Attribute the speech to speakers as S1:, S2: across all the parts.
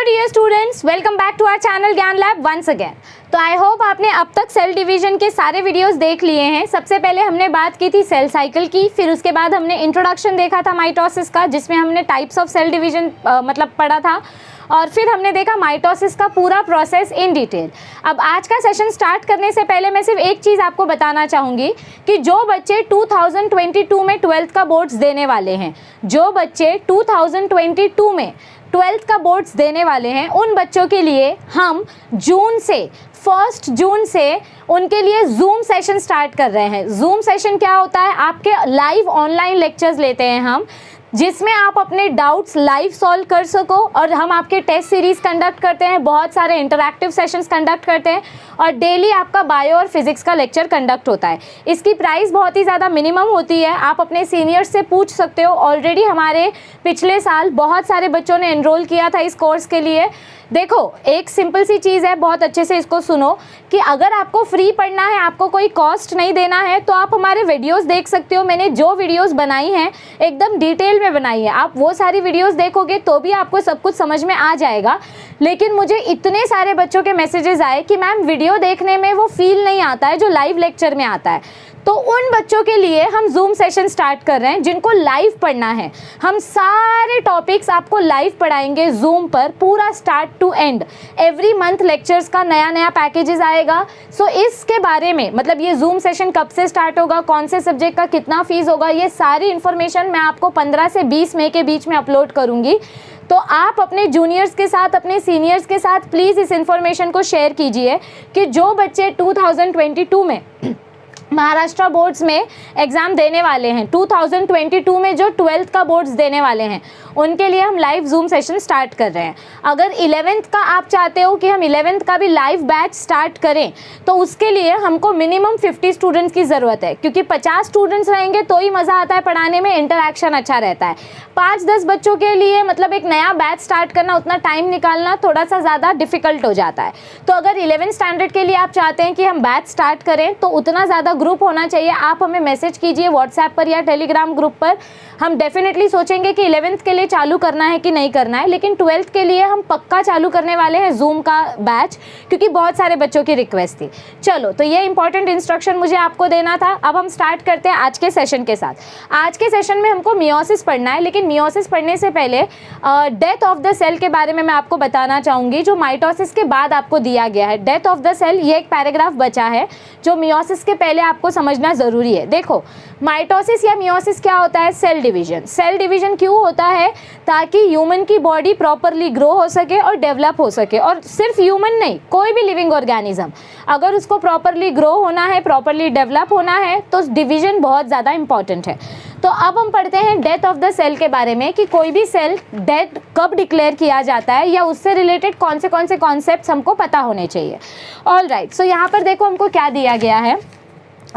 S1: Dear students, welcome back to our channel Gyan Lab once again. तो I hope आपने अब तक सेल डिवीजन के सारे वीडियोस देख लिए हैं। सबसे पहले हमने बात की थी सेल साइकिल की, फिर उसके बाद हमने इंट्रोडक्शन देखा था माइटोसिस का, जिसमें हमने टाइप्स ऑफ सेल डिवीजन मतलब पढ़ा था, और फिर हमने देखा माइटोसिस का पूरा प्रोसेस इन डिटेल। अब आज का सेशन स्टार्ट करने से पहले मैं सिर्फ एक चीज़ आपको बताना चाहूँगी कि जो बच्चे 2022 में 12th का बोर्ड्स देने वाले हैं, जो बच्चे 2022 में 12th का बोर्ड्स देने वाले हैं, उन बच्चों के लिए हम जून से 1 जून से उनके लिए जूम सेशन स्टार्ट कर रहे हैं। जूम सेशन क्या होता है? आपके लाइव ऑनलाइन लेक्चर्स लेते हैं हम, जिसमें आप अपने डाउट्स लाइव सॉल्व कर सको, और हम आपके टेस्ट सीरीज़ कंडक्ट करते हैं, बहुत सारे इंटरैक्टिव सेशंस कंडक्ट करते हैं, और डेली आपका बायो और फिजिक्स का लेक्चर कंडक्ट होता है। इसकी प्राइस बहुत ही ज़्यादा मिनिमम होती है, आप अपने सीनियर्स से पूछ सकते हो। ऑलरेडी हमारे पिछले साल बहुत सारे बच्चों ने एनरोल किया था इस कोर्स के लिए। देखो, एक सिंपल सी चीज़ है, बहुत अच्छे से इसको सुनो, कि अगर आपको फ्री पढ़ना है, आपको कोई कॉस्ट नहीं देना है, तो आप हमारे वीडियोस देख सकते हो। मैंने जो वीडियोस बनाई हैं एकदम डिटेल में बनाई है, आप वो सारी वीडियोस देखोगे तो भी आपको सब कुछ समझ में आ जाएगा। लेकिन मुझे इतने सारे बच्चों के मैसेजेस आए कि मैम वीडियो देखने में वो फील नहीं आता है जो लाइव लेक्चर में आता है। तो उन बच्चों के लिए हम जूम सेशन स्टार्ट कर रहे हैं जिनको लाइव पढ़ना है। हम सारे टॉपिक्स आपको लाइव पढ़ाएंगे जूम पर, पूरा start to end. Every month lectures का नया नया पैकेजेस आएगा। सो इसके बारे में, मतलब ये जूम सेशन कब से स्टार्ट होगा, कौन से सब्जेक्ट का कितना फीस होगा, ये सारी इन्फॉर्मेशन मैं आपको 15 से 20 मई के बीच में अपलोड करूँगी। तो आप अपने जूनियर्स के साथ, अपने सीनियर्स के साथ प्लीज़ इस इन्फॉर्मेशन को शेयर कीजिए कि जो बच्चे 2022 में महाराष्ट्र बोर्ड्स में एग्ज़ाम देने वाले हैं, 2022 में जो 12th का बोर्ड्स देने वाले हैं, उनके लिए हम लाइव जूम सेशन स्टार्ट कर रहे हैं। अगर 11th का आप चाहते हो कि हम 11th का भी लाइव बैच स्टार्ट करें, तो उसके लिए हमको मिनिमम 50 स्टूडेंट्स की ज़रूरत है, क्योंकि 50 स्टूडेंट्स रहेंगे तो ही मज़ा आता है पढ़ाने में, इंटरैक्शन अच्छा रहता है। 5-10 बच्चों के लिए मतलब एक नया बैच स्टार्ट करना, उतना टाइम निकालना थोड़ा सा ज़्यादा डिफ़िकल्ट हो जाता है। तो अगर 11th स्टैंडर्ड के लिए आप चाहते हैं कि हम बैच स्टार्ट करें, तो उतना ज़्यादा ग्रुप होना चाहिए। आप हमें मैसेज कीजिए व्हाट्सएप पर या टेलीग्राम ग्रुप पर। हम डेफिनेटली सोचेंगे कि 11th के लिए चालू करना है कि नहीं करना है, लेकिन 12th के लिए हम पक्का चालू करने वाले हैं जूम का बैच, क्योंकि बहुत सारे बच्चों की रिक्वेस्ट थी। चलो, तो ये इंपॉर्टेंट इंस्ट्रक्शन मुझे आपको देना था। अब हम स्टार्ट करते हैं आज के सेशन के साथ। आज के सेशन में हमको मियोसिस पढ़ना है, लेकिन मियोसिस पढ़ने से पहले डेथ ऑफ द सेल के बारे में मैं आपको बताना चाहूँगी, जो माइटोसिस के बाद आपको दिया गया है। डेथ ऑफ द सेल, ये एक पैराग्राफ बचा है जो मियोसिस के पहले आपको समझना ज़रूरी है। देखो, माइटोसिस या मियोसिस क्या होता है? Cell division. सेल डिवीजन क्यों होता है? ताकि ह्यूमन की बॉडी प्रॉपरली ग्रो हो सके और डेवलप हो सके। और सिर्फ ह्यूमन नहीं, कोई भी लिविंग ऑर्गेनिज्म, अगर उसको प्रॉपरली ग्रो होना है, प्रॉपरली डेवलप होना है, तो डिवीजन बहुत ज़्यादा इंपॉर्टेंट है। तो अब हम पढ़ते हैं डेथ ऑफ द सेल के बारे में, कि कोई भी सेल डेड कब डिक्लेयर किया जाता है, या उससे रिलेटेड कौन से कॉन्सेप्ट्स हमको पता होने चाहिए। ऑल राइट, सो यहाँ पर देखो हमको क्या दिया गया है।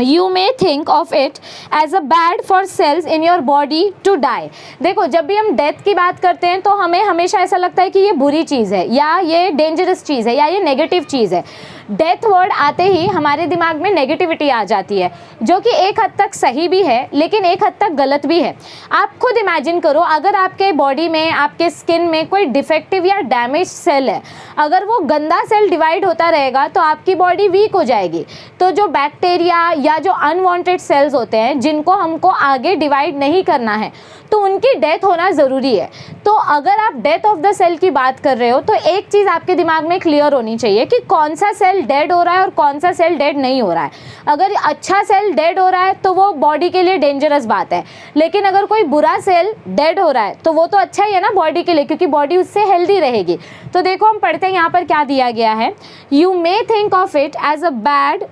S1: You may think of it as a bad for cells in your body to die। देखो, जब भी हम डेथ की बात करते हैं तो हमें हमेशा ऐसा लगता है कि ये बुरी चीज़ है, या ये डेंजरस चीज़ है, या ये नेगेटिव चीज़ है। डेथ वर्ड आते ही हमारे दिमाग में नेगेटिविटी आ जाती है, जो कि एक हद तक सही भी है, लेकिन एक हद तक गलत भी है। आप खुद इमेजिन करो, अगर आपके बॉडी में, आपके स्किन में कोई डिफेक्टिव या डैमेज सेल है, अगर वो गंदा सेल डिवाइड होता रहेगा तो आपकी बॉडी वीक हो जाएगी। तो जो बैक्टीरिया या जो अनवांटेड सेल्स होते हैं, जिनको हमको आगे डिवाइड नहीं करना है, तो उनकी डेथ होना ज़रूरी है। तो अगर आप डेथ ऑफ द सेल की बात कर रहे हो, तो एक चीज़ आपके दिमाग में क्लियर होनी चाहिए कि कौन सा सेल डेड हो रहा है और कौन सा सेल डेड नहीं हो रहा है। अगर अच्छा सेल डेड हो रहा है तो वो बॉडी के लिए डेंजरस बात है, लेकिन अगर कोई बुरा सेल डेड हो रहा है तो वो तो अच्छा ही है ना बॉडी के लिए, क्योंकि बॉडी उससे हेल्दी रहेगी। तो देखो, हम पढ़ते हैं यहाँ पर क्या दिया गया है। You may think of it as a bad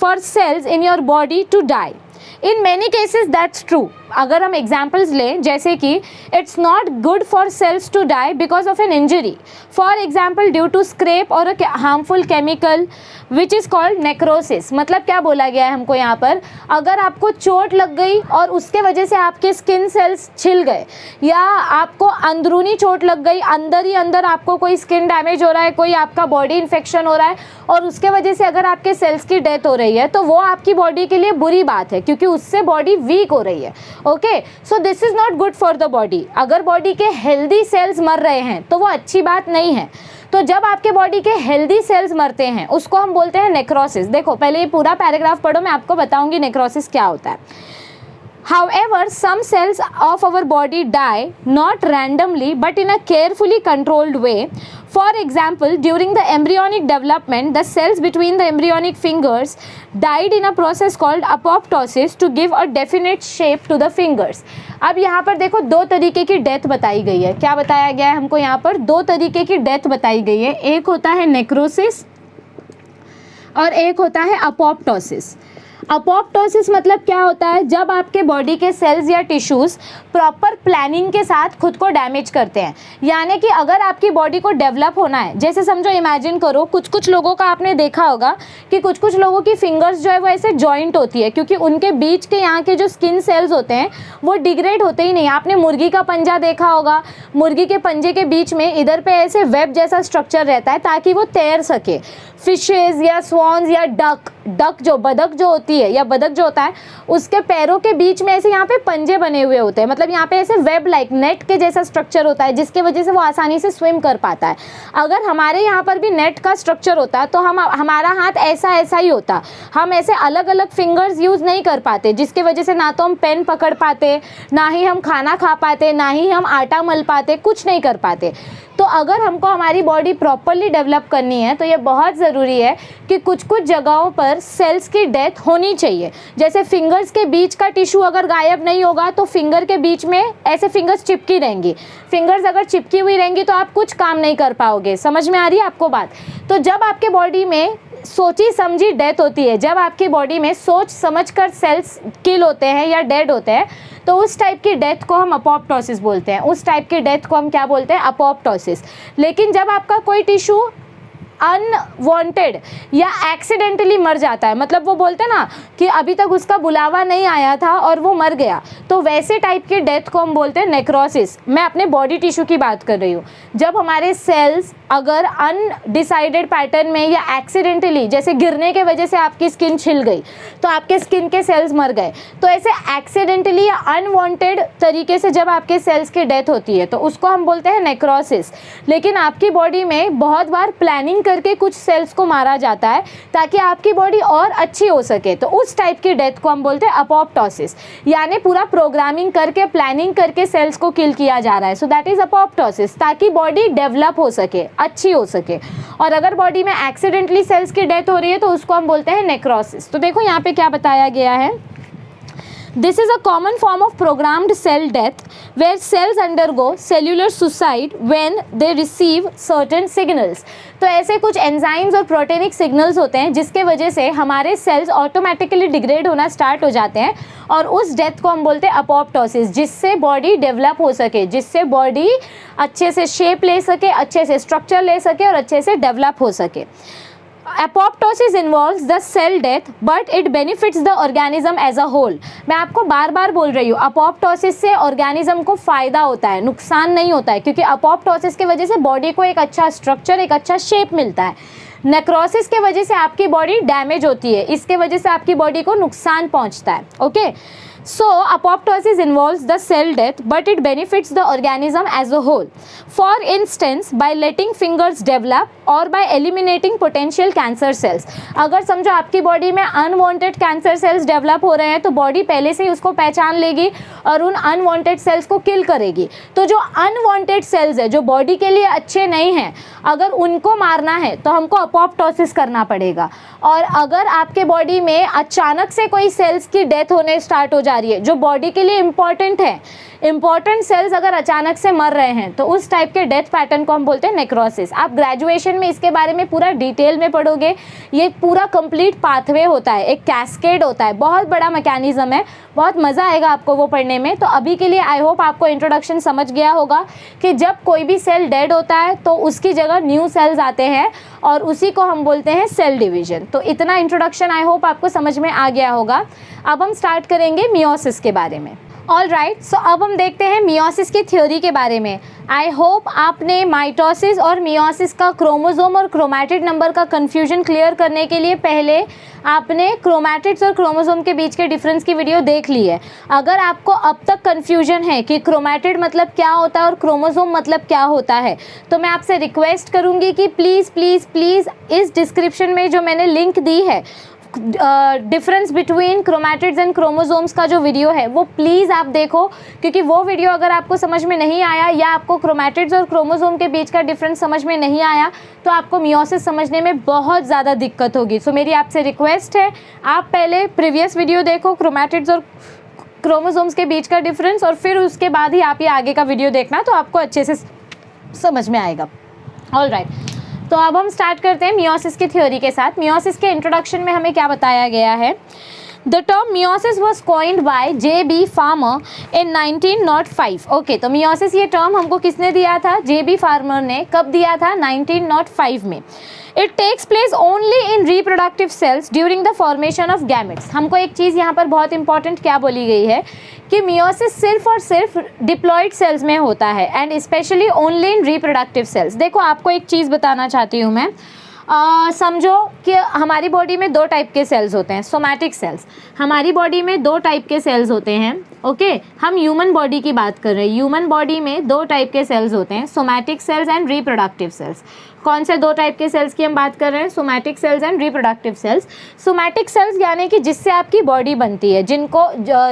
S1: for cells in your body to die. In many cases that's true. अगर हम एग्जाम्पल्स लें, जैसे कि it's not good for cells to die because of an injury, for example due to scrap और a harmful chemical which is called necrosis. मतलब क्या बोला गया है हमको यहाँ पर? अगर आपको चोट लग गई और उसके वजह से आपके स्किन सेल्स छिल गए, या आपको अंदरूनी चोट लग गई, अंदर ही अंदर आपको कोई स्किन डैमेज हो रहा है, कोई आपका बॉडी इन्फेक्शन हो रहा है, और उसके वजह से अगर आपके सेल्स की डेथ हो रही है, तो वो आपकी बॉडी के लिए बुरी बात है, क्योंकि उससे बॉडी वीक हो रही है। Okay, so this is not good for the body. अगर बॉडी के हेल्दी सेल्स मर रहे हैं तो वो अच्छी बात नहीं है। तो जब आपके बॉडी के हेल्दी सेल्स मरते हैं उसको हम बोलते हैं नेक्रोसिस। देखो पहले ये पूरा पैराग्राफ पढ़ो, मैं आपको बताऊंगी नेक्रोसिस क्या होता है। However, some cells of our body die not randomly but in a carefully controlled way. For example, during the embryonic development, the cells between the embryonic fingers died in a process called apoptosis to give a definite shape to the fingers. अब यहाँ पर देखो दो तरीके की death बताई गई है। क्या बताया गया है हमको? यहाँ पर दो तरीके की डेथ बताई गई है। एक होता है नेक्रोसिस और एक होता है अपोप्टोसिस। अपोप्टोसिस मतलब क्या होता है? जब आपके बॉडी के सेल्स या टिश्यूज़ प्रॉपर प्लानिंग के साथ खुद को डैमेज करते हैं। यानी कि अगर आपकी बॉडी को डेवलप होना है, जैसे समझो इमेजिन करो, कुछ कुछ लोगों का आपने देखा होगा कि कुछ कुछ लोगों की फिंगर्स जो है वो ऐसे जॉइंट होती है, क्योंकि उनके बीच के यहाँ के जो स्किन सेल्स होते हैं वो डिग्रेड होते ही नहीं। आपने मुर्गी का पंजा देखा होगा, मुर्गी के पंजे के बीच में इधर पे ऐसे वेब जैसा स्ट्रक्चर रहता है ताकि वो तैर सके। फिशेज़ या स्वॉन्स या डक जो बदक जो होती है या बदक जो होता है उसके पैरों के बीच में ऐसे यहाँ पे पंजे बने हुए होते हैं, मतलब यहाँ पे ऐसे वेब लाइक नेट के जैसा स्ट्रक्चर होता है जिसकी वजह से वो आसानी से स्विम कर पाता है। अगर हमारे यहाँ पर भी नेट का स्ट्रक्चर होता तो हमारा हाथ ऐसा ही होता। हम ऐसे अलग अलग फिंगर्स यूज़ नहीं कर पाते, जिसकी वजह से ना तो हम पेन पकड़ पाते, ना ही हम खाना खा पाते, ना ही हम आटा मल पाते, कुछ नहीं कर पाते। तो अगर हमको हमारी बॉडी प्रॉपरली डेवलप करनी है तो ये बहुत ज़रूरी है कि कुछ कुछ जगहों पर सेल्स की डेथ होनी चाहिए। जैसे फिंगर्स के बीच का टिश्यू अगर गायब नहीं होगा तो फिंगर के बीच में ऐसे फिंगर्स चिपकी रहेंगी। फिंगर्स अगर चिपकी हुई रहेंगी तो आप कुछ काम नहीं कर पाओगे। समझ में आ रही है आपको बात? तो जब आपके बॉडी में सोची समझी डेथ होती है, जब आपकी बॉडी में सोच समझ कर सेल्स किल होते हैं या डेड होते हैं, तो उस टाइप की डेथ को हम अपोप्टोसिस बोलते हैं। उस टाइप की डेथ को हम क्या बोलते हैं? अपोप्टोसिस। लेकिन जब आपका कोई टिश्यू अनवांटेड या एक्सीडेंटली मर जाता है, मतलब वो बोलते हैं ना कि अभी तक उसका बुलावा नहीं आया था और वो मर गया, तो वैसे टाइप की डेथ को हम बोलते हैं नेक्रोसिस। मैं अपने बॉडी टिश्यू की बात कर रही हूँ। जब हमारे सेल्स अगर अनडिसाइडेड पैटर्न में या एक्सीडेंटली, जैसे गिरने के वजह से आपकी स्किन छिल गई तो आपके स्किन के सेल्स मर गए, तो ऐसे एक्सीडेंटली या अनवांटेड तरीके से जब आपके सेल्स की डेथ होती है तो उसको हम बोलते हैं नेक्रोसिस। लेकिन आपकी बॉडी में बहुत बार प्लानिंग करके कुछ सेल्स को मारा जाता है ताकि आपकी बॉडी और अच्छी हो सके, तो उस टाइप की डेथ को हम बोलते हैं अपोप्टोसिस। यानी पूरा प्रोग्रामिंग करके, प्लानिंग करके सेल्स को किल किया जा रहा है। सो दैट इज अपोप्टोसिस, ताकि बॉडी डेवलप हो सके, अच्छी हो सके। और अगर बॉडी में एक्सीडेंटली सेल्स की डेथ हो रही है तो उसको हम बोलते हैं नेक्रोसिस। तो देखो यहाँ पे क्या बताया गया है। This is a common form of programmed cell death where cells undergo cellular suicide when they receive certain signals. तो ऐसे कुछ एंजाइम्स और प्रोटीनिक सिग्नल्स होते हैं जिसके वजह से हमारे सेल्स ऑटोमेटिकली डिग्रेड होना स्टार्ट हो जाते हैं, और उस डेथ को हम बोलते हैं अपोप्टोसिस, जिससे बॉडी डेवलप हो सके, जिससे बॉडी अच्छे से शेप ले सके, अच्छे से स्ट्रक्चर ले सके और अच्छे से डेवलप हो सके। Apoptosis involves the cell death, but it benefits the organism as a whole. मैं आपको बार बार बोल रही हूँ, अपोप्टोसिस से ऑर्गेनिज्म को फ़ायदा होता है, नुकसान नहीं होता है, क्योंकि अपोप्टोसिस की वजह से बॉडी को एक अच्छा स्ट्रक्चर, एक अच्छा शेप मिलता है। नेक्रोसिस के वजह से आपकी बॉडी डैमेज होती है, इसके वजह से आपकी बॉडी को नुकसान पहुँचता है। Okay, so apoptosis involves the cell death, but it benefits the organism as a whole. For instance, by letting fingers develop or by eliminating potential cancer cells. अगर समझो आपकी बॉडी में अनवांटेड कैंसर सेल्स डेवलप हो रहे हैं तो body पहले से ही उसको पहचान लेगी और उन अनवांटेड सेल्स को किल करेगी। तो जो अनवांटेड सेल्स है, जो बॉडी के लिए अच्छे नहीं हैं, अगर उनको मारना है तो हमको अपोप्टोसिस करना पड़ेगा। और अगर आपके बॉडी में अचानक से कोई सेल्स की डेथ होने स्टार्ट हो जा रही है जो बॉडी के लिए इम्पॉर्टेंट है, इंपॉर्टेंट सेल्स अगर अचानक से मर रहे हैं, तो उस टाइप के डेथ पैटर्न को हम बोलते हैं नेक्रोसिस। आप ग्रेजुएशन में इसके बारे में पूरा डिटेल में पढ़ोगे। ये पूरा कंप्लीट पाथवे होता है, एक कैस्केड होता है, बहुत बड़ा मैकेनिज्म है, बहुत मज़ा आएगा आपको वो पढ़ने में। तो अभी के लिए आई होप आपको इंट्रोडक्शन समझ गया होगा कि जब कोई भी सेल डेड होता है तो उसकी जगह न्यू सेल्स आते हैं और उसी को हम बोलते हैं सेल डिवीजन। तो इतना इंट्रोडक्शन आई होप आपको समझ में आ गया होगा। अब हम स्टार्ट करेंगे मियोसिस के बारे में। ऑल राइट, सो अब हम देखते हैं मियोसिस की थ्योरी के बारे में। आई होप आपने माइटोसिस और मियोसिस का क्रोमोसोम और क्रोमैटिड नंबर का कन्फ्यूजन क्लियर करने के लिए पहले आपने क्रोमैटिड्स और क्रोमोसोम के बीच के डिफरेंस की वीडियो देख ली है। अगर आपको अब तक कन्फ्यूजन है कि क्रोमैटिड मतलब क्या होता है और क्रोमोसोम मतलब क्या होता है, तो मैं आपसे रिक्वेस्ट करूँगी कि प्लीज़ प्लीज़ प्लीज़ इस डिस्क्रिप्शन में जो मैंने लिंक दी है difference between chromatids and chromosomes का जो वीडियो है वो प्लीज़ आप देखो, क्योंकि वो वीडियो अगर आपको समझ में नहीं आया या आपको क्रोमैटिड्स और क्रोमोसोम के बीच का डिफरेंस समझ में नहीं आया तो आपको मियोसिस समझने में बहुत ज़्यादा दिक्कत होगी। सो मेरी आपसे रिक्वेस्ट है, आप पहले प्रीवियस वीडियो देखो क्रोमैटिड्स और क्रोमोसोम्स के बीच का डिफरेंस, और फिर उसके बाद ही आप ये आगे का वीडियो देखना, तो आपको अच्छे से समझ में आएगा। ऑल राइट, तो अब हम स्टार्ट करते हैं मियोसिस की थ्योरी के साथ। मियोसिस के इंट्रोडक्शन में हमें क्या बताया गया है? The term meiosis was coined by J.B. Farmer in 1905। Okay, तो मियोसिस ये टर्म हमको किसने दिया था? J.B. फार्मर ने। कब दिया था? 1905 में। It takes place only in reproductive cells during the formation of gametes. हमको एक चीज़ यहाँ पर बहुत इंपॉर्टेंट क्या बोली गई है कि मियोसिस सिर्फ और सिर्फ डिप्लॉयड सेल्स में होता है and specially only in reproductive sales. देखो, आपको एक चीज़ बताना चाहती हूँ मैं। समझो कि हमारी बॉडी में दो टाइप के सेल्स होते हैं, सोमैटिक सेल्स। हमारी बॉडी में दो टाइप के सेल्स होते हैं। ओके, हम ह्यूमन बॉडी की बात कर रहे हैं। ह्यूमन बॉडी में दो टाइप के सेल्स होते हैं, somatic sales and reproductive cells. कौन से दो टाइप के सेल्स की हम बात कर रहे हैं? Somatic sales and reproductive cells. Somatic cells यानी कि जिससे आपकी बॉडी बनती है, जिनको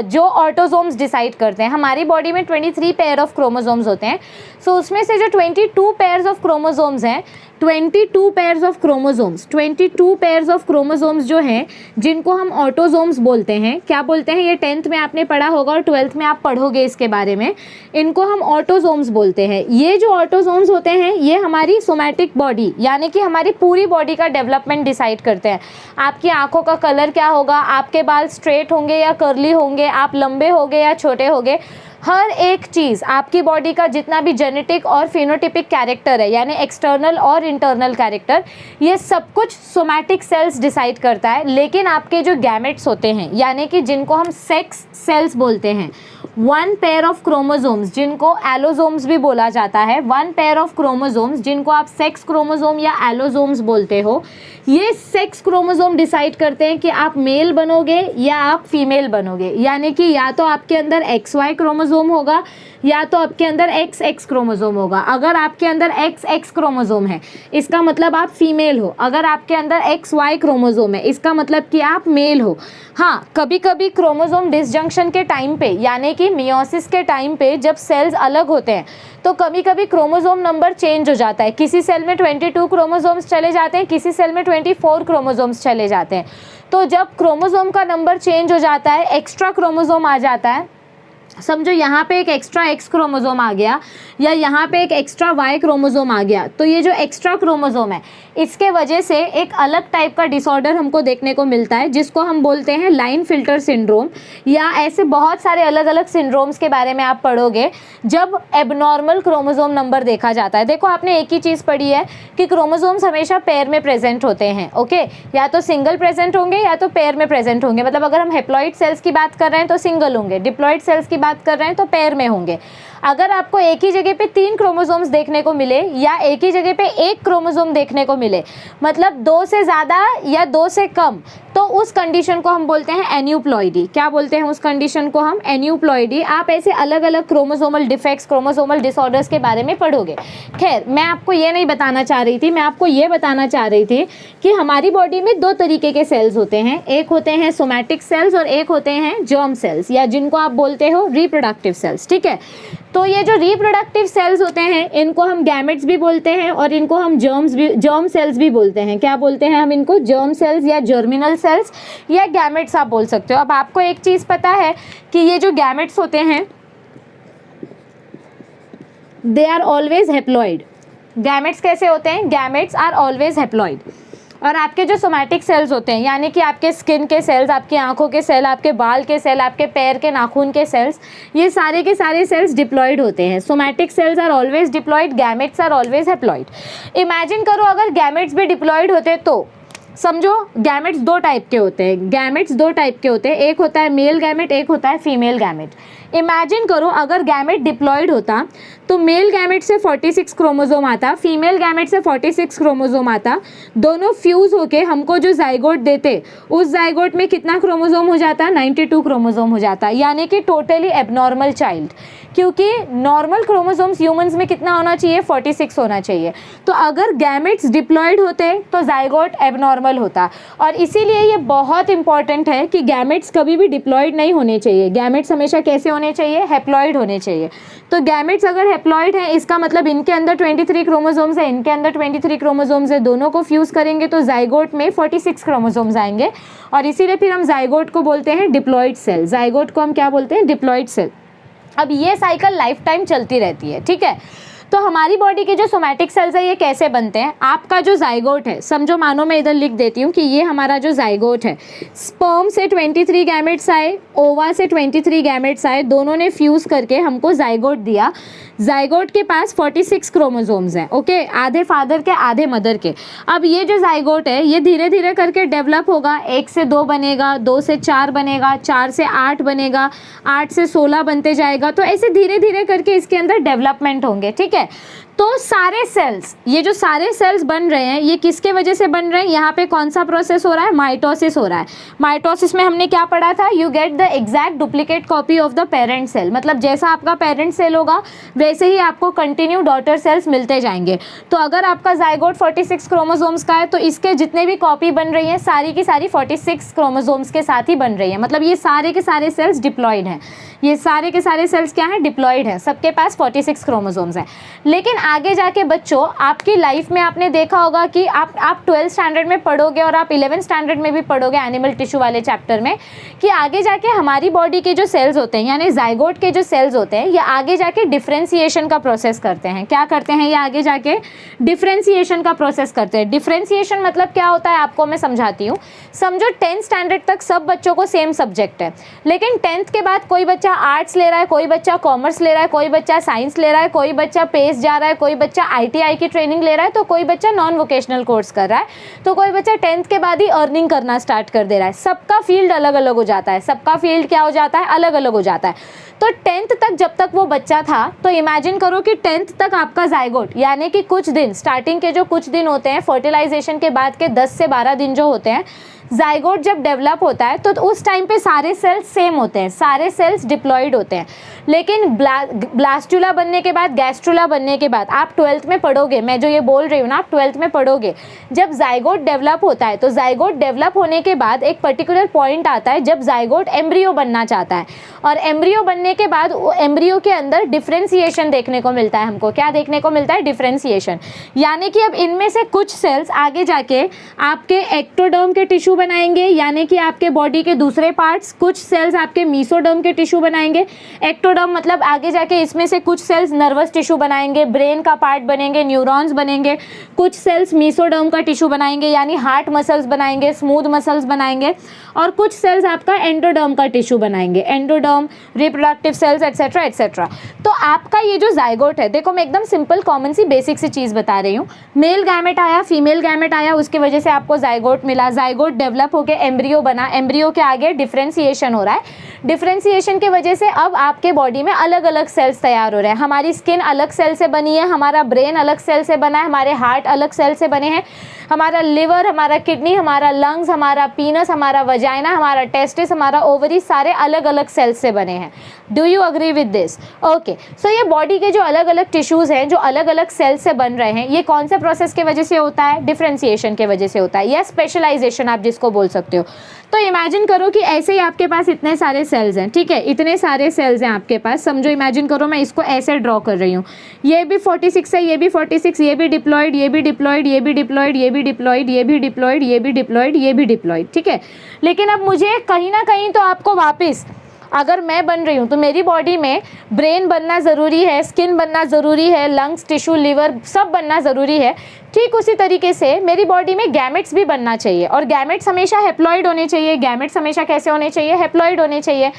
S1: जो ऑटोसोम्स डिसाइड करते हैं। हमारी बॉडी में 23 पेयर ऑफ क्रोमोसोम्स होते हैं। सो उसमें से जो 22 पेयर्स ऑफ क्रोमोसोम्स हैं, 22 pairs of chromosomes, 22 pairs of chromosomes जो हैं, जिनको हम ऑटोसोम्स बोलते हैं। क्या बोलते हैं? ये 10th में आपने पढ़ा होगा और 12th में आप पढ़ोगे इसके बारे में। इनको हम ऑटोसोम्स बोलते हैं। ये जो ऑटोसोम्स होते हैं ये हमारी सोमैटिक बॉडी यानी कि हमारी पूरी बॉडी का डेवलपमेंट डिसाइड करते हैं। आपकी आंखों का कलर क्या होगा, आपके बाल स्ट्रेट होंगे या कर्ली होंगे, आप लंबे होंगे या छोटे होंगे, हर एक चीज़ आपकी बॉडी का जितना भी जेनेटिक और फिनोटिपिक कैरेक्टर है, यानी एक्सटर्नल और इंटरनल कैरेक्टर, ये सब कुछ सोमैटिक सेल्स डिसाइड करता है। लेकिन आपके जो गैमेट्स होते हैं, यानी कि जिनको हम सेक्स सेल्स बोलते हैं, 1 पेयर ऑफ क्रोमोसोम्स जिनको एलोसोम्स भी बोला जाता है, 1 पेयर ऑफ क्रोमोसोम्स जिनको आप सेक्स क्रोमोसोम या एलोसोम्स बोलते हो, ये सेक्स क्रोमोसोम डिसाइड करते हैं कि आप मेल बनोगे या आप फीमेल बनोगे। यानी कि या तो आपके अंदर XY क्रोमोसोम होगा या तो आपके अंदर XX क्रोमोसोम होगा। अगर आपके अंदर XX क्रोमोसोम है इसका मतलब आप फीमेल हो। अगर आपके अंदर XY क्रोमोसोम है इसका मतलब कि आप मेल हो। हाँ, कभी कभी क्रोमोसोम डिसजंक्शन के टाइम पे यानी कि मियोसिस के टाइम पे जब सेल्स अलग होते हैं तो कभी कभी क्रोमोसोम नंबर चेंज हो जाता है। किसी सेल में 22 क्रोमोसोम्स चले जाते हैं, किसी सेल में 24 क्रोमोसोम्स चले जाते हैं। तो जब क्रोमोसोम का नंबर चेंज हो जाता है, एक्स्ट्रा क्रोमोसोम आ जाता है, समझो यहाँ पे एक एक्स्ट्रा X क्रोमोसोम आ गया या यहाँ पे एक एक्स्ट्रा Y क्रोमोसोम आ गया, तो ये जो एक्स्ट्रा क्रोमोसोम है इसके वजह से एक अलग टाइप का डिसऑर्डर हमको देखने को मिलता है जिसको हम बोलते हैं लाइन फिल्टर सिंड्रोम, या ऐसे बहुत सारे अलग अलग सिंड्रोम्स के बारे में आप पढ़ोगे जब एबनॉर्मल क्रोमोसोम नंबर देखा जाता है। देखो, आपने एक ही चीज़ पढ़ी है कि क्रोमोसोम्स हमेशा पेयर में प्रेजेंट होते हैं। ओके, या तो सिंगल प्रेजेंट होंगे या तो पेयर में प्रेजेंट होंगे। मतलब अगर हम हेप्लॉइड सेल्स की बात कर रहे हैं तो सिंगल होंगे, डिप्लॉइड सेल्स की बात कर रहे हैं तो पेयर में होंगे। अगर आपको एक ही जगह पे 3 क्रोमोसोम्स देखने को मिले या एक ही जगह पे 1 क्रोमोसोम देखने को मिले, मतलब 2 से ज़्यादा या 2 से कम, तो उस कंडीशन को हम बोलते हैं एन्यूप्लॉइडी। क्या बोलते हैं उस कंडीशन को हम? एन्यूप्लॉइडी। आप ऐसे अलग अलग क्रोमोसोमल डिफेक्ट्स, क्रोमोसोमल डिसऑर्डर्स के बारे में पढ़ोगे। खैर, मैं आपको ये नहीं बताना चाह रही थी, मैं आपको ये बताना चाह रही थी कि हमारी बॉडी में 2 तरीके के सेल्स होते हैं। एक होते हैं सोमैटिक सेल्स और एक होते हैं जर्म सेल्स, या जिनको आप बोलते हो रिप्रोडक्टिव सेल्स। ठीक है, तो ये जो रिप्रोडक्टिव सेल्स होते हैं इनको हम गैमेट्स भी बोलते हैं और इनको हम जर्म सेल्स भी बोलते हैं। क्या बोलते हैं हम इनको? जर्म सेल्स या जर्मिनल सेल्स या गैमेट्स आप बोल सकते हो। अब आपको एक चीज़ पता है कि ये जो गैमेट्स होते हैं they are always haploid. Gametes कैसे होते हैं? Gametes are always haploid. और आपके जो सोमैटिक सेल्स होते हैं यानी कि आपके स्किन के सेल्स, आपकी आंखों के सेल, आपके बाल के सेल, आपके पैर के नाखून के सेल्स, ये सारे के सारे सेल्स डिप्लॉयड होते हैं। Somatic cells are always diploid, gametes are always haploid. Imagine करो अगर गैमेट्स भी डिप्लॉयड होते तो समझो गैमेट्स 2 टाइप के होते हैं। गैमेट्स 2 टाइप के होते हैं, एक होता है मेल गैमेट, एक होता है फीमेल गैमेट। इमेजिन करो अगर गैमेट डिप्लॉयड होता तो मेल गैमेट से 46 क्रोमोसोम आता, फीमेल गैमेट से 46 क्रोमोसोम आता, दोनों फ्यूज़ होके हमको जो जाइगोट देते उस जाइगोट में कितना क्रोमोसोम हो जाता, 92 क्रोमोसोम हो जाता, यानी कि टोटली एबनॉर्मल चाइल्ड, क्योंकि नॉर्मल क्रोमोसोम्स ह्यूमंस में कितना होना चाहिए, 46 होना चाहिए। तो अगर गैमेट्स डिप्लॉयड होते तो जाइगोट एबनॉर्मल होता, और इसीलिए ये बहुत इंपॉर्टेंट है कि गैमेट्स कभी भी डिप्लॉयड नहीं होने चाहिए। गैमेट्स हमेशा कैसे होने चाहिए, हैप्लॉयड होने चाहिए। तो गैमेट्स अगर हैप्लॉयड हैं इसका मतलब इनके अंदर 23 क्रोमोसोम्स है, इनके अंदर 23 क्रोमोसोम्स है, दोनों को फ्यूज़ करेंगे तो जाइगोट में 46 क्रोमोसोम्स आएंगे, और इसीलिए फिर हम जाइगोट को बोलते हैं डिप्लॉयड सेल। जाइगोट को हम क्या बोलते हैं, डिप्लॉयड सेल। अब ये साइकिल लाइफ टाइम चलती रहती है, ठीक है। तो हमारी बॉडी के जो सोमैटिक सेल्स है ये कैसे बनते हैं, आपका जो जाइगोट है, समझो मानो मैं इधर लिख देती हूँ कि ये हमारा जो जाइगोट है, स्पर्म से 23 गैमेट्स आए, ओवा से 23 गैमेट्स आए, दोनों ने फ्यूज़ करके हमको जाइगोट दिया। जाइगोट के पास 46 क्रोमोसोम्स हैं, ओके, आधे फादर के आधे मदर के। अब ये जो जाइगोट है ये धीरे धीरे करके डेवलप होगा, 1 से 2 बनेगा, 2 से 4 बनेगा, 4 से 8 बनेगा, 8 से 16 बनते जाएगा। तो ऐसे धीरे धीरे करके इसके अंदर डेवलपमेंट होंगे, ठीक है। तो सारे सेल्स, ये जो सारे सेल्स बन रहे हैं ये किसके वजह से बन रहे हैं, यहाँ पे कौन सा प्रोसेस हो रहा है, माइटोसिस हो रहा है। माइटोसिस में हमने क्या पढ़ा था, you get the exact duplicate copy of the parent cell, मतलब जैसा आपका पेरेंट सेल होगा वैसे ही आपको कंटिन्यू डॉटर सेल्स मिलते जाएंगे। तो अगर आपका जाइगोट 46 क्रोमोसोम्स का है तो इसके जितने भी कॉपी बन रही हैं सारी की सारी 46 क्रोमोसोम्स के साथ ही बन रही है, मतलब ये सारे के सारे सेल्स डिप्लॉयड हैं। ये सारे के सारे सेल्स क्या हैं, डिप्लॉयड हैं, सबके पास 46 क्रोमोसोम्स हैं। लेकिन आगे जाके बच्चों आपकी लाइफ में आपने देखा होगा कि आप 12th स्टैंडर्ड में पढ़ोगे और आप 11th स्टैंडर्ड में भी पढ़ोगे एनिमल टिश्यू वाले चैप्टर में, कि आगे जाके हमारी बॉडी के जो सेल्स होते हैं यानी जाइगोट के जो सेल्स होते हैं ये आगे जाके डिफ्रेंसिएशन का प्रोसेस करते हैं। क्या करते हैं, ये आगे जाके डिफ्रेंसिएशन का प्रोसेस करते हैं। डिफ्रेंसिएशन मतलब क्या होता है आपको मैं समझाती हूँ। समझो 10th स्टैंडर्ड तक सब बच्चों को सेम सब्जेक्ट है, लेकिन 10th के बाद कोई बच्चा आर्ट्स ले रहा है, कोई बच्चा कॉमर्स ले रहा है, कोई बच्चा साइंस ले रहा है, कोई बच्चा पेस जा रहा है, कोई बच्चा ITI की ट्रेनिंग ले रहा है, तो कोई बच्चा नॉन वोकेशनल कोर्स कर रहा है, तो कोई बच्चा 10th के बाद ही अर्निंग करना स्टार्ट कर दे रहा है। सबका फील्ड अलग अलग हो जाता है, सबका फील्ड क्या हो जाता है, अलग अलग हो जाता है। तो 10th तक जब तक वो बच्चा था तो इमेजिन करो कि 10th तक आपका जाइगोट यानी कि कुछ दिन, स्टार्टिंग के जो कुछ दिन होते हैं फर्टिलाइजेशन के बाद के 10 से 12 दिन जो होते हैं, जाइगोट जब डेवलप होता है तो उस टाइम पे सारे सेल्स सेम होते हैं, सारे सेल्स डिप्लॉयड होते हैं। लेकिन ब्लास्टुला बनने के बाद, गैस्ट्रुला बनने के बाद, आप 12th में पढ़ोगे, मैं जो ये बोल रही हूँ ना आप 12th में पढ़ोगे, जब जाइगोट डेवलप होता है तो जाइगोट डेवलप होने के बाद एक पर्टिकुलर पॉइंट आता है जब जाइगोट एम्ब्रियो बनना चाहता है, और एम्ब्रियो बनने के बाद एम्ब्रियो के अंदर डिफ्रेंसिएशन देखने को मिलता है। हमको क्या देखने को मिलता है, डिफ्रेंसिएशन, यानी कि अब इनमें से कुछ सेल्स आगे जाके आपके एक्टोडर्म के टिश्यू बनाएंगे, यानी कि आपके बॉडी के दूसरे पार्ट्स, कुछ सेल्स आपके मीसोडर्म के टिश्यू बनाएंगे। एक्टोडर्म मतलब आगे जाके इसमें से कुछ सेल्स नर्वस टिश्यू बनाएंगे, ब्रेन का पार्ट बनेंगे, न्यूरॉन्स बनेंगे। कुछ सेल्स मीसोडर्म का टिश्यू बनाएंगे यानी हार्ट मसल्स बनाएंगे, स्मूथ मसल्स बनाएंगे, और कुछ सेल्स आपका एंडोडर्म का टिश्यू बनाएंगे, endoderm, reproductive cells etcetera etcetera. तो आपका ये जो जाइगोट है, देखो मैं एकदम सिंपल कॉमन सी बेसिक सी चीज़ बता रही हूँ। मेल गैमेट आया, फीमेल गैमेट आया, उसकी वजह से आपको जाइगोट मिला, जाइगोट डेवलप होकर एम्ब्रियो बना, एम्ब्रियो के आगे डिफ्रेंसिएशन हो रहा है। डिफ्रेंसिएशन की वजह से अब आपके बॉडी में अलग अलग सेल्स तैयार हो रहे हैं। हमारी स्किन अलग सेल से बनी है, हमारा ब्रेन अलग सेल से बना है, हमारे हार्ट अलग सेल से बने हैं, हमारा लिवर, हमारा किडनी, हमारा लंग्स, हमारा पीनस, हमारा वजाइना, हमारा टेस्टिस, हमारा ओवरी, सारे अलग अलग सेल्स से बने हैं। Do you agree with this? Okay, so ये बॉडी के जो अलग अलग टिश्यूज़ हैं जो अलग अलग सेल्स से बन रहे हैं, ये कौन से प्रोसेस की वजह से होता है? डिफ्रेंसिएशन के वजह से होता है, या स्पेशलाइजेशन आप जिसको बोल सकते हो। तो इमेजिन करो कि ऐसे ही आपके पास इतने सारे सेल्स हैं, ठीक है, इतने सारे सेल्स हैं आपके पास। समझो, इमेजिन करो मैं इसको ऐसे ड्रॉ कर रही हूँ, ये भी 46 है, ये भी 46, ये भी डिप्लॉयड, ये भी डिप्लॉयड, ये भी डिप्लॉयड, ये भी डिप्लॉयड, ये भी डिप्लॉयड, ये भी डिप्लॉयड, ये भी डिप्लॉयड, ठीक है। लेकिन अब मुझे कहीं ना कहीं तो आपको वापस, अगर मैं बन रही हूँ तो मेरी बॉडी में ब्रेन बनना ज़रूरी है, स्किन बनना ज़रूरी है, लंग्स, टिश्यू, लिवर सब बनना ज़रूरी है। ठीक उसी तरीके से मेरी बॉडी में गैमेट्स भी बनना चाहिए, और गैमेट्स हमेशा हैप्लॉइड होने चाहिए। गैमेट्स हमेशा कैसे होने चाहिए? हैप्लॉइड होने चाहिए।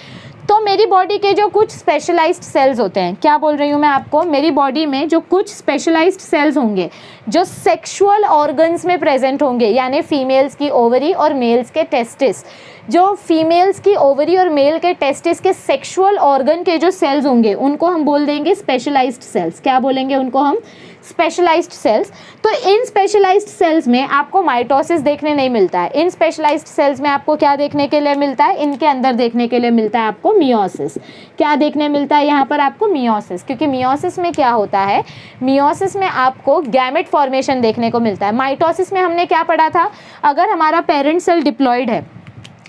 S1: तो मेरी बॉडी के जो कुछ स्पेशलाइज्ड सेल्स होते हैं, क्या बोल रही हूँ मैं आपको, मेरी बॉडी में जो कुछ स्पेशलाइज्ड सेल्स होंगे जो सेक्सुअल ऑर्गन्स में प्रेजेंट होंगे, यानी फीमेल्स की ओवरी और मेल्स के टेस्टिस, जो फीमेल्स की ओवरी और मेल के टेस्टिस के सेक्सुअल ऑर्गन के जो सेल्स होंगे उनको हम बोल देंगे स्पेशलाइज्ड सेल्स। क्या बोलेंगे उनको हम? Specialized cells. तो इन स्पेशलाइज्ड सेल्स में आपको माइटोसिस देखने नहीं मिलता है। इन स्पेशलाइज्ड सेल्स में आपको क्या देखने के लिए मिलता है? इनके अंदर देखने के लिए मिलता है आपको मियोसिस। क्या देखने मिलता है यहाँ पर आपको? मियोसिस। क्योंकि मियोसिस में क्या होता है? मियोसिस में आपको गैमेट फॉर्मेशन देखने को मिलता है। माइटोसिस में हमने क्या पढ़ा था? अगर हमारा पेरेंट सेल डिप्लॉयड है,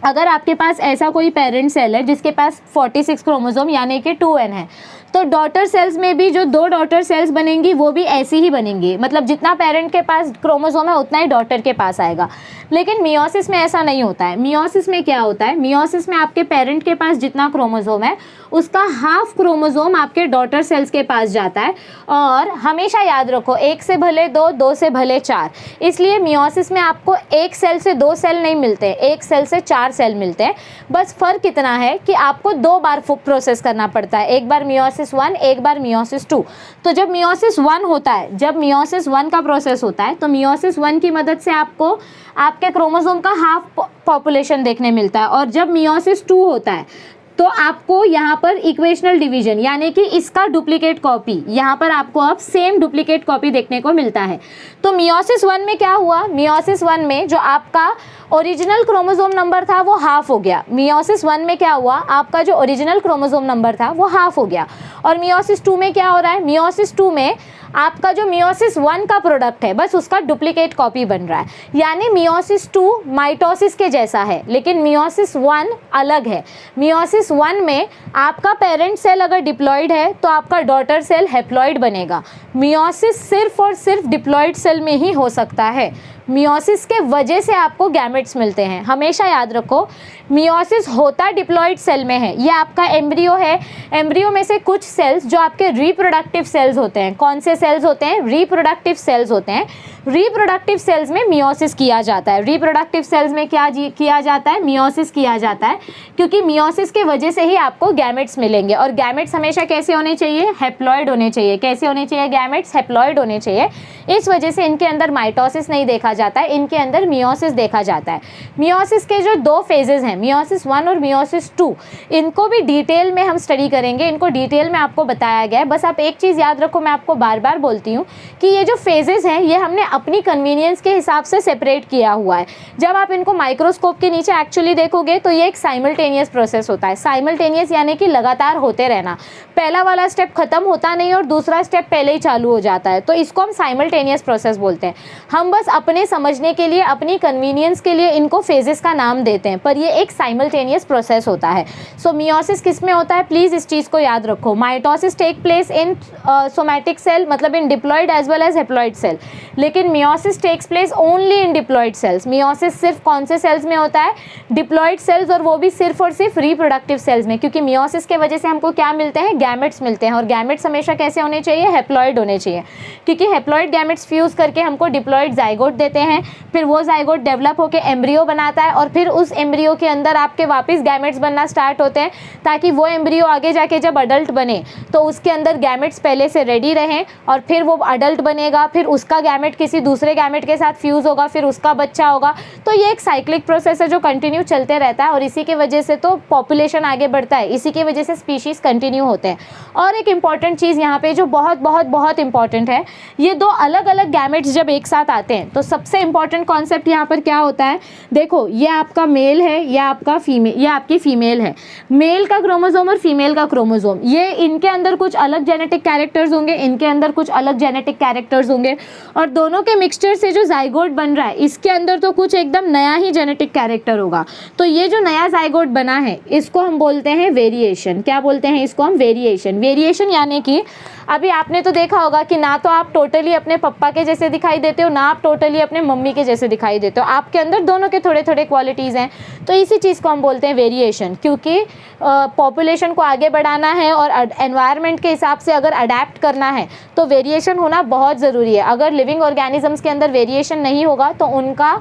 S1: अगर आपके पास ऐसा कोई पेरेंट सेल है जिसके पास 46 क्रोमोसोम यानी कि 2n है, तो डॉटर सेल्स में भी जो 2 डॉटर सेल्स बनेंगी वो भी ऐसी ही बनेंगी। मतलब जितना पेरेंट के पास क्रोमोसोम है उतना ही डॉटर के पास आएगा। लेकिन मियोसिस में ऐसा नहीं होता है। मियोसिस में क्या होता है? मियोसिस में आपके पेरेंट के पास जितना क्रोमोसोम है उसका हाफ क्रोमोसोम आपके डॉटर सेल्स के पास जाता है। और हमेशा याद रखो, 1 से भले 2, 2 से भले 4। इसलिए मियोसिस में आपको 1 सेल से 2 सेल नहीं मिलते, 1 सेल से 4 सेल मिलते हैं। बस फ़र्क इतना है कि आपको 2 बार प्रोसेस करना पड़ता है, एक बार मियोसिस 1, एक बार मियोसिस 2। तो जब मियोसिस 1 होता है, जब मियोसिस 1 का प्रोसेस होता है तो मियोसिस 1 की मदद से आपको आपके क्रोमोसोम का हाफ पॉपुलेशन देखने मिलता है। और जब मियोसिस 2 होता है तो आपको यहाँ पर इक्वेशनल डिवीजन यानी कि इसका डुप्लीकेट कॉपी, यहाँ पर आपको अब सेम डुप्लीकेट कॉपी देखने को मिलता है। तो मियोसिस 1 में क्या हुआ? मियोसिस 1 में जो आपका ओरिजिनल क्रोमोसोम नंबर था वो हाफ हो गया। मियोसिस 1 में क्या हुआ? आपका जो ओरिजिनल क्रोमोसोम नंबर था वो हाफ हो गया। और मियोसिस 2 में क्या हो रहा है? मियोसिस 2 में आपका जो मियोसिस 1 का प्रोडक्ट है बस उसका डुप्लीकेट कॉपी बन रहा है। यानी मियोसिस 2 माइटोसिस के जैसा है, लेकिन मियोसिस 1 अलग है। मियोसिस 1 में आपका पेरेंट सेल अगर डिप्लॉयड है तो आपका डॉटर सेल हैप्लॉयड बनेगा। मियोसिस सिर्फ और सिर्फ डिप्लॉयड सेल में ही हो सकता है। मियोसिस के वजह से आपको गैमेट्स मिलते हैं। हमेशा याद रखो, मियोसिस होता डिप्लॉयड सेल में है। ये आपका एम्ब्रियो है। एम्ब्रियो में से कुछ सेल्स जो आपके रिप्रोडक्टिव सेल्स होते हैं, कौन से सेल्स होते हैं? रिप्रोडक्टिव सेल्स होते हैं। रिप्रोडक्टिव सेल्स में मियोसिस किया जाता है। रिप्रोडक्टिव सेल्स में क्या किया जाता है? मियोसिस किया जाता है, क्योंकि मियोसिस की वजह से ही आपको गैमेट्स मिलेंगे। और गैमेट्स हमेशा कैसे होने चाहिए? हैप्लॉयड होने चाहिए। कैसे होने चाहिए गैमेट्स? हैप्लॉयड होने चाहिए। इस वजह से इनके अंदर माइटोसिस नहीं देखा जाता है, इनके अंदर मियोसिस देखा जाता है। मियोसिस के जो 2 फेजेस हैं, मियोसिस 1 और मियोसिस 2, इनको भी डिटेल में हम स्टडी करेंगे। इनको डिटेल में आपको बताया गया है। बस आप एक चीज़ याद रखो, मैं आपको बार बार बोलती हूँ कि ये जो फेजेस हैं ये हमने अपनी कन्वीनियंस के हिसाब से सेपरेट किया हुआ है। जब आप इनको माइक्रोस्कोप के नीचे एक्चुअली देखोगे तो ये एक साइमल्टेनियस प्रोसेस होता है। साइमल्टेनियस यानी कि लगातार होते रहना। पहला वाला स्टेप खत्म होता नहीं और दूसरा स्टेप पहले ही चालू हो जाता है, तो इसको हम साइमल्टेनियस प्रोसेस बोलते हैं। हम बस अपने समझने के लिए, अपनी कन्वीनियंस के लिए इनको फेजेस का नाम देते हैं, पर ये एक साइमल्टेनियस प्रोसेस होता है। सो मियोसिस किस में होता है? प्लीज़ इस चीज़ को याद रखो। Mitosis take place in somatic cell, मतलब in diploid as well as haploid cell, लेकिन meiosis takes place only in diploid cells. Meiosis सिर्फ कौन से सेल्स में होता है? डिप्लॉयड सेल्स, और वो भी सिर्फ और सिर्फ रिप्रोडक्टिव सेल्स में, क्योंकि मियोसिस के वजह से हमको क्या मिलते हैं? गैमेट्स मिलते हैं। और गैमेट्स हमेशा कैसे होने चाहिए? हैप्लॉयड होने चाहिए, क्योंकि हैप्लॉयड गैमेट्स फ्यूज करके हमको डिप्लॉयड जाइगोट देते हैं। फिर वो जाइगोट डेवलप होकर एम्ब्रियो बनाता है, और फिर उस एम्ब्रियो के अंदर आपके वापस गैमेट्स बनना स्टार्ट होते हैं, ताकि वो एम्ब्रियो आगे जाके जब अडल्ट बने तो उसके अंदर गैमेट्स पहले से रेडी रहें, और फिर वो अडल्ट बनेगा, फिर उसका गैमेट किसी दूसरे गैमेट के साथ फ्यूज़ होगा, फिर उसका बच्चा होगा। तो ये एक साइक्लिक प्रोसेस है जो कंटिन्यू चलते रहता है, और इसी की वजह से तो पॉपुलेशन आगे बढ़ता है, इसी की वजह से स्पीशीज़ कंटिन्यू होते हैं। और एक इम्पॉर्टेंट चीज़ यहाँ पे जो बहुत बहुत बहुत इंपॉर्टेंट है, ये 2 अलग अलग गैमेट्स जब एक साथ आते हैं तो सबसे इंपॉर्टेंट कॉन्सेप्ट यहाँ पर क्या होता है? देखो, ये आपका मेल है, ये आपका फीमेल, ये आपकी फीमेल है। मेल का क्रोमोसोम और फीमेल का क्रोमोसोम, ये इनके अंदर कुछ अलग जेनेटिक कैरेक्टर्स होंगे, इनके अंदर कुछ अलग जेनेटिक कैरेक्टर्स होंगे, और दोनों के मिक्सचर से जो जाइगोट बन रहा है इसके अंदर तो कुछ एकदम नया ही जेनेटिक कैरेक्टर होगा। तो ये जो नया जाइगोट बना है इसको हम बोलते हैं वेरिएशन। क्या बोलते हैं इसको हम? वेरिएशन। वेरिएशन यानी कि अभी आपने तो देखा होगा कि ना तो आप टोटली अपने पप्पा के जैसे दिखाई देते हो, ना आप टोटली अपने मम्मी के जैसे दिखाई देते हो, आपके अंदर दोनों के थोड़े थोड़े क्वालिटीज़ हैं। तो इसी चीज़ को हम बोलते हैं वेरिएशन, क्योंकि पॉपुलेशन को आगे बढ़ाना है और एनवायरनमेंट के हिसाब से अगर अडेप्ट करना है तो वेरिएशन होना बहुत ज़रूरी है। अगर लिविंग ऑर्गेनिजम्स के अंदर वेरिएशन नहीं होगा तो उनका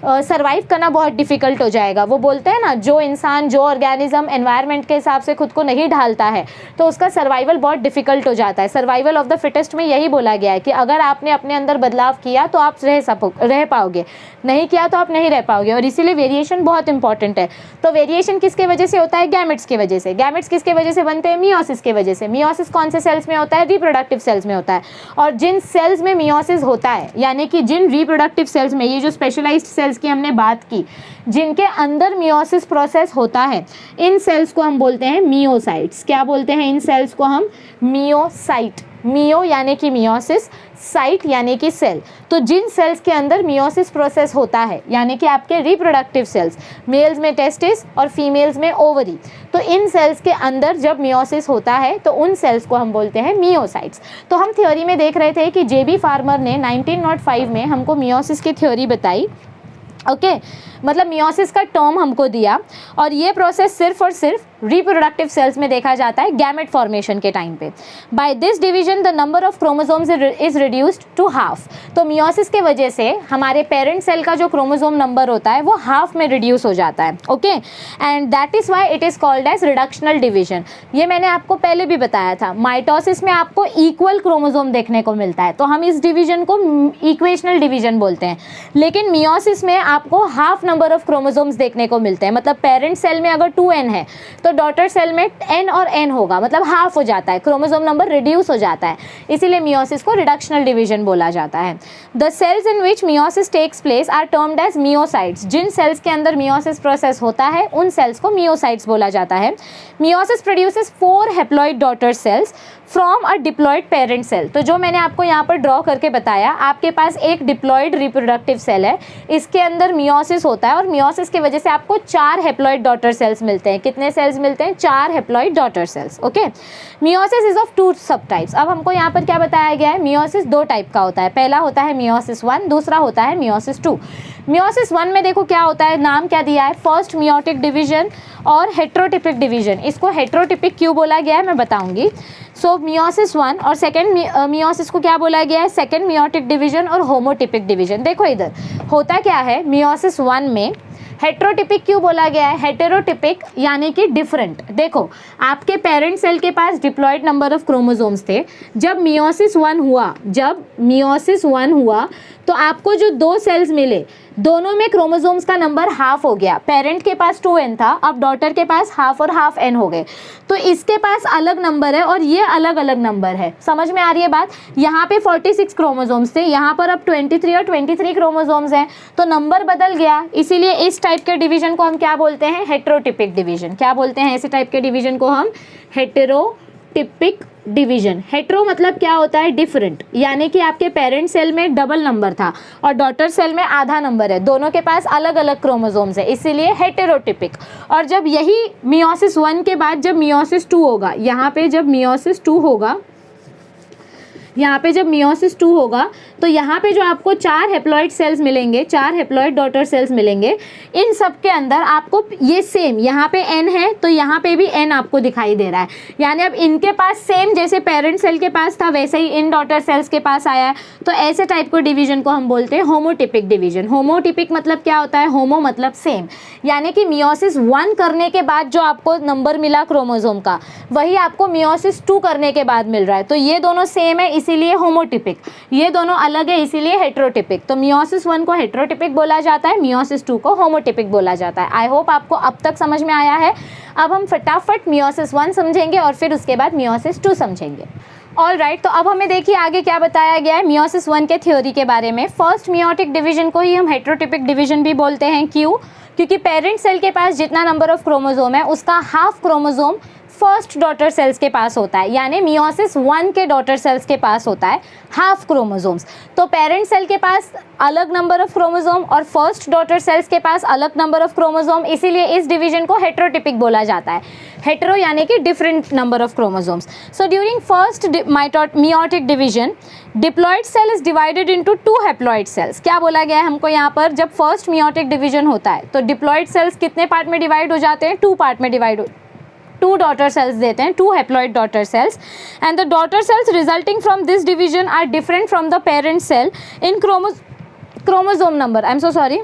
S1: सर्वाइव करना बहुत डिफ़िकल्ट हो जाएगा। वो बोलते हैं ना, जो इंसान, जो ऑर्गेनिज्म एनवायरनमेंट के हिसाब से खुद को नहीं ढालता है तो उसका सर्वाइवल बहुत डिफ़िकल्ट हो जाता है। सर्वाइवल ऑफ द फिटेस्ट में यही बोला गया है कि अगर आपने अपने अंदर बदलाव किया तो आप रह पाओगे, नहीं किया तो आप नहीं रह पाओगे। और इसीलिए वेरिएशन बहुत इंपॉर्टेंट है। तो वेरिएशन किसके वजह से होता है? गैमेट्स की वजह से। गैमेट्स किसके वजह से बनते हैं? मियोसिस के वजह से। मियोसिस कौन से सेल्स में होता है? रिप्रोडक्टिव सेल्स में होता है। और जिन सेल्स में मियोसिस होता है, यानी कि जिन रिप्रोडक्टिव सेल्स में, ये जो स्पेशलाइज्ड सेल्स की हमने बात की, जिनके अंदर मियोसिस प्रोसेस होता है, इन सेल्स को हम बोलते हैं मियोसाइट्स। क्या बोलते हैं इन सेल्स को हम? मियोसाइट। मियो यानी कि मियोसिस, साइट यानी कि सेल। तो जिन सेल्स के अंदर मियोसिस प्रोसेस होता है, यानी कि आपके रिप्रोडक्टिव सेल्स, मेल्स में टेस्टिस और फीमेल्स में ओवरी, तो इन सेल्स के अंदर जब मियोसिस होता है तो उन सेल्स को हम बोलते हैं मियोसाइट्स। तो हम थ्योरी में देख रहे थे कि जेबी फार्मर ने 1905 में हमको मियोसिस की थ्योरी बताई। ओके, मतलब मियोसिस का टर्म हमको दिया, और ये प्रोसेस सिर्फ और सिर्फ रिप्रोडक्टिव सेल्स में देखा जाता है गैमेट फॉर्मेशन के टाइम पे। By this division the number of chromosomes is reduced to half. तो मियोसिस के वजह से हमारे पेरेंट सेल का जो क्रोमोसोम नंबर होता है वो हाफ में रिड्यूस हो जाता है। Okay, and that is why it is called as reductional division. ये मैंने आपको पहले भी बताया था। माइटोसिस में आपको इक्वल क्रोमोसोम देखने को मिलता है, तो हम इस डिवीजन को इक्वेशनल डिवीजन बोलते हैं। लेकिन मियोसिस में आपको हाफ नंबर ऑफ क्रोमोसोम्स देखने को मिलते हैं। मतलब पेरेंट सेल में अगर 2n है तो डॉटर सेल में n और n होगा, मतलब हाफ हो जाता है, क्रोमोसोम नंबर रिड्यूस हो जाता है। इसीलिए मियोसिस को रिडक्शनल डिवीजन बोला जाता है। The cells in which meiosis takes place are termed as meiocytes. जिन सेल्स के अंदर मियोसिस प्रोसेस होता है उन सेल्स को मियोसाइट्स बोला जाता है। Meiosis produces 4 haploid daughter cells from a diploid parent cell. तो जो मैंने आपको यहाँ पर ड्रॉ करके बताया, आपके पास एक डिप्लॉयड रिप्रोडक्टिव सेल है, इसके अंदर मियोसिस होता है, और मियोसिस की वजह से आपको 4 हैप्लॉइड डॉटर सेल्स मिलते हैं। कितने सेल्स मिलते हैं? 4 haploid daughter sales. Okay, meiosis is of 2 सब टाइप्स। अब हमको यहाँ पर क्या बताया गया है? मियोसिस 2 टाइप का होता है। पहला होता है मियोसिस 1, दूसरा होता है मियोसिस 2। मियोसिस 1 में देखो क्या होता है, नाम क्या दिया है? फर्स्ट मियोटिक डिवीजन और हेट्रोटिपिक डिवीजन। इसको हेट्रोटिपिक क्यों बोला गया है मैं बताऊंगी। सो मियोसिस 1 और सेकेंड मियोसिस को क्या बोला गया है? सेकेंड मियोटिक डिवीजन और होमोटिपिक डिवीजन। देखो इधर होता क्या है, मियोसिस 1 में हेट्रोटिपिक क्यों बोला गया है? हेटेरोटिपिक यानी कि डिफरेंट। देखो, आपके पेरेंट सेल के पास डिप्लॉयड नंबर ऑफ क्रोमोसोम्स थे। जब मियोसिस 1 हुआ तो आपको जो 2 सेल्स मिले, दोनों में क्रोमोसोम्स का नंबर हाफ हो गया। पेरेंट के पास 2n था, अब डॉटर के पास हाफ और हाफ n हो गए। तो इसके पास अलग नंबर है और ये अलग अलग नंबर है। समझ में आ रही है बात? यहाँ पे 46 क्रोमोसोम्स थे, यहाँ पर अब 23 और 23 क्रोमोसोम्स हैं, तो नंबर बदल गया। इसीलिए इस टाइप के डिवीजन को हम क्या बोलते हैं? हेट्रोटिपिक डिवीजन। क्या बोलते हैं ऐसे टाइप के डिवीजन को? हम हेटेरोटिपिक डिवीजन। हेट्रो मतलब क्या होता है? डिफरेंट, यानी कि आपके पेरेंट सेल में डबल नंबर था और डॉटर सेल में आधा नंबर है, दोनों के पास अलग अलग क्रोमोसोम्स है, इसीलिए हेटेरोटिपिक। और जब यही मियोसिस 1 के बाद जब मियोसिस 2 होगा, यहाँ पे जब मियोसिस 2 होगा, तो यहाँ पे जो आपको 4 हैप्लॉइड सेल्स मिलेंगे, 4 हैप्लॉइड डॉटर सेल्स मिलेंगे, इन सब के अंदर आपको ये सेम, यहाँ पे n है तो यहाँ पे भी n आपको दिखाई दे रहा है। यानी अब इनके पास सेम जैसे पेरेंट सेल के पास था वैसे ही इन डॉटर सेल्स के पास आया है। तो ऐसे टाइप को डिवीजन को हम बोलते हैं होमोटिपिक डिवीजन। होमोटिपिक मतलब क्या होता है? होमो मतलब सेम, यानी कि मियोसिस 1 करने के बाद जो आपको नंबर मिला क्रोमोसोम का, वही आपको मियोसिस 2 करने के बाद मिल रहा है। तो ये दोनों सेम है इसीलिए होमोटिपिक, ये दोनों अलग है इसीलिए हेट्रोटिपिक। तो मियोसिस 1 को हेट्रोटिपिक बोला जाता है, मियोसिस 2 को होमोटिपिक बोला जाता है। आई होप आपको अब तक समझ में आया है। अब हम फटाफट मियोसिस 1 समझेंगे और फिर उसके बाद मियोसिस 2 समझेंगे। ऑल राइट, तो अब हमें देखिए आगे क्या बताया गया है मियोसिस 1 के थ्योरी के बारे में। फर्स्ट मियोटिक डिवीजन को ही हम हेट्रोटिपिक डिवीजन भी बोलते हैं। क्यों? क्योंकि पेरेंट सेल के पास जितना नंबर ऑफ क्रोमोसोम है उसका half chromosome first daughter cells के पास होता है, यानी मियोसिस 1 के डॉटर सेल्स के पास होता है हाफ क्रोमोसोम्स। तो पेरेंट सेल के पास अलग नंबर ऑफ क्रोमोसोम और फर्स्ट डॉटर सेल्स के पास अलग नंबर ऑफ क्रोमोसोम, इसीलिए इस डिवीजन को हेट्रोटिपिक बोला जाता है। हेट्रो यानी कि different number of chromosomes. So during first meiotic division diploid cell is divided into 2 haploid cells. क्या बोला गया है हमको यहाँ पर? जब फर्स्ट मियोटिक डिवीजन होता है तो डिप्लॉयड सेल्स कितने पार्ट में डिवाइड हो जाते हैं? 2 पार्ट में डिवाइड 2 डॉटर सेल्स देते हैं, 2 haploid daughter cells, and the daughter cells resulting from this division are different from the parent cell in chromosome number. I am so sorry,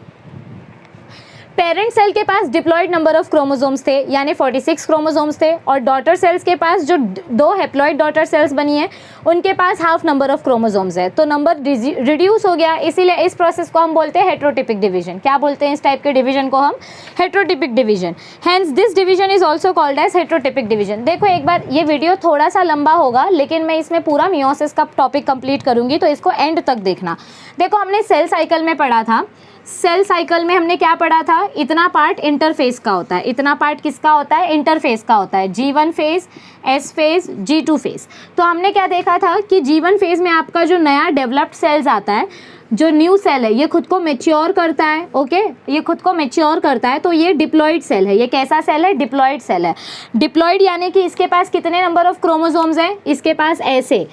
S1: parent cell के पास diploid number of chromosomes थे यानी 46 chromosomes थे, और daughter cells के पास जो 2 haploid daughter sales बनी है उनके पास हाफ नंबर ऑफ क्रोमोसोम्स है, तो नंबर रिड्यूस हो गया। इसीलिए इस प्रोसेस को हम बोलते हैं हेट्रोटिपिक डिवीजन। क्या बोलते हैं इस टाइप के डिवीजन को हम? Heterotypic division. Hence this division is also called as heterotypic division. देखो एक बार, ये वीडियो थोड़ा सा लंबा होगा लेकिन मैं इसमें पूरा मियोसिस का टॉपिक कंप्लीट करूंगी, तो इसको एंड तक देखना। देखो हमने सेल साइकिल में पढ़ा था, सेल साइकिल में हमने क्या पढ़ा था? इतना पार्ट इंटरफेस का होता है। इतना पार्ट किसका होता है? इंटरफेस का होता है। G1 phase, S phase, G2 phase. तो हमने क्या देखा था कि G1 फेज में आपका जो नया डेवलप्ड सेल्स आता है, जो न्यू सेल है, ये खुद को मैच्योर करता है। ओके, ये खुद को मैच्योर करता है, तो ये डिप्लॉयड सेल है। ये कैसा सेल है? डिप्लॉयड सेल है। डिप्लॉयड यानी कि इसके पास कितने नंबर ऑफ क्रोमोसोम्स हैं? इसके पास ऐसे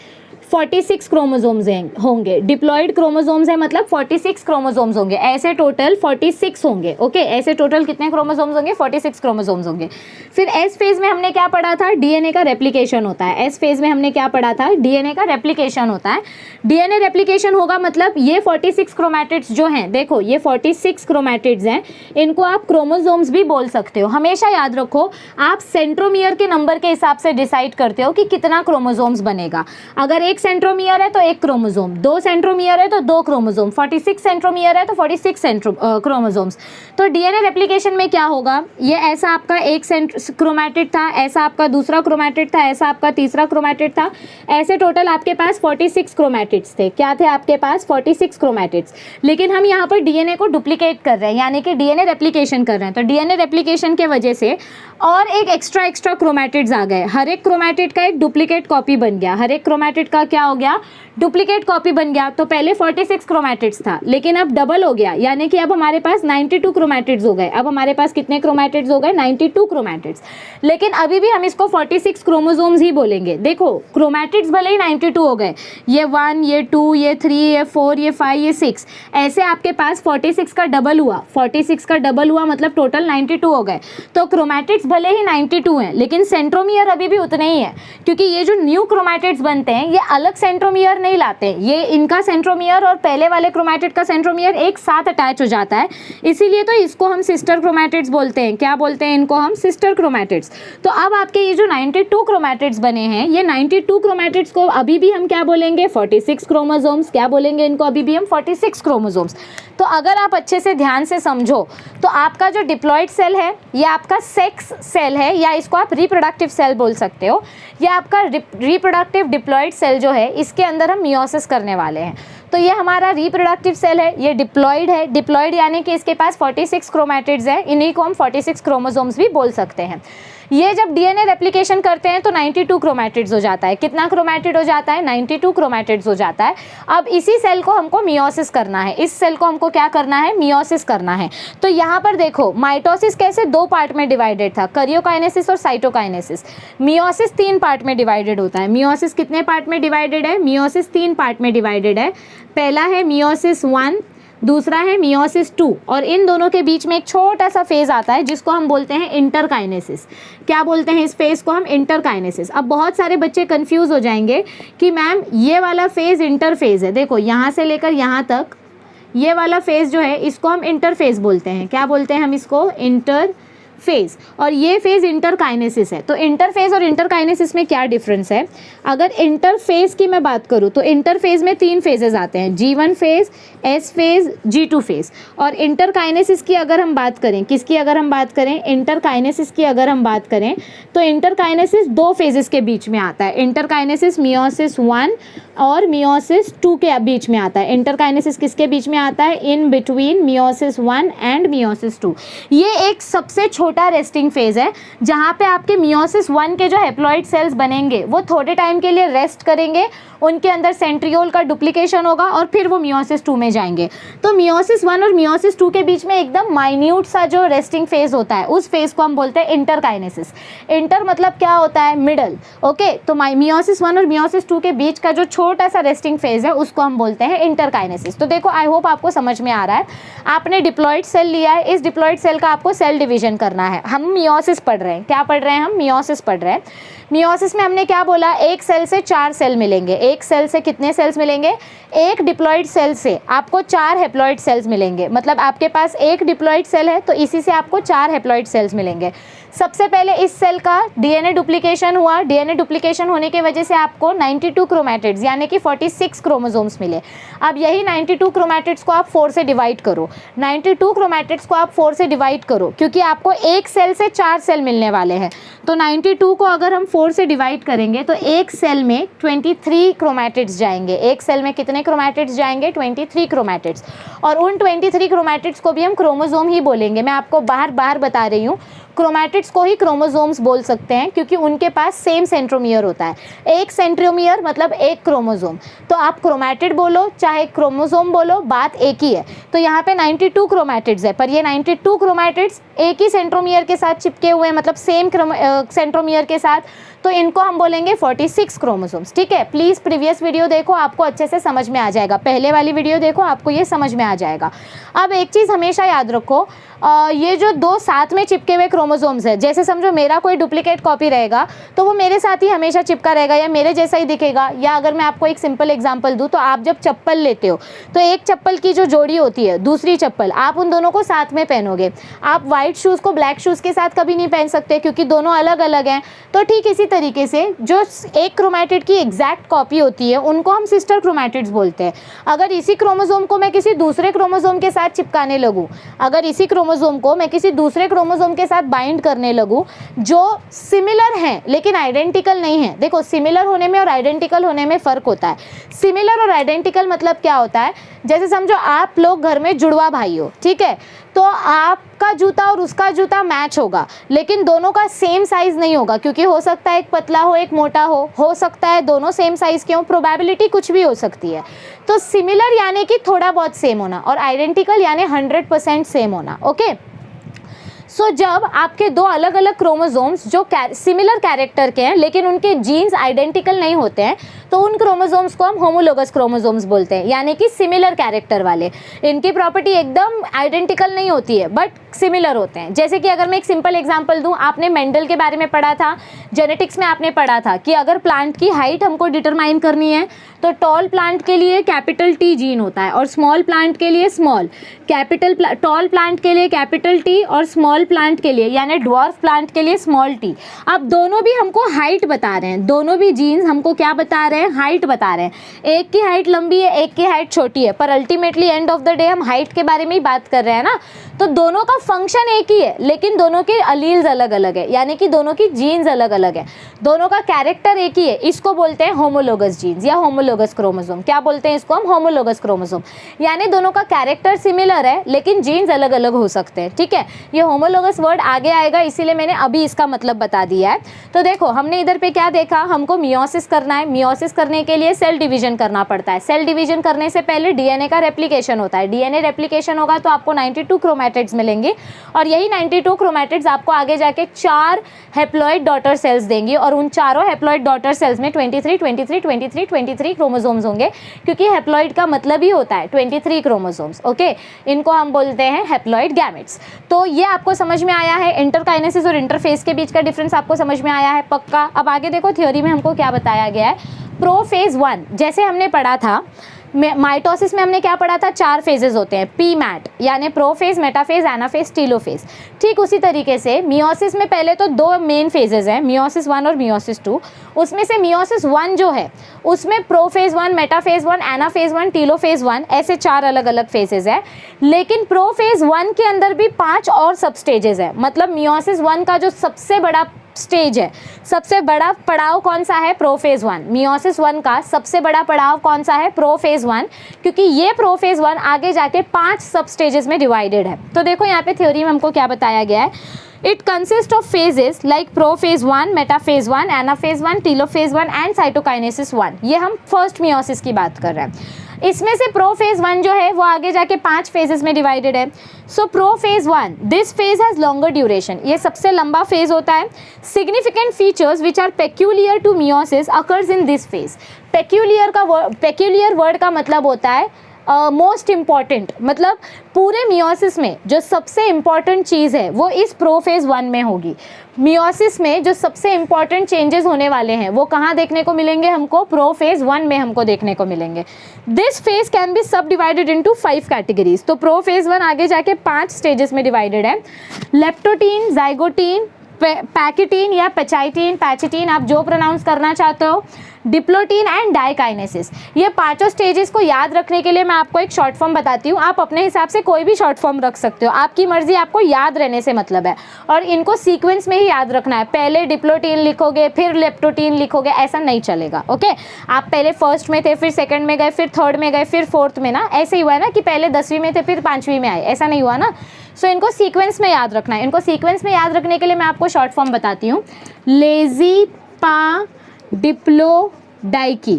S1: 46 क्रोमोसोम्स होंगे। डिप्लॉयड क्रोमोसोम्स है मतलब 46 क्रोमोसोम्स होंगे। ऐसे टोटल 46 होंगे। ओके, ऐसे टोटल कितने क्रोमोसोम्स होंगे? 46 क्रोमोसोम्स होंगे। फिर एस फेज में हमने क्या पढ़ा था? डीएनए का रेप्लिकेशन होता है। एस फेज में हमने क्या पढ़ा था? डीएनए का रेप्लिकेशन होता है। डीएनए रेप्लिकेशन होगा मतलब ये 46 क्रोमैटिड्स जो हैं, देखो ये 46 क्रोमैटिड्स हैं, इनको आप क्रोमोसोम्स भी बोल सकते हो। हमेशा याद रखो, आप सेंट्रोमियर के नंबर के हिसाब से डिसाइड करते हो कि कितना क्रोमोसोम्स बनेगा। अगर एक सेंट्रोमियर है तो एक क्रोमोसोम, 2 सेंट्रोमियर है तो 2 क्रोमोसोम, 46 सेंट्रोमियर है तो 46 क्रोमोसोम्स। तो डीएनए रेप्लिकेशन में क्या होगा? ये ऐसा आपका एक क्रोमैटिड था, ऐसा आपका दूसरा क्रोमैटिड था, ऐसा आपका तीसरा क्रोमैटिड था, ऐसे टोटल आपके पास 46 क्रोमैटिड्स थे। क्या थे आपके पास? 46 क्रोमैटिड्स। लेकिन हम यहाँ पर डीएनए को डुप्लीकेट कर रहे हैं, यानी कि डीएनए रेप्लिकेशन कर रहे हैं। तो डीएनए रेप्लिकेशन के वजह से और एक एक्स्ट्रा क्रोमैटिड्स आ गए। हर एक क्रोमैटिड का एक डुप्लीकेट कॉपी बन गया। हर एक क्रोमैटिड का क्या हो गया? डुप्लीकेट कॉपी बन गया। तो पहले 46 क्रोमैटिड्स था, लेकिन अब डबल हो गया, यानी कि अब हमारे पास 92 क्रोमैटिड्स हो गए। अब हमारे पास कितने क्रोमैटिड्स हो गए? 92 क्रोमैटिड्स। लेकिन अभी भी हम इसको 46 क्रोमोसोम्स ही बोलेंगे। देखो क्रोमैटिड्स भले ही 92 हो गए, ये 1, ये 2, ये 3, ये 4, ये 5, ये 6, ऐसे आपके पास 46 का डबल हुआ। 46 का डबल हुआ मतलब टोटल 92 हो गए। तो क्रोमैटिड्स भले ही 92 हैं, लेकिन सेंट्रोमियर अभी भी उतने ही है, क्योंकि ये जो न्यू क्रोमैटिड्स बनते हैं ये अलग सेंट्रोमियर नहीं लाते, ये इनका सेंट्रोमियर और पहले वाले क्रोमैटिड का सेंट्रोमियर एक साथ अटैच हो जाता है। इसीलिए तो इसको हम सिस्टर क्रोमैटिड्स बोलते हैं। क्या बोलते हैं इनको हम? Sister chromatids. तो अब आपके ये जो 92 क्रोमैटिड्स बने हैं, ये 92 क्रोमैटिड्स को अभी भी हम क्या बोलेंगे? 46 क्रोमोसोम्स। क्या बोलेंगे इनको? अभी भी हम 46 क्रोमोसोम्स। तो अगर आप अच्छे से ध्यान से समझो तो आपका जो डिप्लॉयड सेल है ये आपका सेक्स सेल है, या इसको आप रिप्रोडक्टिव सेल बोल सकते हो। ये आपका रिप्रोडक्टिव डिप्लॉयड सेल जो है, इसके अंदर हम मियोसिस करने वाले हैं। तो ये हमारा रिप्रोडक्टिव सेल है, ये डिप्लॉयड है। डिप्लॉयड यानी कि इसके पास 46 क्रोमैटिड्स हैं, इन्हीं को हम 46 क्रोमोसोम्स भी बोल सकते हैं। ये जब डीएनए रेप्लिकेशन करते हैं तो 92 क्रोमैटिड्स हो जाता है। कितना क्रोमैटिड हो जाता है? 92 क्रोमैटिड्स हो जाता है। अब इसी सेल को हमको मियोसिस करना है। इस सेल को हमको क्या करना है? मियोसिस करना है। तो यहाँ पर देखो माइटोसिस कैसे 2 पार्ट में डिवाइडेड था, करियोकाइनेसिस और साइटोकाइनेसिस। मियोसिस 3 पार्ट में डिवाइडेड होता है। मियोसिस कितने पार्ट में डिवाइडेड है? मियोसिस 3 पार्ट में डिवाइडेड है। पहला है मियोसिस 1, दूसरा है मियोसिस 2, और इन दोनों के बीच में एक छोटा सा फेज आता है जिसको हम बोलते हैं इंटरकाइनेसिस। क्या बोलते हैं इस फेज को हम? इंटरकाइनेसिस। अब बहुत सारे बच्चे कंफ्यूज हो जाएंगे कि मैम ये वाला फेज इंटरफेज है। देखो यहाँ से लेकर यहाँ तक ये वाला फेज जो है इसको हम इंटरफेज बोलते हैं। क्या बोलते हैं हम इसको? इंटरफेज। और ये फेज इंटरकाइनेसिस है। तो इंटरफेज और इंटरकाइनेसिस में क्या डिफरेंस है? अगर इंटरफेज की मैं बात करूँ तो इंटरफेज में 3 फेजेस आते हैं, G1 phase, S phase, G2 phase. और इंटरकाइनेसिस की अगर हम बात करें, किसकी अगर हम बात करें? इंटरकाइनेसिस की अगर हम बात करें तो इंटरकाइनेसिस 2 फेजेस के बीच में आता है। इंटरकाइनेसिस मियोसिस 1 और मियोसिस 2 के बीच में आता है। इंटरकाइनेसिस किसके बीच में आता है? In between meiosis 1 and meiosis 2। ये एक सबसे छोटा रेस्टिंग फेज है जहाँ पे आपके मियोसिस 1 के जो हैप्लॉइड सेल्स बनेंगे वो थोड़े टाइम के लिए रेस्ट करेंगे, उनके अंदर सेंट्रियोल का डुप्लीकेशन होगा और फिर वो मियोसिस 2 में जाएंगे। तो मियोसिस 1 और मियोसिस 2 के बीच में एकदम माइन्यूट सा जो रेस्टिंग फेज होता है उस फेज को हम बोलते हैं इंटरकाइनेसिस। इंटर मतलब क्या होता है? मिडल। ओके, तो मियोसिस 1 और मियोसिस 2 के बीच का जो छोटा सा रेस्टिंग फेज है उसको हम बोलते हैं इंटरकाइनेसिस। तो देखो आई होप आपको समझ में आ रहा है। आपने डिप्लॉयड सेल लिया है, इस डिप्लॉयड सेल का आपको सेल डिवीजन करना होना है। हम मियोसिस पढ़ रहे हैं, क्या पढ़ रहे हैं हम? मियोसिस पढ़ रहे हैं। मियोसिस में हमने क्या बोला? एक सेल से 4 सेल मिलेंगे। एक सेल से कितने सेल्स मिलेंगे? एक डिप्लॉइड सेल से आपको 4 हैप्लॉइड सेल्स मिलेंगे। मतलब आपके पास एक डिप्लॉइड सेल है तो इसी से आपको 4 हैप्लॉइड सेल्स मिलेंगे। सबसे पहले इस सेल का डीएनए डुप्लीकेशन हुआ। डीएनए डुप्लीकेशन होने की वजह से आपको 92 क्रोमैटिड्स यानी कि 46 क्रोमोसोम्स मिले। अब यही 92 क्रोमैटिड्स को आप 4 से डिवाइड करो। 92 क्रोमैटिड्स को आप 4 से डिवाइड करो क्योंकि आपको एक सेल से 4 सेल मिलने वाले हैं। तो 92 को अगर हम 4 से डिवाइड करेंगे तो एक सेल में 23 क्रोमैटिड्स जाएंगे। एक सेल में कितने क्रोमैटिड्स जाएंगे? 23 क्रोमैटिड्स। और उन 23 क्रोमैटिड्स को भी हम क्रोमोसोम ही बोलेंगे। मैं आपको बार बता रही हूँ, क्रोमैटिड्स को ही क्रोमोसोम्स बोल सकते हैं क्योंकि उनके पास सेम सेंट्रोमियर होता है। एक सेंट्रोमियर मतलब एक क्रोमोसोम। तो आप क्रोमैटिड बोलो चाहे क्रोमोसोम बोलो, बात एक ही है। तो यहाँ पे 92 क्रोमैटिड्स है, पर ये 92 क्रोमैटिड्स एक ही सेंट्रोमियर के साथ चिपके हुए हैं, मतलब सेम सेंट्रोमियर के साथ, तो इनको हम बोलेंगे 46 क्रोमोसोम्स। ठीक है, प्लीज़ प्रीवियस वीडियो देखो, आपको अच्छे से समझ में आ जाएगा। पहले वाली वीडियो देखो, आपको ये समझ में आ जाएगा। अब एक चीज़ हमेशा याद रखो, ये जो 2 साथ में चिपके हुए क्रोमोसोम्स है, जैसे समझो मेरा कोई डुप्लीकेट कॉपी रहेगा तो वो मेरे साथ ही हमेशा चिपका रहेगा या मेरे जैसा ही दिखेगा। या अगर मैं आपको एक सिंपल एग्जांपल दूं तो आप जब चप्पल लेते हो तो एक चप्पल की जो जोड़ी होती है, दूसरी चप्पल, आप उन दोनों को साथ में पहनोगे। आप वाइट शूज़ को ब्लैक शूज़ के साथ कभी नहीं पहन सकते क्योंकि दोनों अलग अलग हैं। तो ठीक इसी तरीके से जो एक क्रोमैटिड की एग्जैक्ट कॉपी होती है उनको हम सिस्टर क्रोमैटिड्स बोलते हैं। अगर इसी क्रोमोसोम को मैं किसी दूसरे क्रोमोसोम के साथ चिपकाने लगूँ, अगर इसी क्रोमोसोम को मैं किसी दूसरे क्रोमोसोम के साथ बाइंड करने लगूँ जो सिमिलर हैं लेकिन आइडेंटिकल नहीं है। देखो, सिमिलर होने में और आइडेंटिकल होने में फ़र्क होता है। सिमिलर और आइडेंटिकल मतलब क्या होता है? जैसे समझो आप लोग घर में जुड़वा भाई हो, ठीक है, तो आपका जूता और उसका जूता मैच होगा लेकिन दोनों का सेम साइज़ नहीं होगा क्योंकि हो सकता है एक पतला हो एक मोटा हो सकता है दोनों सेम साइज़ के हो, प्रोबेबिलिटी कुछ भी हो सकती है। तो सिमिलर यानी कि थोड़ा बहुत सेम होना और आइडेंटिकल यानी 100% सेम होना। ओके, सो जब आपके 2 अलग अलग क्रोमोसोम्स जो सिमिलर कैरेक्टर के हैं लेकिन उनके जीन्स आइडेंटिकल नहीं होते हैं तो उन क्रोमोसोम्स को हम होमोलोगस क्रोमोसोम्स बोलते हैं, यानी कि सिमिलर कैरेक्टर वाले। इनकी प्रॉपर्टी एकदम आइडेंटिकल नहीं होती है बट सिमिलर होते हैं। जैसे कि अगर मैं एक सिंपल एग्जांपल दूं, आपने मेंडल के बारे में पढ़ा था, जेनेटिक्स में आपने पढ़ा था कि अगर प्लांट की हाइट हमको डिटरमाइन करनी है तो टॉल प्लांट के लिए कैपिटल T जीन होता है और स्मॉल प्लांट के लिए स्मॉल, टॉल प्लांट के लिए कैपिटल T और स्मॉल प्लांट के लिए यानी ड्वार्फ प्लांट के लिए स्मॉल t। अब दोनों भी हमको हाइट बता रहे हैं, दोनों भी जीन्स हमको क्या बता रहे हैं? हाइट बता रहे हैं। एक की हाइट लंबी है, एक की हाइट छोटी है, पर ultimately end of the day हम हाइट के बारे में ही बात कर रहे हैं ना। तो दोनों का फंक्शन एक ही है लेकिन दोनों के अलील्स अलग अलग है, यानी कि दोनों की जीन्स अलग अलग है, दोनों का कैरेक्टर एक ही है। इसको बोलते हैं होमोलोगस जीन्स या होमोलोगस क्रोमोसोम। क्या बोलते हैं इसको हम? Homologous chromosome. यानी दोनों का कैरेक्टर सिमिलर है लेकिन जीन्स अलग अलग हो सकते हैं। ठीक है, ये होमोलोगस वर्ड आगे आएगा इसीलिए मैंने अभी इसका मतलब बता दिया है। तो देखो, हमने इधर पे क्या देखा, हमको मियोसिस करना है। मियोसिस करने के लिए सेल डिवीजन करना पड़ता है। सेल डिवीजन करने से पहले डीएनए का रेप्लिकेशन होता है। डीएनए रेप्लिकेशन होगा तो आपको 92 क्रोमैटिड्स मिलेंगे और यही 92 क्रोमैटिड्स आपको आगे जाके 4 हैप्लॉइड डॉटर सेल्स देंगी और उन चारों हैप्लॉइड डॉटर सेल्स में 23 क्रोमोसोम्स होंगे क्योंकि हैप्लॉइड का मतलब ही होता है 23 क्रोमोसोम्स। ओके, इनको हम बोलते हैं हैप्लॉइड गैमेट्स। तो ये आपको समझ में आया है, इंटरकाइनेसिस और इंटरफेस के बीच का डिफरेंस आपको समझ में आया है पक्का। अब आगे देखो, थ्योरी में हमको क्या बताया गया है। प्रोफेज 1 जैसे हमने पढ़ा था, माइटोसिस में हमने क्या पढ़ा था? 4 फेजेस होते हैं, पीमैट यानी प्रोफेज, मेटाफेज, एनाफेज, टीलोफेज। ठीक उसी तरीके से मियोसिस में पहले तो 2 मेन फेजेस हैं, मियोसिस 1 और मियोसिस 2। उसमें से मियोसिस 1 जो है उसमें प्रोफेज 1, मेटाफेज 1, एनाफेज 1, टीलोफेज 1 ऐसे 4 अलग अलग फेजेस हैं। लेकिन प्रोफेज 1 के अंदर भी 5 और सब स्टेजेस हैं। मतलब मियोसिस 1 का जो सबसे बड़ा स्टेज है, सबसे बड़ा पड़ाव कौन सा है? प्रोफेज 1। मियोसिस 1 का सबसे बड़ा पड़ाव कौन सा है? प्रोफेज 1, क्योंकि ये प्रोफेज 1 आगे जाके 5 सब स्टेजेस में डिवाइडेड है। तो देखो यहाँ पे थ्योरी में हमको क्या बताया गया है। It consist of phases like prophase 1, metaphase 1, anaphase 1, telophase 1 and cytokinesis 1। ये हम फर्स्ट मियोसिस की बात कर रहे हैं। इसमें से प्रोफेज 1 जो है वो आगे जाके 5 फेजेस में डिवाइडेड है। So prophase 1, this phase has longer duration, ये सबसे लंबा फेज होता है। Significant features which are peculiar to meiosis occurs in this phase. Peculiar word का मतलब होता है मोस्ट इम्पॉर्टेंट, मतलब पूरे मियोसिस में जो सबसे इम्पॉर्टेंट चीज़ है वो इस प्रोफेज 1 में होगी। मियोसिस में जो सबसे इम्पॉर्टेंट चेंजेस होने वाले हैं वो कहाँ देखने को मिलेंगे हमको? प्रोफेज 1 में हमको देखने को मिलेंगे। दिस फेज कैन बी सब डिवाइडेड इनटू 5 कैटेगरीज। तो प्रोफेज 1 आगे जाके 5 स्टेजेस में डिवाइडेड है। लेप्टोटीन, जाइगोटीन, पैकिटीन या पैचिटीन, आप जो प्रोनाउंस करना चाहते हो, डिप्लोटीन एंड डाइकाइनेसिस। ये पांचों स्टेजेस को याद रखने के लिए मैं आपको एक शॉर्ट फॉर्म बताती हूँ। आप अपने हिसाब से कोई भी शॉर्ट फॉर्म रख सकते हो, आपकी मर्जी, आपको याद रहने से मतलब है। और इनको सीक्वेंस में ही याद रखना है, पहले डिप्लोटीन लिखोगे फिर लेप्टोटीन लिखोगे, ऐसा नहीं चलेगा। ओके, आप पहले फर्स्ट में थे, फिर सेकंड में गए, फिर थर्ड में गए, फिर फोर्थ में ना, ऐसे ही हुआ है ना कि पहले 10वीं में थे फिर 5वीं में आए, ऐसा नहीं हुआ ना। सो इनको सीक्वेंस में याद रखना है। इनको सीक्वेंस में याद रखने के लिए मैं आपको शॉर्ट फॉर्म बताती हूँ। लेजी पा डिप्लो डाइकी।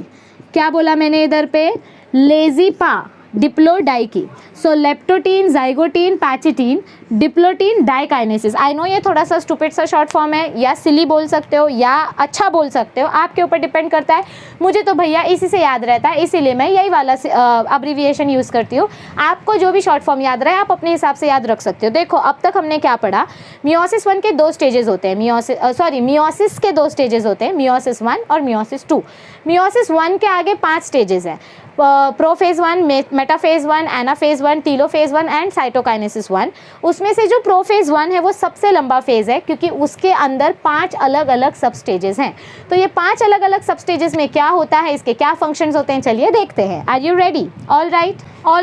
S1: क्या बोला मैंने इधर पे? लेजी पा डिप्लो डाइकी। So leptotene, zygotene, pachytene, diplotene, diakinesis. I know ये थोड़ा सा स्टूपिड सा शॉर्ट फॉर्म है, या सिली बोल सकते हो या अच्छा बोल सकते हो, आपके ऊपर डिपेंड करता है। मुझे तो भैया इसी से याद रहता है, इसीलिए मैं यही वाला अब्रीविएशन यूज़ करती हूँ। आपको जो भी शॉर्ट फॉर्म याद रहे आप अपने हिसाब से याद रख सकते हो। देखो अब तक हमने क्या पढ़ा? मियोसिस 1 के 2 स्टेजेस होते हैं, मियोसिस के 2 स्टेजेस होते हैं, मियोसिस 1 और मियोसिस 2। मियोसिस 1 के आगे 5 स्टेजेस हैं, prophase 1, metaphase 1, anaphase 1, telophase 1 and cytokinesis 1। उसमें से जो प्रोफेज 1 है वो सबसे लंबा फेज है, क्योंकि उसके अंदर 5 अलग अलग सब स्टेजेस हैं। तो ये 5 अलग अलग सब स्टेजेस में क्या होता है, इसके क्या फंक्शंस होते हैं, चलिए देखते हैं। Are you ready? All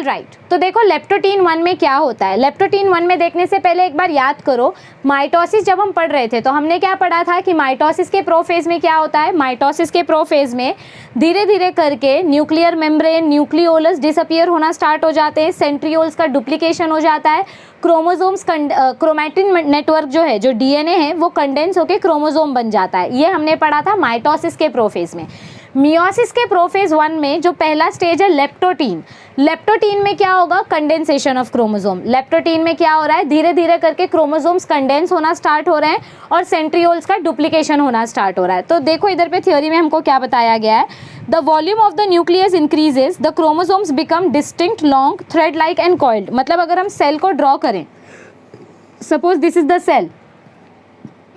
S1: right. तो देखो लेप्टोटीन 1 में क्या होता है। लेप्टोटीन 1 में देखने से पहले एक बार याद करो, माइटोसिस जब हम पढ़ रहे थे तो हमने क्या पढ़ा था कि माइटोसिस के प्रोफेज में क्या होता है? माइटोसिस के प्रोफेज में धीरे धीरे करके न्यूक्लियर मेम्ब्रेन, न्यूक्लियोलस डिसअपियर होना स्टार्ट हो जाते हैं, सेंट्रियोल्स का डुप्लीकेशन हो जाता है, क्रोमोसोम्स क्रोमैटिन नेटवर्क जो है, जो डीएनए है, वो कंडेंस होकर क्रोमोसोम बन जाता है। ये हमने पढ़ा था माइटोसिस के प्रोफेज में। मियोसिस के प्रोफेज 1 में जो पहला स्टेज है लेप्टोटीन, लेप्टोटीन में क्या होगा? Condensation of chromosome. लेप्टोटीन में क्या हो रहा है? धीरे धीरे करके क्रोमोसोम्स कंडेंस होना स्टार्ट हो रहे हैं और सेंट्रियोल्स का डुप्लीकेशन होना स्टार्ट हो रहा है। तो देखो इधर पे थ्योरी में हमको क्या बताया गया है? The volume of the nucleus increases, the chromosomes become distinct, long, thread like and coiled. मतलब अगर हम सेल को ड्रॉ करें, suppose this is the cell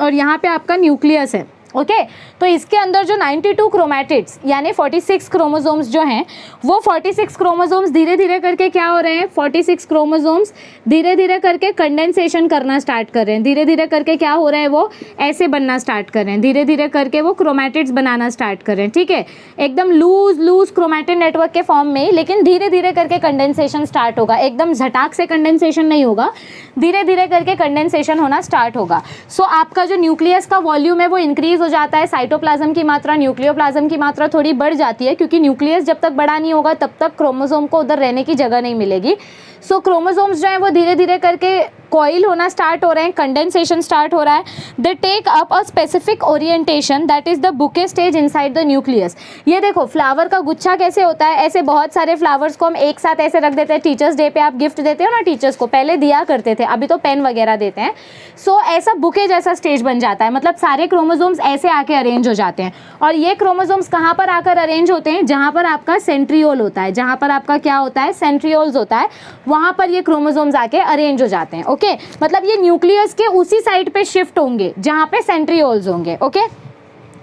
S1: और यहाँ पे आपका न्यूक्लियस है, ओके तो इसके अंदर जो 92 क्रोमैटिड्स यानी 46 क्रोमोसोम्स जो हैं, वो 46 क्रोमोसोम्स धीरे धीरे करके क्या हो रहे हैं? 46 क्रोमोसोम्स धीरे धीरे करके कंडेंसेशन करना स्टार्ट कर रहे हैं। धीरे धीरे करके क्या हो रहा है? वो ऐसे बनना स्टार्ट कर रहे हैं, धीरे धीरे करके वो क्रोमैटिड्स बनाना स्टार्ट कर रहे हैं। ठीक है, एकदम लूज क्रोमैटिन नेटवर्क के फॉर्म में, लेकिन धीरे धीरे करके कंडेंसेशन स्टार्ट होगा। एकदम झटाक से कंडेंसेशन नहीं होगा, धीरे धीरे करके कंडेंसेशन होना स्टार्ट होगा। सो आपका जो न्यूक्लियस का वॉल्यूम है वो इंक्रीज हो जाता है, साइटोप्लाज्म की मात्रा, न्यूक्लियोप्लाज्म की मात्रा थोड़ी बढ़ जाती है, क्योंकि न्यूक्लियस जब तक बड़ा नहीं होगा तब तक क्रोमोसोम को उधर रहने की जगह नहीं मिलेगी। सो क्रोमोसोम्स जो है वो धीरे धीरे करके कॉइल होना स्टार्ट हो रहे हैं, कंडेंसेशन स्टार्ट हो रहा है। They take up a specific orientation, that is the bouquet stage inside the nucleus. ये देखो फ्लावर का गुच्छा कैसे होता है, ऐसे बहुत सारे फ्लावर्स को हम एक साथ ऐसे रख देते हैं। टीचर्स डे पे आप गिफ्ट देते हो ना टीचर्स को, पहले दिया करते थे, अभी तो पेन वगैरह देते हैं। सो ऐसा बुके जैसा स्टेज बन जाता है, मतलब सारे क्रोमोसोम्स ऐसे आके अरेंज हो जाते हैं। और ये क्रोमोसोम्स कहाँ पर आकर अरेंज होते हैं? जहाँ पर आपका सेंट्रियोल होता है, जहाँ पर आपका क्या होता है? सेंट्रियोल्स होता है, वहाँ पर ये क्रोमोसोम्स आके अरेंज हो जाते हैं। ओके, मतलब ये न्यूक्लियस के उसी साइड पे शिफ्ट होंगे जहाँ पे सेंट्रियोल्स होंगे। Okay,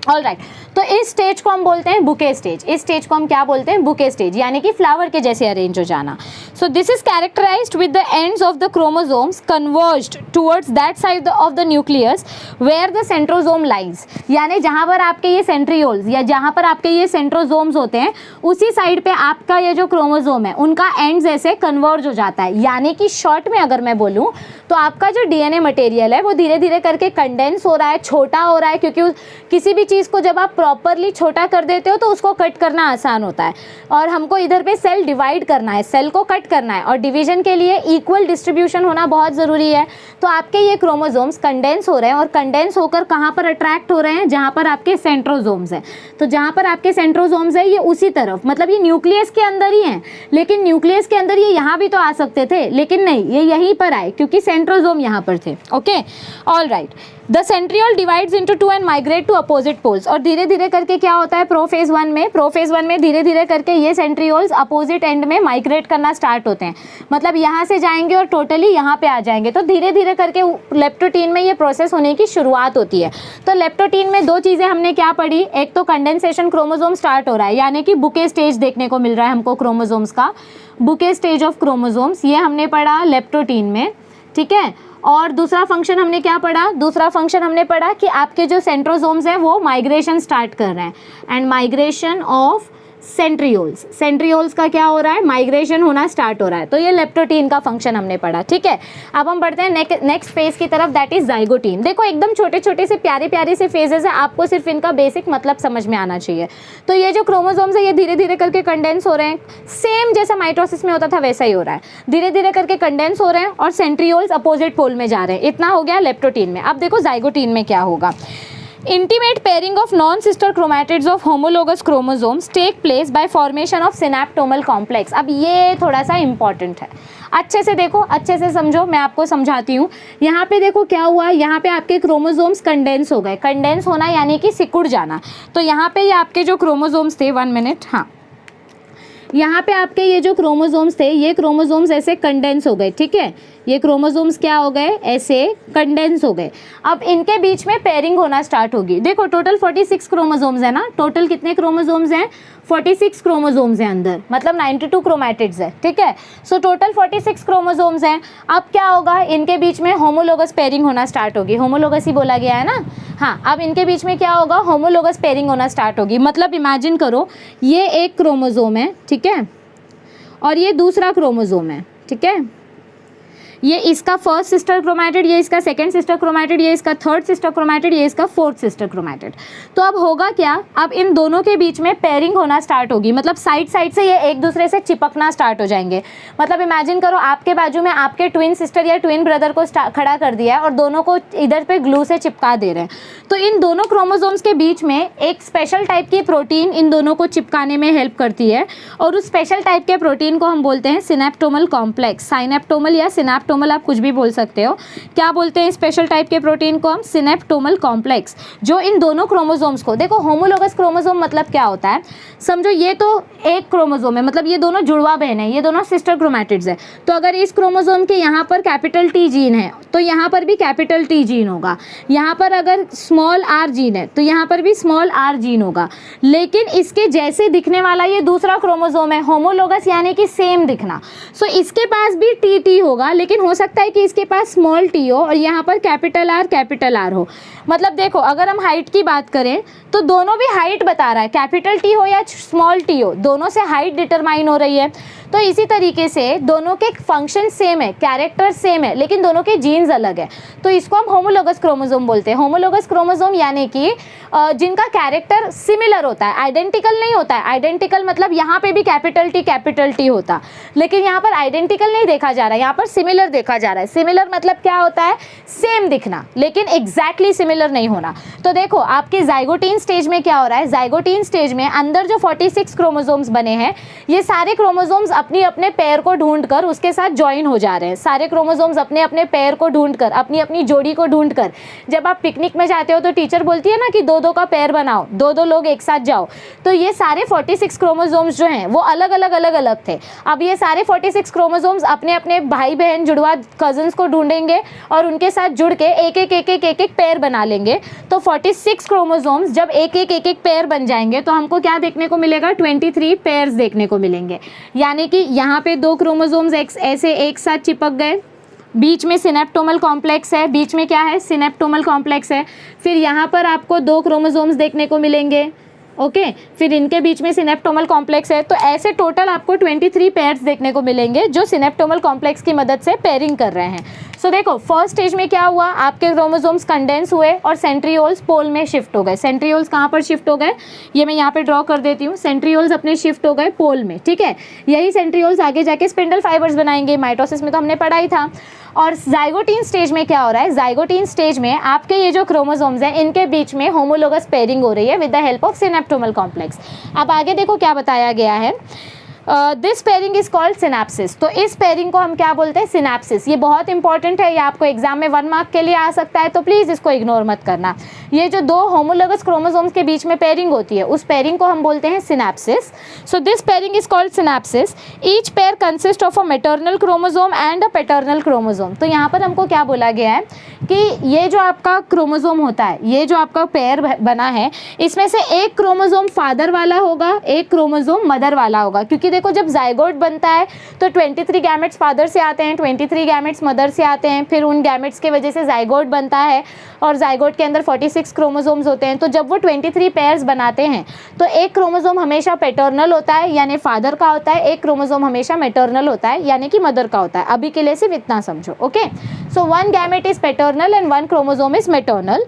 S1: all right. तो इस स्टेज को हम बोलते हैं बुके स्टेज। इस स्टेज को हम क्या बोलते हैं? बुके स्टेज, यानी कि फ्लावर के जैसे अरेंज हो जाना। So this is characterized with the ends of the chromosomes converged towards that side of the nucleus where the centrosome lies, यानी जहाँ पर आपके ये सेंट्रियोल्स या जहाँ पर आपके ये सेंट्रोसोम्स होते हैं उसी साइड पे आपका ये जो क्रोमोसोम है उनका एंड्स ऐसे कन्वर्ज हो जाता है। यानी कि शॉर्ट में अगर मैं बोलूँ तो आपका जो डीएनए मटेरियल है वो धीरे धीरे करके कंडेंस हो रहा है, छोटा हो रहा है, क्योंकि किसी भी चीज़ को जब आप प्रॉपरली छोटा कर देते हो तो उसको कट करना आसान होता है। और हमको इधर पे सेल डिवाइड करना है, सेल को कट करना है, और डिवीजन के लिए इक्वल डिस्ट्रीब्यूशन होना बहुत ज़रूरी है। तो आपके ये क्रोमोसोम्स कंडेंस हो रहे हैं, और कंडेंस होकर कहाँ पर अट्रैक्ट हो रहे हैं? जहाँ पर आपके सेंट्रोसोम्स हैं। तो जहाँ पर आपके सेंट्रोसोम्स है ये उसी तरफ, मतलब ये न्यूक्लियस के अंदर ही हैं, लेकिन न्यूक्लियस के अंदर ये यहाँ भी तो आ सकते थे, लेकिन नहीं, ये यहीं पर आए क्योंकि सेंट्रोसोम यहाँ पर थे। Okay, all right. The centriole divides into two and migrate to opposite poles. और धीरे धीरे करके क्या होता है प्रोफेज वन में धीरे धीरे करके ये सेंट्रियोल्स अपोजिट एंड में माइग्रेट करना स्टार्ट होते हैं, मतलब यहाँ से जाएंगे और टोटली यहाँ पे आ जाएंगे। तो धीरे धीरे करके लेप्टोटीन में ये प्रोसेस होने की शुरुआत होती है। तो लेप्टोटीन में दो चीज़ें हमने क्या पढ़ी, एक तो कंडेंसेशन क्रोमोसोम स्टार्ट हो रहा है, यानी कि बुके स्टेज देखने को मिल रहा है हमको क्रोमोसोम्स का, बुके स्टेज ऑफ क्रोमोसोम्स, ये हमने पढ़ा लेप्टोटीन में, ठीक है। और दूसरा फंक्शन हमने क्या पढ़ा, दूसरा फंक्शन हमने पढ़ा कि आपके जो सेंट्रोसोम्स हैं वो माइग्रेशन स्टार्ट कर रहे हैं, and migration of centrioles, centrioles का क्या हो रहा है, माइग्रेशन होना स्टार्ट हो रहा है। तो ये लेप्टोटीन का फंक्शन हमने पढ़ा, ठीक है। अब हम बढ़ते हैं नेक्स्ट फेज की तरफ, दैट इज जाइगोटीन। देखो एकदम छोटे छोटे से प्यारे प्यारे से फेजेस है, आपको सिर्फ इनका बेसिक मतलब समझ में आना चाहिए। तो ये जो क्रोमोसोम्स है ये धीरे धीरे करके कंडेंस हो रहे हैं, सेम जैसा माइटोसिस में होता था वैसा ही हो रहा है, धीरे धीरे करके कंडेंस हो रहे हैं और सेंट्रियोल्स अपोजिट पोल में जा रहे हैं। इतना हो गया लेप्टोटीन में। अब देखो जाइगोटीन में क्या होगा। Intimate pairing of non-sister chromatids of homologous chromosomes take place by formation of synaptomal complex। अब ये थोड़ा सा इम्पॉर्टेंट है, अच्छे से देखो, अच्छे से समझो, मैं आपको समझाती हूँ। यहाँ पे देखो क्या हुआ, यहाँ पे आपके क्रोमोसोम्स कंडेंस हो गए, कंडेंस होना यानी कि सिकुड़ जाना। तो यहाँ पे ये आपके जो क्रोमोसोम्स थे, 1 मिनट, हाँ, यहाँ पे आपके ये जो क्रोमोसोम्स थे ये क्रोमोसोम्स ऐसे कंडेंस हो गए, ठीक है। ये क्रोमोसोम्स क्या हो गए, ऐसे कंडेंस हो गए। अब इनके बीच में पेयरिंग होना स्टार्ट होगी। देखो टोटल 46 क्रोमोसोम्स है ना, टोटल कितने क्रोमोसोम्स हैं, 46 क्रोमोसोम्स हैं अंदर, मतलब 92 क्रोमैटिड्स है, ठीक है। सो टोटल 46 क्रोमोसोम्स हैं। अब क्या होगा, इनके बीच में होमोलोगस पेयरिंग होना स्टार्ट होगी, होमोलोगस ही बोला गया है ना, हाँ। अब इनके बीच में क्या होगा, होमोलोगस पेयरिंग होना स्टार्ट होगी। मतलब इमेजिन करो ये एक क्रोमोसोम है, ठीक है, और ये दूसरा क्रोमोसोम है, ठीक है। ये इसका फर्स्ट सिस्टर क्रोमैटिड, ये इसका सेकंड सिस्टर क्रोमैटिड, ये इसका थर्ड सिस्टर क्रोमैटिड, ये इसका फोर्थ सिस्टर क्रोमैटिड। तो अब होगा क्या, अब इन दोनों के बीच में पेयरिंग होना स्टार्ट होगी, मतलब साइड साइड से ये एक दूसरे से चिपकना स्टार्ट हो जाएंगे। मतलब इमेजिन करो आपके बाजू में आपके ट्विन सिस्टर या ट्विन ब्रदर को खड़ा कर दिया है और दोनों को इधर पे ग्लू से चिपका दे रहे हैं। तो इन दोनों क्रोमोसोम्स के बीच में एक स्पेशल टाइप की प्रोटीन इन दोनों को चिपकाने में हेल्प करती है, और उस स्पेशल टाइप के प्रोटीन को हम बोलते हैं सिनेप्टोमल कॉम्प्लेक्स। साइनेप्टोमल या सिनेप्टोमल आप कुछ भी बोल सकते हो। क्या बोलते हैं स्पेशल टाइप के प्रोटीन को हम, सिनेप्टोमल कॉम्प्लेक्स, जो इन दोनों क्रोमोसोम्स को, देखो होमोलोगस क्रोमोसोम मतलब क्या होता है, समझो ये तो एक क्रोमोसोम है, मतलब ये दोनों जुड़वा बहन है, ये दोनों सिस्टर क्रोमैटिड्स है। तो अगर इस क्रोमोसोम के यहाँ पर कैपिटल टी जीन है तो यहाँ पर भी कैपिटल टी जीन होगा, यहाँ पर अगर स्मॉल आर जीन है तो यहाँ पर भी स्मॉल आर जीन होगा। लेकिन इसके जैसे दिखने वाला ये दूसरा क्रोमोसोम है, होमोलोगस यानी कि सेम दिखना। सो इसके पास भी टी टी होगा, लेकिन हो सकता है कि इसके पास स्मॉल टी हो और यहाँ पर कैपिटल आर हो। मतलब देखो अगर हम हाइट की बात करें तो दोनों भी हाइट बता रहा है, कैपिटल टी हो या स्मॉल टी हो, दोनों से हाइट डिटरमाइन हो रही है। तो इसी तरीके से दोनों के फंक्शन सेम है, कैरेक्टर सेम है, लेकिन दोनों के जीन्स अलग है। तो इसको हम होमोलोगस क्रोमोसोम बोलते हैं। होमोलोगस क्रोमोसोम यानी कि जिनका कैरेक्टर सिमिलर होता है, आइडेंटिकल नहीं होता है। आइडेंटिकल मतलब यहाँ पे भी कैपिटल टी होता, लेकिन यहाँ पर आइडेंटिकल नहीं देखा जा रहा है, यहाँ पर सिमिलर देखा जा रहा है। सिमिलर मतलब क्या होता है, सेम दिखना, लेकिन एग्जैक्टली सिमिलर नहीं होना। तो देखो आपके जाइगोटीन स्टेज में क्या हो रहा है, जाइगोटीन स्टेज में अंदर जो 46 क्रोमोसोम्स बने हैं, ये सारे क्रोमोसोम्स अपनी अपने पेयर को ढूंढकर उसके साथ ज्वाइन हो जा रहे हैं। सारे क्रोमोसोम्स अपने अपने पेयर को ढूंढकर, अपनी अपनी जोड़ी को ढूंढकर, जब आप पिकनिक में जाते हो तो टीचर बोलती है ना कि 2-2 का पेयर बनाओ, 2-2 लोग एक साथ जाओ। तो ये सारे 46 क्रोमोसोम्स जो हैं वो अलग अलग थे। अब ये सारे 46 क्रोमोसोम्स अपने अपने भाई बहन जुड़वा कजन्स को ढूंढेंगे और उनके साथ जुड़ के एक एक पेयर बना लेंगे। तो 46 क्रोमोसोम्स जब एक एक पेयर बन जाएंगे तो हमको क्या देखने को मिलेगा, 23 पेयर्स देखने को मिलेंगे। यानी कि यहाँ पे 2 क्रोमोसोम्स ऐसे एक साथ चिपक गए, बीच में सिनेप्टोमल कॉम्प्लेक्स है, बीच में क्या है, सिनेप्टोमल कॉम्प्लेक्स है। फिर यहाँ पर आपको 2 क्रोमोसोम्स देखने को मिलेंगे, ओके। फिर इनके बीच में सिनेप्टोमल कॉम्प्लेक्स है। तो ऐसे टोटल आपको 23 पेयर्स देखने को मिलेंगे जो सिनेप्टोमल कॉम्प्लेक्स की मदद से पेयरिंग कर रहे हैं। सो देखो फर्स्ट स्टेज में क्या हुआ, आपके क्रोमोसोम्स कंडेंस हुए और सेंट्रियोल्स पोल में शिफ्ट हो गए। सेंट्रियोल्स कहाँ पर शिफ्ट हो गए, ये मैं यहाँ पे ड्रॉ कर देती हूँ। सेंट्रियोल्स अपने शिफ्ट हो गए पोल में, ठीक है। यही सेंट्रियोल्स आगे जाके स्पिंडल फाइबर्स बनाएंगे, माइटोसिस में तो हमने पढ़ा ही था। और जाइगोटीन स्टेज में क्या हो रहा है, जाइगोटीन स्टेज में आपके ये जो क्रोमोसोम्स हैं इनके बीच में होमोलोगस पेयरिंग हो रही है with the help of synaptonemal complex. अब आगे देखो क्या बताया गया है, this pairing is called synapsis. तो इस पेयरिंग को हम क्या बोलते हैं? सिनैप्सिस। ये बहुत इंपॉर्टेंट है, ये आपको एग्जाम में 1 मार्क के लिए आ सकता है, तो प्लीज़ इसको इग्नोर मत करना। ये जो दो होमोलोगस क्रोमोसोम्स के बीच में पेयरिंग होती है, उस पेयरिंग को हम बोलते हैं synapsis. So this pairing is called synapsis. Each pair consist of a maternal chromosome and a paternal chromosome. तो यहाँ पर हमको क्या बोला गया है कि ये जो आपका क्रोमोसोम होता है, ये जो आपका पेयर बना है, इसमें से एक क्रोमोसोम फादर वाला होगा, एक क्रोमोसोम मदर वाला होगा। क्योंकि देखो जब जाइगोट बनता है तो 23 गैमेट्स फादर से आते हैं, 23 गैमेट्स मदर से आते हैं, फिर उन गैमेट्स की वजह से जाइगोट बनता है और जाइगोट के अंदर 46 क्रोमोसोम्स होते हैं। तो जब वो 23 पेयर्स बनाते हैं तो एक क्रोमोसोम हमेशा पैटर्नल होता है यानी फादर का होता है, एक क्रोमोसोम हमेशा मैटरनल होता है यानी कि मदर का होता है। अभी के लिए सिर्फ इतना समझो, okay. So 1 gamete is paternal and 1 chromosome is maternal.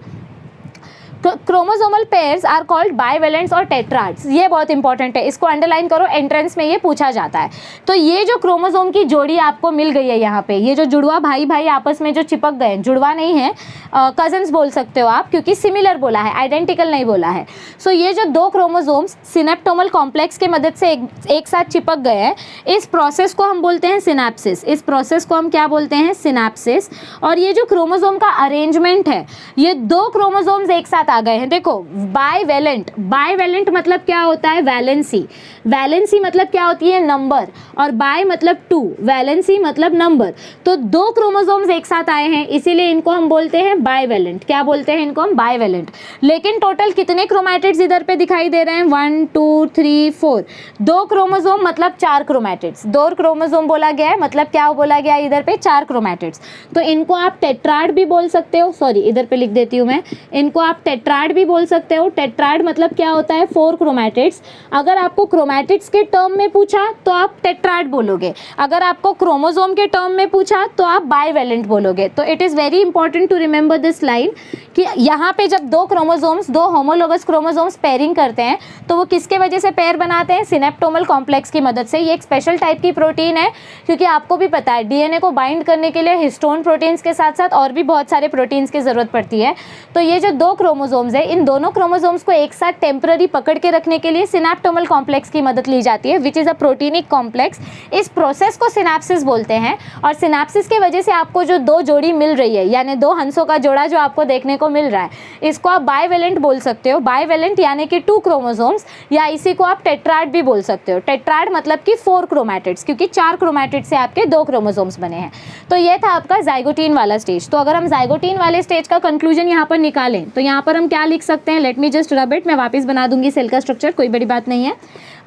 S1: Chromosomal pairs are called bivalents और टेट्राड्स। ये बहुत इंपॉर्टेंट है, इसको अंडरलाइन करो, एंट्रेंस में ये पूछा जाता है। तो ये जो क्रोमोसोम की जोड़ी आपको मिल गई है यहाँ पे, ये जो जुड़वा भाई भाई आपस में जो चिपक गए, जुड़वा नहीं है, कजन्स बोल सकते हो आप, क्योंकि सिमिलर बोला है, आइडेंटिकल नहीं बोला है। सो ये जो दो क्रोमोसोम्स सिनेप्टोमल कॉम्प्लेक्स की मदद से एक साथ चिपक गए हैं, इस प्रोसेस को हम बोलते हैं सिनैप्सिस। इस प्रोसेस को हम क्या बोलते हैं? सिनैप्सिस। और ये जो क्रोमोसोम का अरेंजमेंट है, ये दो क्रोमोसोम्स एक साथ आ गए हैं। देखो बाइवेलेंट, बाइवेलेंट मतलब क्या होता है? वैलेंसी। वैलेंसी मतलब क्या होती है? नंबर। और बाय मतलब 2, वैलेंसी मतलब नंबर। तो दो क्रोमोसोम्स एक साथ आए हैं, इसीलिए इनको हम बोलते हैं बाइवेलेंट। क्या बोलते हैं इनको हम? बाइवेलेंट। लेकिन टोटल कितने क्रोमैटिड्स इधर पे दिखाई दे रहे हैं? 1 2 3 4। 2 क्रोमोसोम मतलब 4 क्रोमैटिड्स। 2 क्रोमोसोम बोला गया है, मतलब क्या बोला गया है इधर पे? 4 क्रोमैटिड्स। तो इनको आप टेट्राड भी बोल सकते हो, सॉरी इधर पे लिख देती हूँ मैं, इनको आप टेट्राड भी बोल सकते हो। टेट्राड मतलब क्या होता है? 4 क्रोमैटिड्स। अगर आपको क्रोमैटिड्स के टर्म में पूछा तो आप टेट्राड बोलोगे, अगर आपको क्रोमोसोम के टर्म में पूछा तो आप बाइवेलेंट बोलोगे। तो it is very important to remember this line कि यहाँ पे जब दो क्रोमोसोम्स, दो होमोलोगस क्रोमोसोम्स पेयरिंग करते हैं तो वो किसके वजह से पेयर बनाते हैं? सिनेप्टोमल कॉम्प्लेक्स की मदद से। ये एक स्पेशल टाइप की प्रोटीन है, क्योंकि आपको भी पता है डीएनए को बाइंड करने के लिए हिस्टोन प्रोटीन्स के साथ साथ और भी बहुत सारे प्रोटीन्स की ज़रूरत पड़ती है। तो ये जो दो क्रोमोसोम्स है, इन दोनों क्रोमोसोम्स को एक साथ टेम्पररी पकड़ के रखने के लिए सिनेप्टोमल कॉम्प्लेक्स की मदद ली जाती है, which is a proteinic complex. इस प्रोसेस को सिनैप्सिस बोलते हैं। और सिनैप्सिस की वजह से आपको जो दो जोड़ी मिल रही है, यानी दो हंसों का जोड़ा जो आपको देखने को मिल रहा है, इसको आप बाइवेलेंट बोल सकते हो। बाइवेलेंट यानी कि 2 क्रोमोसोम्स, या इसी को आप टेट्राड भी बोल सकते हो। टेट्राड मतलब कि 4 क्रोमैटिड्स, क्योंकि 4 क्रोमैटिड से आपके 2 क्रोमोसोम्स बने हैं। तो ये था आपका जाइगोटीन वाला स्टेज। तो अगर हम जाइगोटीन वाले स्टेज का कंक्लूजन यहाँ पर निकालें तो यहाँ पर हम क्या लिख सकते हैं? Let me just rub it, मैं वापस बना दूंगी सेल का स्ट्रक्चर, कोई बड़ी बात नहीं है।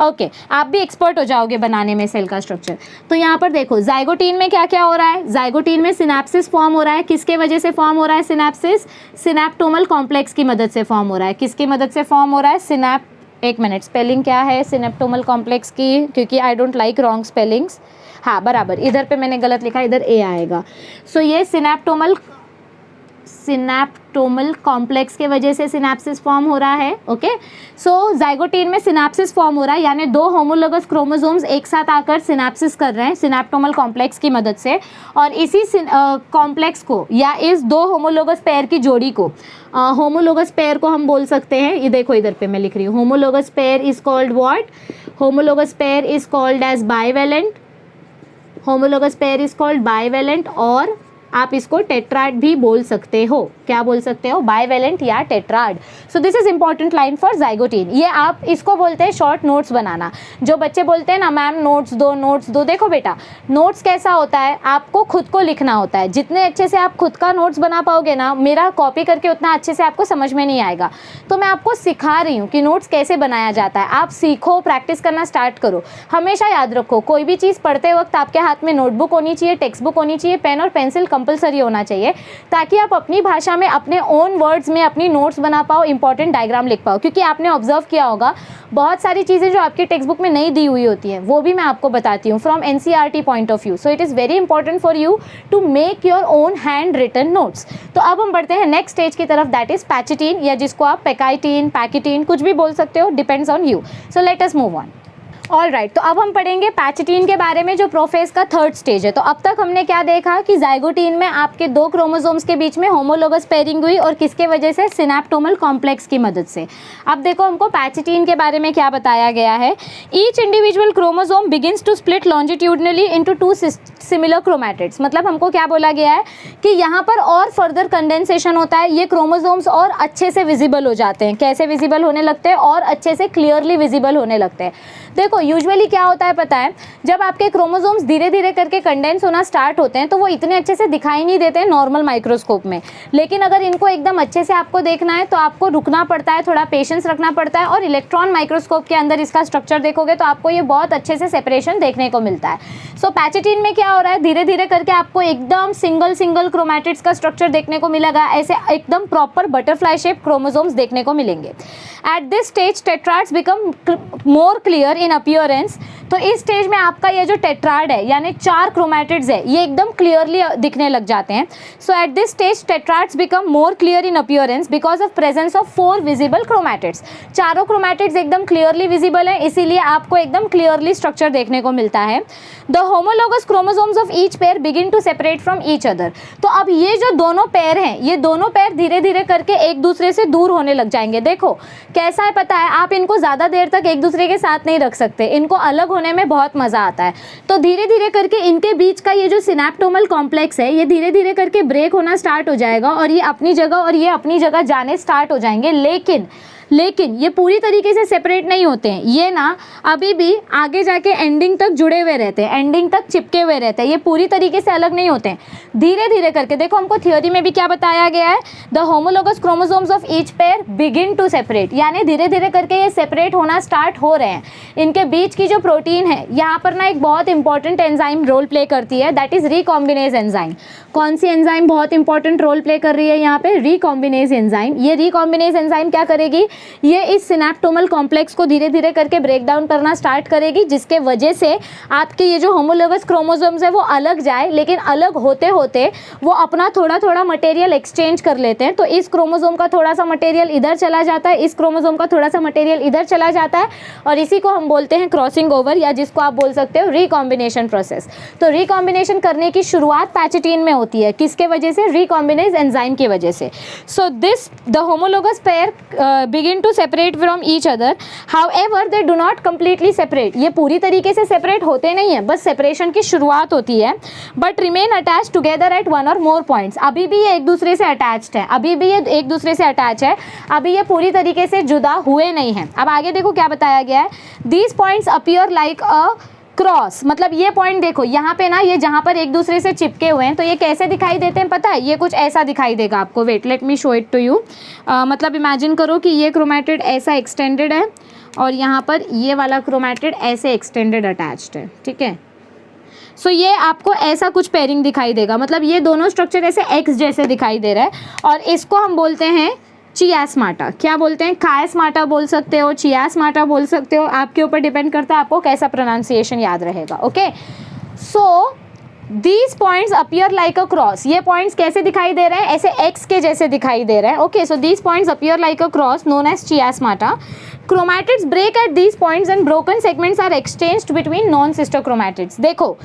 S1: ओके, आप भी एक्सपर्ट हो जाओगे बनाने में सेल का स्ट्रक्चर। तो यहाँ पर देखो जाइगोटीन में क्या क्या हो रहा है? जाइगोटीन में सिनैप्सिस फॉर्म हो रहा है। किसके वजह से फॉर्म हो रहा है सिनैप्सिस? सिनेप्टोमल कॉम्प्लेक्स की मदद से फॉर्म हो रहा है। किसकी मदद से फॉर्म हो रहा है? एक मिनट, स्पेलिंग क्या है सिनेप्टोमल कॉम्प्लेक्स की? क्योंकि I don't like wrong spellings. हाँ बराबर, इधर पे मैंने गलत लिखा, इधर ए आएगा। सो ये सिनेप्टोमल कॉम्प्लेक्स के वजह से सिनैप्सिस फॉर्म हो रहा है। ओके, सो जाइगोटीन में सिनैप्सिस फॉर्म हो रहा है, यानी दो होमोलोगस क्रोमोसोम्स एक साथ आकर सिनैप्सिस कर रहे हैं सिनेप्टोमल कॉम्प्लेक्स की मदद से। और इसी कॉम्प्लेक्स को या इस दो होमोलोगस पेयर की जोड़ी को, होमोलोगस पेयर को हम बोल सकते हैं, ये देखो इधर पे मैं लिख रही हूँ, homologous pair is called what? Homologous pair is called as bivalent. Homologous pair is called bivalent, और आप इसको टेट्राड भी बोल सकते हो। क्या बोल सकते हो? बाइवेलेंट या tetrad. So this is important line for zygotene. ये आप इसको बोलते हैं शॉर्ट नोट्स बनाना। जो बच्चे बोलते हैं ना मैम नोट्स दो नोट्स दो, देखो बेटा नोट्स कैसा होता है, आपको खुद को लिखना होता है। जितने अच्छे से आप खुद का नोट्स बना पाओगे ना, मेरा कॉपी करके उतना अच्छे से आपको समझ में नहीं आएगा। तो मैं आपको सिखा रही हूँ कि नोट्स कैसे बनाया जाता है। आप सीखो, प्रैक्टिस करना स्टार्ट करो। हमेशा याद रखो, कोई भी चीज़ पढ़ते वक्त आपके हाथ में नोटबुक होनी चाहिए, टेक्स्ट बुक होनी चाहिए, पेन और पेंसिल कंपलसरी होना चाहिए, ताकि आप अपनी भाषा में अपने ओन वर्ड्स में अपनी नोट्स बना पाओ, इंपॉर्टेंट डायग्राम लिख पाओ। क्योंकि आपने ऑब्जर्व किया होगा बहुत सारी चीज़ें जो आपकी टेक्स्ट बुक में नहीं दी हुई होती हैं, वो भी मैं आपको बताती हूँ from NCERT point of view. So it is very important for you to make your own handwritten notes. तो अब हम बढ़ते हैं नेक्स्ट स्टेज की तरफ, दैट इज पैचिटीन, या जिसको आप पेकाइटीन, पैकिटीन कुछ भी बोल सकते हो, depends on you. So let us move on. Alright, तो अब हम पढ़ेंगे पैचेटीन के बारे में, जो प्रोफेज का थर्ड स्टेज है। तो अब तक हमने क्या देखा कि जाइगोटीन में आपके दो क्रोमोसोम्स के बीच में होमोलोगस पेयरिंग हुई, और किसके वजह से? सिनेप्टोमल कॉम्प्लेक्स की मदद से। अब देखो हमको पैचेटीन के बारे में क्या बताया गया है। Each individual chromosome begins to split longitudinally into two similar chromatids. मतलब हमको क्या बोला गया है कि यहाँ पर और फर्दर कंडेंसेशन होता है, ये क्रोमोसोम्स और अच्छे से विजिबल हो जाते हैं। कैसे विजिबल होने लगते हैं? और अच्छे से क्लियरली विजिबल होने लगते हैं। देखो यूजुअली क्या होता है पता है, जब आपके क्रोमोसोम्स धीरे धीरे करके कंडेंस होना स्टार्ट होते हैं तो वो इतने अच्छे से दिखाई नहीं देते हैं नॉर्मल माइक्रोस्कोप में। लेकिन अगर इनको एकदम अच्छे से आपको देखना है तो आपको रुकना पड़ता है, थोड़ा पेशेंस रखना पड़ता है, और इलेक्ट्रॉन माइक्रोस्कोप के अंदर इसका स्ट्रक्चर देखोगे तो आपको ये बहुत अच्छे से सेपरेशन देखने को मिलता है। सो पैचेटीन में क्या हो रहा है, धीरे धीरे करके आपको एकदम सिंगल क्रोमैटिड्स का स्ट्रक्चर देखने को मिलेगा। ऐसे एकदम प्रॉपर बटरफ्लाई शेप क्रोमोसोम्स देखने को मिलेंगे। Eight this stage tetrads become more clear in appearance. तो इस स्टेज में आपका ये जो टेट्राड है यानी 4 क्रोमैटिड्स है, ये एकदम क्लियरली दिखने लग जाते हैं। So at this stage tetrads become more clear in appearance because of presence of 4 visible chromatids. चारों क्रोमैटिड्स एकदम क्लियरली विजिबल है, इसीलिए आपको एकदम क्लियरली स्ट्रक्चर देखने को मिलता है। The homologous chromosomes of each pair begin to separate from each other. तो अब ये जो दोनों पेयर हैं, ये दोनों पेयर धीरे धीरे करके एक दूसरे से दूर होने लग जाएंगे। देखो कैसा है पता है, आप इनको ज़्यादा देर तक एक दूसरे के साथ नहीं रख सकते, इनको अलग होने में बहुत मज़ा आता है। तो धीरे धीरे करके इनके बीच का ये जो सिनेप्टोमल कॉम्प्लेक्स है, ये धीरे धीरे करके ब्रेक होना स्टार्ट हो जाएगा, और ये अपनी जगह और ये अपनी जगह जाने स्टार्ट हो जाएंगे। लेकिन ये पूरी तरीके से सेपरेट नहीं होते हैं, ये ना अभी भी आगे जाके एंडिंग तक जुड़े हुए रहते हैं, एंडिंग तक चिपके हुए रहते हैं, ये पूरी तरीके से अलग नहीं होते हैं। धीरे धीरे करके देखो हमको थ्योरी में भी क्या बताया गया है, the homologous chromosomes of each pair begin to separate, यानी धीरे धीरे करके ये सेपरेट होना स्टार्ट हो रहे हैं। इनके बीच की जो प्रोटीन है, यहाँ पर ना एक बहुत इंपॉर्टेंट एंजाइम रोल प्ले करती है, दैट इज रिकॉम्बिनेज एंजाइम। कौन सी एंजाइम बहुत इंपॉर्टेंट रोल प्ले कर रही है यहाँ पे? Recombinase enzyme. ये रिकॉम्बिनेज एंजाइम क्या करेगी, ये इस सिनेप्टोमल कॉम्प्लेक्स को धीरे धीरे करके ब्रेक डाउन करना स्टार्ट करेगी, जिसके वजह से आपके ये जो होमोलोगस क्रोमोसोम्स है वो अलग जाए, लेकिन अलग होते होते वो अपना थोड़ा थोड़ा मटेरियल एक्सचेंज कर लेते हैं। तो इस क्रोमोसोम का थोड़ा सा मटेरियल इधर चला जाता है, इस क्रोमोसोम का थोड़ा सा मटेरियल इधर चला जाता है, और इसी को हम बोलते हैं क्रॉसिंग ओवर, या जिसको आप बोल सकते हो रिकॉम्बिनेशन प्रोसेस। तो रिकॉम्बिनेशन करने की शुरुआत पैचेटीन में होती है, किसके वजह से? रिकॉम्बिनेज एंजाइम की वजह से। So this the homologous pair begin to separate from each other, however they do not completely separate. ये पूरी तरीके से सेपरेट होते नहीं है, बस सेपरेशन की शुरुआत होती है, but remain attach together at one और मोर पॉइंट्स। अभी भी ये एक दूसरे से अटैच्ड है, अभी भी ये एक दूसरे से अटैच है, अभी ये पूरी तरीके से जुदा हुए नहीं हैं। अब आगे देखो क्या बताया गया है, these points appear like a cross. मतलब ये पॉइंट देखो यहाँ पे ना, ये जहाँ पर एक दूसरे से चिपके हुए हैं, तो ये कैसे दिखाई देते हैं पता है? ये कुछ ऐसा दिखाई देगा आपको। Wait let me show it to you. मतलब इमेजिन करो कि ये क्रोमैटिड ऐसा एक्सटेंडेड है, और यहाँ पर ये वाला क्रोमैटिड ऐसे एक्सटेंडेड अटैच्ड है, ठीक है। सो ये आपको ऐसा कुछ पेयरिंग दिखाई देगा, मतलब ये दोनों स्ट्रक्चर ऐसे एक्स जैसे दिखाई दे रहा है, और इसको हम बोलते हैं चियास्माटा। क्या बोलते हैं? कायस्माटा बोल सकते हो, चियास्माटा बोल सकते हो, आपके ऊपर डिपेंड करता है आपको कैसा प्रोनाउंसिएशन याद रहेगा। Okay, so these points appear like a cross. ये पॉइंट्स कैसे दिखाई दे रहे हैं? ऐसे एक्स के जैसे दिखाई दे रहे हैं। Okay, so these points appear like a cross known as chiasmata. Chromatids break at these points and broken segments are exchanged between non sister chromatids. देखो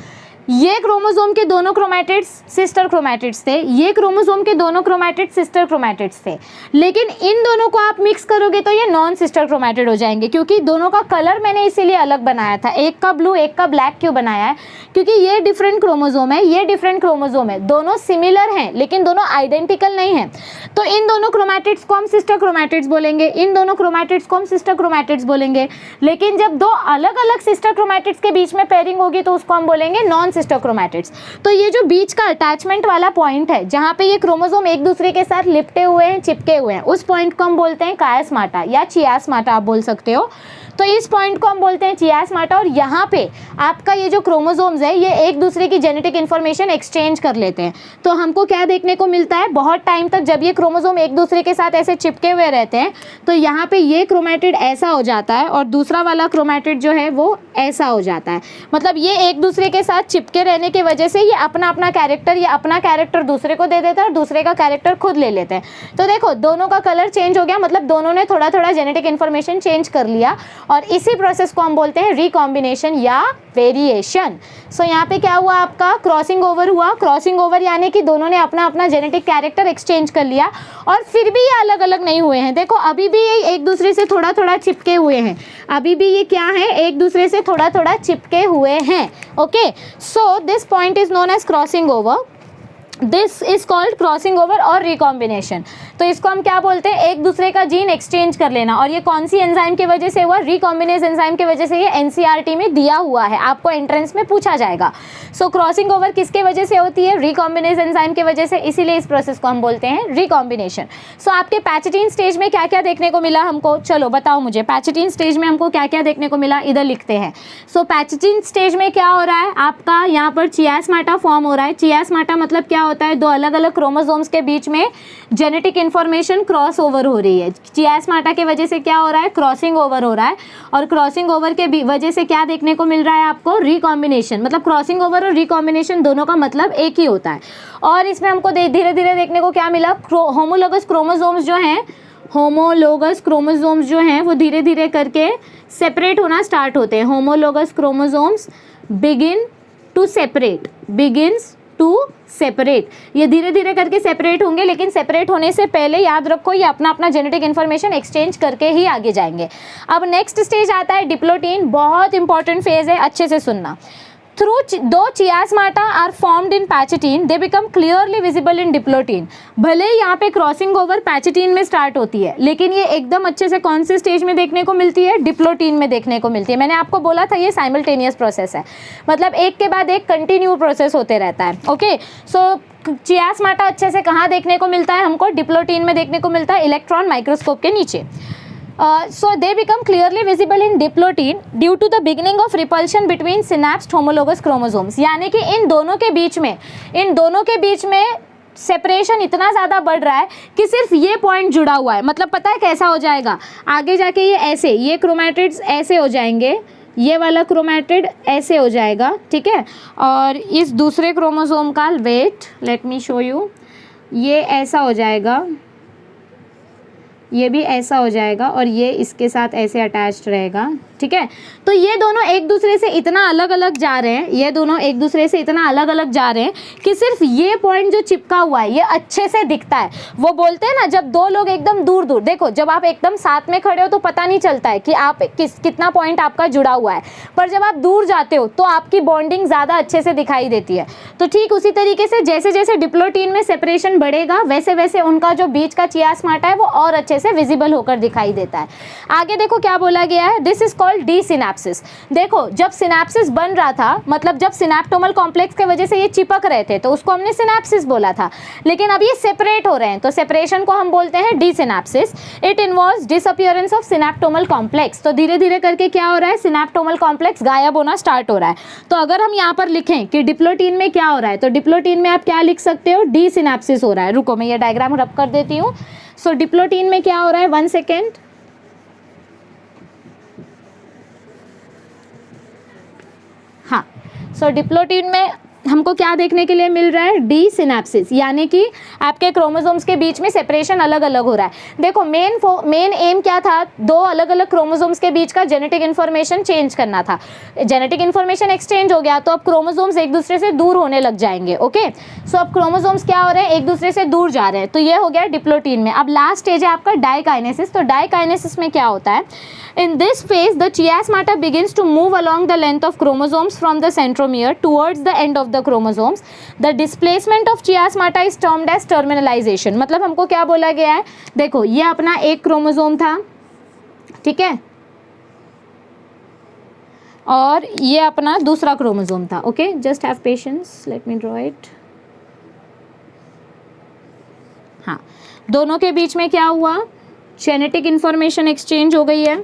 S1: ये क्रोमोसोम के दोनों क्रोमैटिड्स सिस्टर क्रोमैटिड्स थे, ये क्रोमोसोम के दोनों क्रोमैटिड्स सिस्टर क्रोमैटिड्स थे, लेकिन इन दोनों को आप मिक्स करोगे तो ये नॉन सिस्टर क्रोमैटिड हो जाएंगे, क्योंकि दोनों का कलर मैंने इसीलिए अलग बनाया था। एक का ब्लू एक का ब्लैक क्यों बनाया है? क्योंकि ये डिफरेंट क्रोमोसोम है, ये डिफरेंट क्रोमोसोम है, दोनों सिमिलर हैं लेकिन दोनों आइडेंटिकल नहीं हैं। तो इन दोनों क्रोमैटिड्स को हम सिस्टर क्रोमैटिड्स बोलेंगे, इन दोनों क्रोमैटिड्स को हम सिस्टर क्रोमैटिड्स बोलेंगे। लेकिन जब दो अलग अलग सिस्टर क्रोमैटिड्स के बीच में पेयरिंग होगी तो उसको हम बोलेंगे नॉन सिस्टर क्रोमैटिड्स। तो ये जो बीच का अटैचमेंट वाला पॉइंट है, जहाँ पे ये क्रोमोसोम एक दूसरे के साथ लिपटे हुए हैं, चिपके हुए हैं, उस पॉइंट को हम बोलते हैं कायस्माटा या चियास्माटा आप बोल सकते हो। तो इस पॉइंट को हम बोलते हैं चियास्माटा, और यहाँ पे आपका ये जो क्रोमोसोम्स है ये एक दूसरे की जेनेटिक इन्फॉर्मेशन एक्सचेंज कर लेते हैं। तो हमको क्या देखने को मिलता है, बहुत टाइम तक जब ये क्रोमोसोम एक दूसरे के साथ ऐसे चिपके हुए रहते हैं तो यहाँ पे ये क्रोमैटिड ऐसा हो जाता है और दूसरा वाला क्रोमैटिड जो है वो ऐसा हो जाता है। मतलब ये एक दूसरे के साथ चिपके रहने की वजह से ये अपना अपना कैरेक्टर या अपना कैरेक्टर दूसरे को दे देता है और दूसरे का कैरेक्टर खुद ले लेते हैं। तो देखो दोनों का कलर चेंज हो गया, मतलब दोनों ने थोड़ा थोड़ा जेनेटिक इन्फॉर्मेशन चेंज कर लिया और इसी प्रोसेस को हम बोलते हैं रिकॉम्बिनेशन या वेरिएशन। सो यहाँ पे क्या हुआ, आपका क्रॉसिंग ओवर हुआ। क्रॉसिंग ओवर यानी कि दोनों ने अपना अपना जेनेटिक कैरेक्टर एक्सचेंज कर लिया और फिर भी ये अलग अलग नहीं हुए हैं। देखो अभी भी ये एक दूसरे से थोड़ा थोड़ा चिपके हुए हैं, अभी भी ये क्या है, एक दूसरे से थोड़ा थोड़ा चिपके हुए हैं। Okay, so this point is known as crossing over, this is called crossing over और रिकॉम्बिनेशन। तो इसको हम क्या बोलते हैं, एक दूसरे का जीन एक्सचेंज कर लेना। और ये कौन सी एंजाइम की वजह से हुआ, रिकॉम्बिनेज एंजाइम की वजह से। ये एनसीईआरटी में दिया हुआ है, आपको एंट्रेंस में पूछा जाएगा। सो क्रॉसिंग ओवर किसके वजह से होती है, रिकॉम्बिनेज एंजाइम की वजह से, इसीलिए इस प्रोसेस को हम बोलते हैं रिकॉम्बिनेशन। सो आपके पैचेटिन स्टेज में क्या क्या देखने को मिला हमको, चलो बताओ मुझे, पैचेटिन स्टेज में हमको क्या क्या देखने को मिला, इधर लिखते हैं। सो पैचेटिन स्टेज में क्या हो रहा है, आपका यहाँ पर चियास्माटा फॉर्म हो रहा है। चियास्माटा मतलब क्या होता है, दो अलग अलग क्रोमोसोम्स के बीच में जेनेटिक इंफॉर्मेशन क्रॉस ओवर हो रही है। चियास्माटा की वजह से क्या हो रहा है, क्रॉसिंग ओवर हो रहा है। और क्रॉसिंग ओवर के वजह से क्या देखने को मिल रहा है आपको, रिकॉम्बिनेशन। मतलब क्रॉसिंग ओवर और रिकॉम्बिनेशन दोनों का मतलब एक ही होता है। और इसमें हमको धीरे धीरे देखने को क्या मिला, होमोलोगस क्रोमोसोम्स जो हैं, होमोलोगस क्रोमोसोम्स जो हैं वो धीरे धीरे करके सेपरेट होना स्टार्ट होते हैं। Homologous chromosomes begin to separate, begins to separate. ये धीरे धीरे करके सेपरेट होंगे, लेकिन सेपरेट होने से पहले याद रखो ये अपना अपना जेनेटिक इन्फॉर्मेशन एक्सचेंज करके ही आगे जाएंगे। अब नेक्स्ट स्टेज आता है डिप्लोटीन, बहुत इंपॉर्टेंट फेज है, अच्छे से सुनना। Through two chiasmata are formed in pachytene, they become clearly visible in diplotene. भले ही यहाँ पे क्रॉसिंग ओवर पैचेटिन में स्टार्ट होती है, लेकिन ये एकदम अच्छे से कौन से स्टेज में देखने को मिलती है, डिप्लोटीन में देखने को मिलती है। मैंने आपको बोला था ये साइमल्टेनियस प्रोसेस है, मतलब एक के बाद एक कंटिन्यू प्रोसेस होते रहता है। ओके, सो चियास्माटा अच्छे से कहाँ देखने को मिलता है हमको, डिप्लोटीन में देखने को मिलता है, इलेक्ट्रॉन माइक्रोस्कोप के नीचे। So they become clearly visible in diplotin due to the beginning of repulsion between synapsed homologous chromosomes। यानी कि इन दोनों के बीच में सेपरेशन इतना ज़्यादा बढ़ रहा है कि सिर्फ ये पॉइंट जुड़ा हुआ है। मतलब पता है कैसा हो जाएगा, आगे जाके ये ऐसे, ये क्रोमैटिड्स ऐसे हो जाएंगे, ये वाला क्रोमैटिड ऐसे हो जाएगा, ठीक है। और इस दूसरे क्रोमोसोम का wait, let me show you, ये ऐसा हो जाएगा, ये भी ऐसा हो जाएगा और ये इसके साथ ऐसे अटैच्ड रहेगा, ठीक है। तो ये दोनों एक दूसरे से इतना अलग अलग जा रहे हैं, ये दोनों एक दूसरे से इतना अलग अलग जा रहे हैं कि सिर्फ ये पॉइंट जो चिपका हुआ है ये अच्छे से दिखता है। वो बोलते हैं ना, जब दो लोग एकदम दूर दूर, देखो जब आप एकदम साथ में खड़े हो तो पता नहीं चलता है कि आप कितना पॉइंट आपका जुड़ा हुआ है, पर जब आप दूर जाते हो तो आपकी बॉन्डिंग ज़्यादा अच्छे से दिखाई देती है। तो ठीक उसी तरीके से जैसे जैसे डिप्लोटीन में सेपरेशन बढ़ेगा, वैसे वैसे उनका जो बीच का चियास्माटा है वो और अच्छे से विजिबल होकर दिखाई देता है। आगे देखो क्या बोला गया है, this is called D synapses. देखो जब सिनेप्सिस बन रहा था, मतलब जब सिनेप्टोमल कॉम्प्लेक्स की वजह से ये चिपक रहे थे तो उसको हमने सिनेप्सिस बोला था, लेकिन अब ये सेपरेट हो रहे हैं तो सेपरेशन को हम बोलते हैं desynapsis. It involves disappearance of synaptonemal complex. तो धीरे धीरे करके क्या हो रहा है, सिनेप्टोमल कॉम्प्लेक्स गायब होना स्टार्ट हो रहा है। तो अगर हम यहाँ पर लिखें कि डिप्लोटीन में क्या हो रहा है, तो डिप्लोटीन में आप क्या लिख सकते हो, डी सिनेप्सिस हो रहा है। रुको मैं ये डायग्राम रब कर देती हूँ। सो डिप्लोटीन में क्या हो रहा है, 1 सेकेंड, हाँ। सो डिप्लोटीन में हमको क्या देखने के लिए मिल रहा है, डी सिनेप्सिस, यानी कि आपके क्रोमोसोम्स के बीच में सेपरेशन अलग अलग हो रहा है। देखो मेन एम क्या था, दो अलग अलग क्रोमोसोम्स के बीच का जेनेटिक इन्फॉर्मेशन चेंज करना था। जेनेटिक इन्फॉर्मेशन एक्सचेंज हो गया तो अब क्रोमोसोम्स एक दूसरे से दूर होने लग जाएंगे। ओके, सो अब क्रोमोसोम्स क्या हो रहे हैं, एक दूसरे से दूर जा रहे हैं। तो ये हो गया डिप्लोटीन में। अब लास्ट स्टेज है आपका डाइकाइनेसिस। तो डाइकाइनेसिस में क्या होता है, in this phase the chiasmata begins to move along the length of chromosomes from the centromere towards the end of the chromosomes. The displacement of chiasmata is termed as terminalization। मतलब हमको क्या बोला गया है, देखो ये अपना एक क्रोमोसोम था, ठीक है, और ये अपना दूसरा क्रोमोसोम था। Okay, just have patience, let me draw it. हाँ, दोनों के बीच में क्या हुआ, जेनेटिक इंफॉर्मेशन एक्सचेंज हो गई है।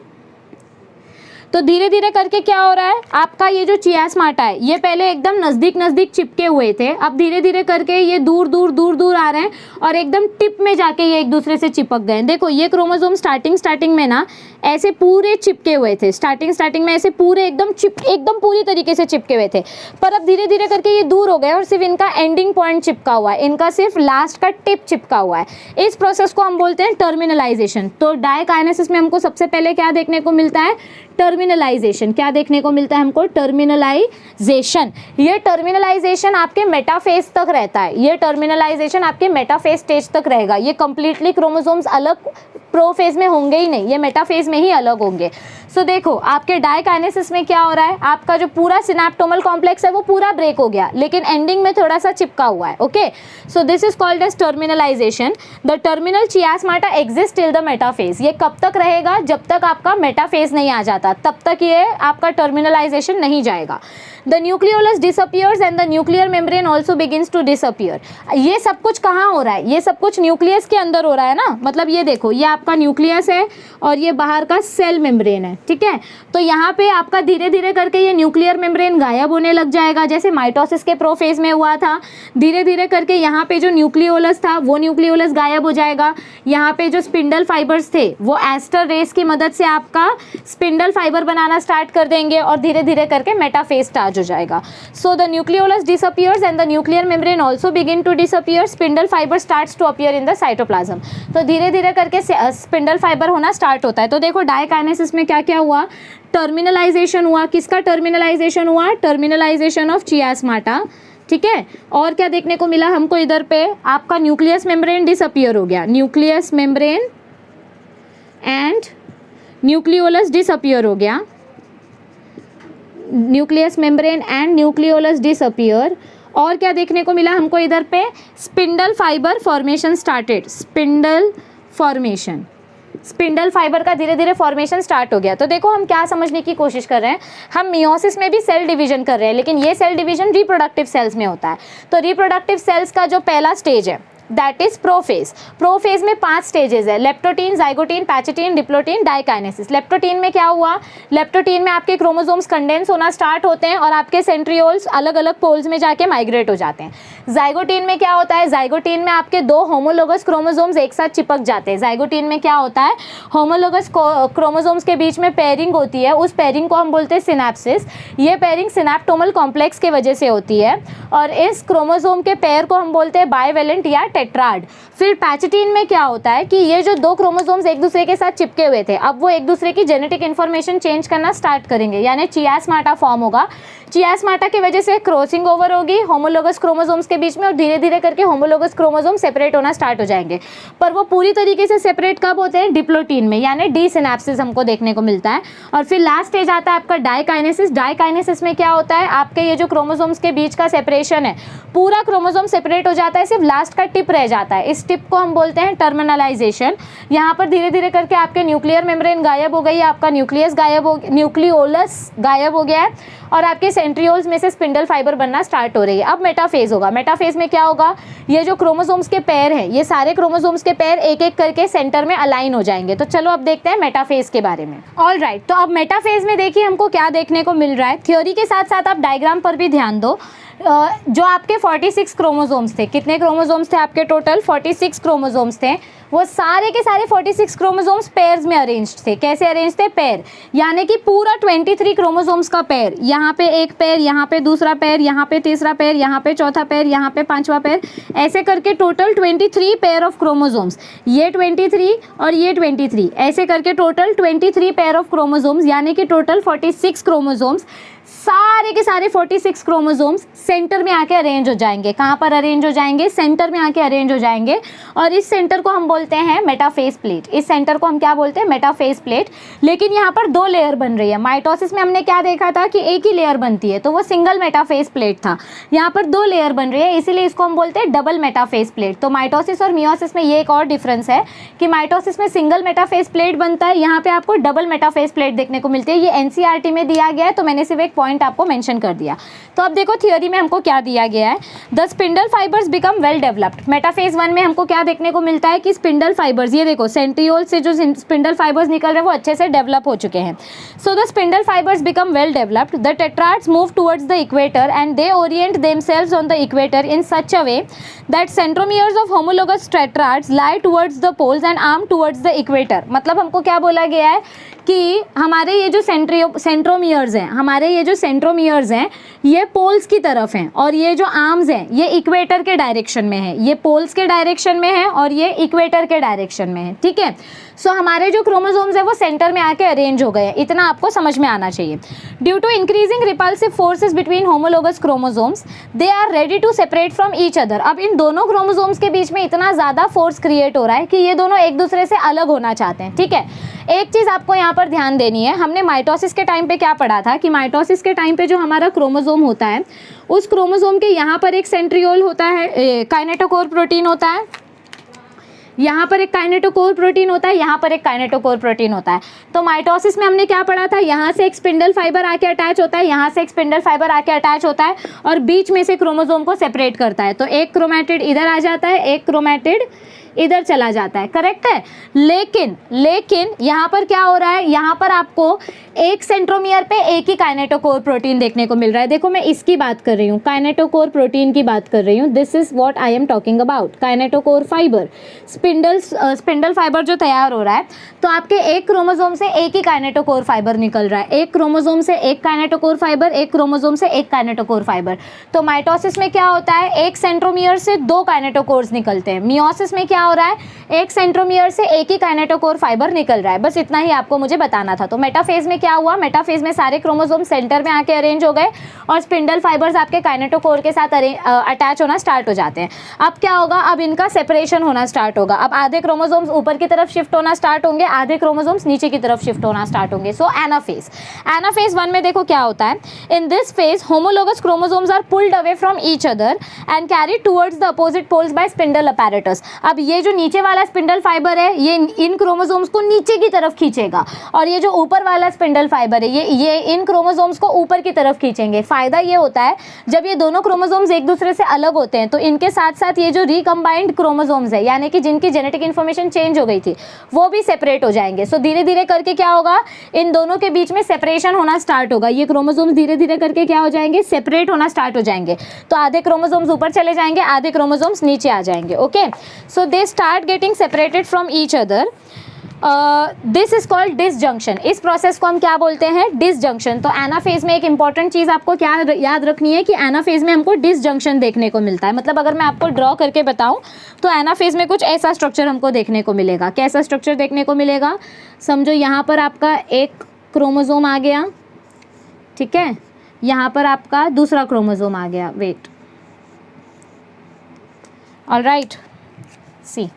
S1: तो धीरे धीरे करके क्या हो रहा है, आपका ये जो चियास्माटा है ये पहले एकदम नज़दीक नज़दीक चिपके हुए थे, अब धीरे धीरे करके ये दूर दूर दूर दूर आ रहे हैं और एकदम टिप में जाके ये एक दूसरे से चिपक गए। देखो ये क्रोमोसोम स्टार्टिंग में ना ऐसे पूरे चिपके हुए थे, स्टार्टिंग में ऐसे पूरे एकदम पूरी तरीके से चिपके हुए थे, पर अब धीरे धीरे करके ये दूर हो गए और सिर्फ इनका एंडिंग पॉइंट चिपका हुआ है, इनका सिर्फ लास्ट का टिप चिपका हुआ है। इस प्रोसेस को हम बोलते हैं टर्मिनलाइजेशन। तो डायकाइनेसिस में हमको सबसे पहले क्या देखने को मिलता है, टर्मिनलाइजेशन। क्या देखने को मिलता है हमको, टर्मिनलाइजेशन। ये टर्मिनलाइजेशन आपके मेटाफेज तक रहता है, ये टर्मिनलाइजेशन आपके मेटाफेज स्टेज तक रहेगा। ये कंप्लीटली क्रोमोसोम्स अलग प्रोफेज में होंगे ही नहीं, ये मेटाफेज में ही अलग होंगे। सो देखो आपके डायकाइनेसिस में क्या हो रहा है, आपका जो पूरा सिनेप्टोमल कॉम्प्लेक्स है वो पूरा ब्रेक हो गया, लेकिन एंडिंग में थोड़ा सा चिपका हुआ है। Okay, so this is called as terminalization. The terminal chiasmata exist till the metaphase. ये कब तक रहेगा, जब तक आपका मेटाफेज नहीं आ जाता तब तक ये आपका टर्मिनलाइजेशन नहीं जाएगा। The nucleolus disappears and the nuclear membrane also begins to disappear. ये सब कुछ कहाँ हो रहा है, ये सब कुछ न्यूक्लियस के अंदर हो रहा है ना, मतलब ये देखो ये आपका न्यूक्लियस है और ये बाहर का सेल मेम्ब्रेन है, ठीक है। तो यहाँ पे आपका धीरे धीरे करके ये न्यूक्लियर मेम्ब्रेन गायब होने लग जाएगा, जैसे माइटोसिस के प्रोफेज में हुआ था। धीरे धीरे करके यहाँ पे जो न्यूक्लियोलस था वो न्यूक्लियोलस गायब हो जाएगा। यहाँ पे जो स्पिंडल फाइबर्स थे वो एस्टर रेस की मदद से आपका स्पिंडल फाइबर बनाना स्टार्ट कर देंगे और धीरे धीरे करके मेटाफेज स्टार्ट हो जाएगा। So the nucleolus disappears and the nuclear membrane also begin to disappear. Spindle fibre starts to appear in the cytoplasm. तो धीरे धीरे करके स्पिंडल फाइबर होना स्टार्ट होता है। तो देखो डायकाइनेसिस में क्या क्या हुआ, टर्मिनलाइजेशन हुआ। किसका टर्मिनलाइजेशन हुआ, टर्मिनलाइजेशन ऑफ चियास्माटा, ठीक है। और क्या देखने को मिला हमको, इधर पे आपका न्यूक्लियस मेम्ब्रेन डिसअपियर हो गया, nucleus membrane and nucleolus disappear हो गया, nucleus membrane and nucleolus disappear. और क्या देखने को मिला हमको इधर पे, spindle fibre formation started, spindle formation, spindle fibre का धीरे धीरे फॉर्मेशन स्टार्ट हो गया। तो देखो हम क्या समझने की कोशिश कर रहे हैं, हम मियोसिस में भी सेल डिवीजन कर रहे हैं, लेकिन ये सेल डिवीजन रिप्रोडक्टिव सेल्स में होता है। तो रिप्रोडक्टिव सेल्स का जो पहला स्टेज है दैट इज प्रोफेज। प्रोफेज में 5 स्टेजेस है, leptotene, zygotene, pachytene, diplotene, diakinesis. Leptotene में क्या हुआ, लेप्टोटीन में आपके क्रोमोसोम्स कंडेंस होना स्टार्ट होते हैं और आपके सेंट्रियोल्स अलग अलग पोल्स में जाके माइग्रेट हो जाते हैं। जाइगोटीन में क्या होता है, जाइगोटीन में आपके 2 होमोलोगस क्रोमोसोम्स एक साथ चिपक जाते हैं। जाइगोटीन में क्या होता है, होमोलोगस क्रोमोसोम्स के बीच में पेयरिंग होती है, उस पेयरिंग को हम बोलते हैं सिनेप्सिस। ये पेयरिंग सिनेप्टोमल कॉम्प्लेक्स की वजह से होती है और इस क्रोमोसोम के पेयर को हम बोलते हैं बाइवेलेंट या टेट्राड। फिर पैचेटीन में क्या होता है कि ये जो 2 क्रोमोसोम्स एक दूसरे के साथ चिपके हुए थे, अब वो एक दूसरे की जेनेटिक इन्फॉर्मेशन चेंज करना स्टार्ट करेंगे, यानी चियास्माटा फॉर्म होगा। चियास्माटा की वजह से क्रॉसिंग ओवर होगी होमोलोगस क्रोमोसोम्स के बीच में और धीरे धीरे करके होमोलोगस क्रोमोसोम सेपरेट होना स्टार्ट हो जाएंगे। पर वो पूरी तरीके से सेपरेट कब होते हैं, डिप्लोटीन में, यानी डी सिनेप्सिस हमको देखने को मिलता है। और फिर लास्ट स्टेज आता है आपका डायकाइनेसिस। डायकाइनेसिस में क्या होता है, आपके ये जो क्रोमोसोम्स के बीच का सेपरेशन है, पूरा क्रोमोसोम सेपरेट हो जाता है, सिर्फ लास्ट का टिप रह जाता है। इस टिप को हम बोलते हैं टर्मिनलाइजेशन। यहाँ पर धीरे धीरे करके आपके न्यूक्लियर मेम्ब्रेन गायब हो गई, आपका न्यूक्लियस गायब हो, न्यूक्लियोलस गायब हो गया है और आपके सेंट्रियोल्स में से स्पिंडल फाइबर बनना स्टार्ट हो रही है। अब मेटाफेज होगा। मेटाफेज में क्या होगा, ये जो क्रोमोसोम्स के पेयर हैं, ये सारे क्रोमोसोम्स के पेयर एक एक करके सेंटर में अलाइन हो जाएंगे। तो चलो अब देखते हैं मेटाफेज के बारे में। ऑल राइट, तो अब मेटाफेज में देखिए हमको क्या देखने को मिल रहा है। थ्योरी के साथ साथ आप डायग्राम पर भी ध्यान दो। जो आपके 46 क्रोमोसोम्स थे, कितने क्रोमोसोम्स थे आपके टोटल, 46 क्रोमोसोम्स थे। वो सारे के सारे 46 क्रोमोसोम्स पेयर्स में अरेंज थे। कैसे अरेंज थे, पेयर, यानी कि पूरा 23 क्रोमोसोम्स का पेयर, यहाँ पे एक पेयर, यहाँ पे दूसरा पेयर, यहाँ पे तीसरा पेयर, यहाँ पे चौथा पेयर, यहाँ पे 5वां पेयर, ऐसे करके टोटल 23 पेयर ऑफ क्रोमोसोम्स। ये 23 और ये 23, ऐसे करके टोटल 23 पेयर ऑफ क्रोमोसोम्स, यानी कि टोटल 46 क्रोमोसोम्स। सारे के सारे 46 क्रोमोसोम्स सेंटर में आके अरेंज हो जाएंगे। कहाँ पर अरेंज हो जाएंगे, सेंटर में आके अरेंज हो जाएंगे और इस सेंटर को हम बोलते हैं मेटाफेज प्लेट। इस सेंटर को हम क्या बोलते हैं, मेटाफेज प्लेट। लेकिन यहाँ पर 2 लेयर बन रही है। माइटोसिस में हमने क्या देखा था कि एक ही लेयर बनती है, तो वो सिंगल मेटाफेज प्लेट था। यहाँ पर 2 लेयर बन रही है, इसीलिए इसको हम बोलते हैं डबल मेटाफेज प्लेट। तो माइटोसिस और मियोसिस में ये एक और डिफरेंस है कि माइटोसिस में सिंगल मेटाफेज प्लेट बनता है, यहाँ पे आपको डबल मेटाफेज प्लेट देखने को मिलती है। ये NCERT में दिया गया है, तो मैंने सिर्फ एक पॉइंट पॉइंट आपको मेंशन कर दिया। तो अब देखो थियोरी में हमको क्या दिया गया है, the spindle fibres become well developed. Metaphase 1 में हमको क्या देखने को मिलता है कि स्पिंडल फाइबर्स, ये देखो सेंट्रियोल से जो स्पिंडल फाइबर्स निकल रहे हैं वो अच्छे से डेवलप हो चुके हैं। So the spindle fibres become well developed, the tetrads move towards the equator and they orient themselves on the equator in such a way that centromeres of homologous tetrads lie towards the poles and arm towards the equator. मतलब हमको क्या बोला गया है कि हमारे ये जो सेंट्रोमियर्स हैं, हमारे ये जो सेंट्रोमियर्स हैं ये पोल्स की तरफ हैं और ये जो आर्म्स हैं ये इक्वेटर के डायरेक्शन में है, ये पोल्स के डायरेक्शन में है और ये इक्वेटर के डायरेक्शन में है, ठीक है। सो हमारे जो क्रोमोसोम्स है वो सेंटर में आके अरेंज हो गए हैं, इतना आपको समझ में आना चाहिए। Due to increasing repulsive forces between homologous chromosomes they are ready to separate from each other. अब इन दोनों क्रोमोसोम्स के बीच में इतना ज़्यादा फोर्स क्रिएट हो रहा है कि ये दोनों एक दूसरे से अलग होना चाहते हैं, ठीक है। एक चीज़ आपको यहाँ पर ध्यान देनी है, हमने माइटोसिस के टाइम पे क्या पढ़ा था कि माइटोसिस के टाइम पे जो हमारा क्रोमोसोम होता है उस क्रोमोसोम के यहाँ पर एक सेंट्रियोल होता है, काइनेटोकोर प्रोटीन होता है, यहाँ पर एक काइनेटोकोर प्रोटीन होता है, यहाँ पर एक काइनेटोकोर प्रोटीन होता है। तो माइटोसिस में हमने क्या पढ़ा था, यहाँ से एक स्पिंडल फाइबर आके अटैच होता है, यहाँ से एक स्पिंडल फाइबर आके अटैच होता है और बीच में से क्रोमोसोम को सेपरेट करता है। तो एक क्रोमैटिड इधर आ जाता है, एक क्रोमैटिड इधर चला जाता है, करेक्ट है। लेकिन यहाँ पर क्या हो रहा है, यहाँ पर आपको एक सेंट्रोमियर पे एक ही काइनेटोकोर प्रोटीन देखने को मिल रहा है। देखो मैं इसकी बात कर रही हूँ, काइनेटोकोर प्रोटीन की बात कर रही हूँ। This is what I am talking about, kinetochore fibre. Spindle fibre जो तैयार हो रहा है तो आपके एक क्रोमोसोम से एक ही काइनेटोकोर फाइबर निकल रहा है, एक क्रोमोसोम से एक काइनेटोकोर फाइबर, एक क्रोमोसोम से एक काइनेटोकोर फाइबर। तो माइटोसिस में क्या होता है, एक सेंट्रोमियर से दो काइनेटोकोर्स निकलते हैं। मियोसिस में क्या हो रहा है, एक सेंट्रोमियर से एक ही काइनेटोकोर फाइबर निकल रहा है। बस इतना ही आपको मुझे बताना था। तो मेटाफेज में क्या हुआ, मेटाफेज में सारे क्रोमोसोम सेंटर में आके अरेंज हो गए और स्पिंडल फाइबर्स आपके काइनेटोकोर के साथ अटैच होना स्टार्ट हो जाते हैं। अब क्या होगा, अब इनका सेपरेशन होना स्टार्ट होगा। अब आधे क्रोमोसोम्स ऊपर की तरफ शिफ्ट होना स्टार्ट होंगे, आधे क्रोमोसोम्स नीचे की तरफ शिफ्ट होना स्टार्ट होंगे। सो एनाफेज 1 में देखो क्या होता है, in this phase homologous chromosomes are pulled away from each other and carried towards the opposite poles by spindle apparatus. अब ये जो नीचे वाला स्पिंडल फाइबर है ये इन क्रोमोसोम्स को नीचे की तरफ खींचेगा और ये जो ऊपर वाला स्पिंडल फाइबर है ये इन क्रोमोसोम्स को ऊपर की तरफ खींचेंगे। फायदा ये होता है जब ये दोनों क्रोमोसोम्स एक दूसरे से अलग होते हैं तो इनके साथ साथ ये जो रिकम्बाइंड क्रोमोसोम्स है यानी कि जिनकी जेनेटिक इन्फॉर्मेशन चेंज हो गई थी वो भी सेपरेट हो जाएंगे। सो धीरे धीरे करके क्या होगा, इन दोनों के बीच में सेपरेशन होना स्टार्ट होगा। ये क्रोमोसोम्स धीरे धीरे करके क्या हो जाएंगे, सेपरेट होना स्टार्ट हो जाएंगे। तो आधे क्रोमोसोम्स ऊपर चले जाएंगे, आधे क्रोमोसोम्स नीचे आ जाएंगे। Okay, so they start getting separated from each other. This is called disjunction. इस प्रोसेस को हम क्या बोलते हैं, डिसजंक्शन। तो एनाफेज में एक इंपॉर्टेंट चीज़ आपको क्या याद रखनी है कि एनाफेज में हमको डिसजंक्शन देखने को मिलता है। मतलब अगर मैं आपको ड्रॉ करके बताऊं तो एनाफेज में कुछ ऐसा स्ट्रक्चर हमको देखने को मिलेगा। कैसा स्ट्रक्चर देखने को मिलेगा, समझो यहाँ पर आपका एक क्रोमोसोम आ गया, ठीक है, यहाँ पर आपका दूसरा क्रोमोसोम आ गया। वेट, ऑलराइट, सी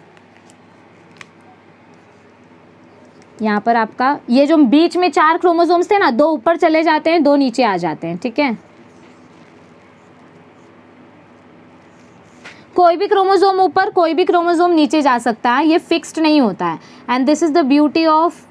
S1: यहाँ पर आपका ये जो बीच में 4 क्रोमोसोम्स थे ना, 2 ऊपर चले जाते हैं, 2 नीचे आ जाते हैं, ठीक है। कोई भी क्रोमोसोम ऊपर कोई भी क्रोमोसोम नीचे जा सकता है, ये फिक्स्ड नहीं होता है। And this is the beauty of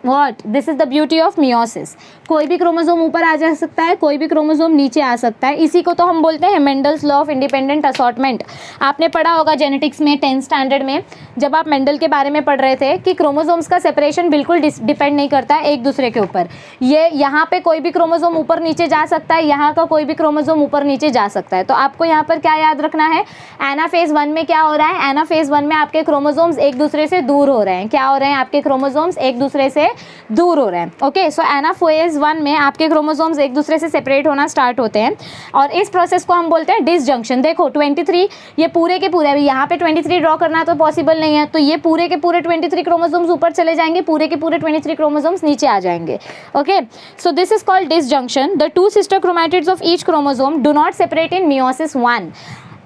S1: what, this is the beauty of meiosis. कोई भी क्रोमोसोम ऊपर आ जा सकता है, कोई भी क्रोमोसोम नीचे आ सकता है। इसी को तो हम बोलते हैं Mendel's law of independent assortment. आपने पढ़ा होगा जेनेटिक्स में 10th स्टैंडर्ड में जब आप मेंडल के बारे में पढ़ रहे थे कि क्रोमोसोम्स का सेपरेशन बिल्कुल डिपेंड नहीं करता है एक दूसरे के ऊपर। ये यहाँ पे कोई भी क्रोमोसोम ऊपर नीचे जा सकता है, यहाँ का कोई भी क्रोमोसोम ऊपर नीचे जा सकता है। तो आपको यहाँ पर क्या याद रखना है, एनाफेज 1 में क्या हो रहा है, एनाफेज 1 में आपके क्रोमोसोम्स एक दूसरे से दूर हो रहे हैं। क्या हो रहे हैं, आपके क्रोमोसोम्स एक दूसरे से दूर हो रहे हैं। ओके, सो एनाफेज 1 में आपके क्रोमोसोम्स एक दूसरे से सेपरेट होना स्टार्ट होते हैं और इस प्रोसेस को हम बोलते हैं डिसजंक्शन। देखो 23, ये पूरे के पूरे, अभी यहाँ पे 23 ड्रॉ करना तो पॉसिबल नहीं है, तो ये पूरे के पूरे 23 क्रोमोसोम्स ऊपर चले जाएंगे, पूरे के पूरे 23 क्रोमोसोम्स नीचे आ जाएंगे। Okay, so this is called disjunction. The 2 sister chromatids of each chromosome do not separate in meiosis 1।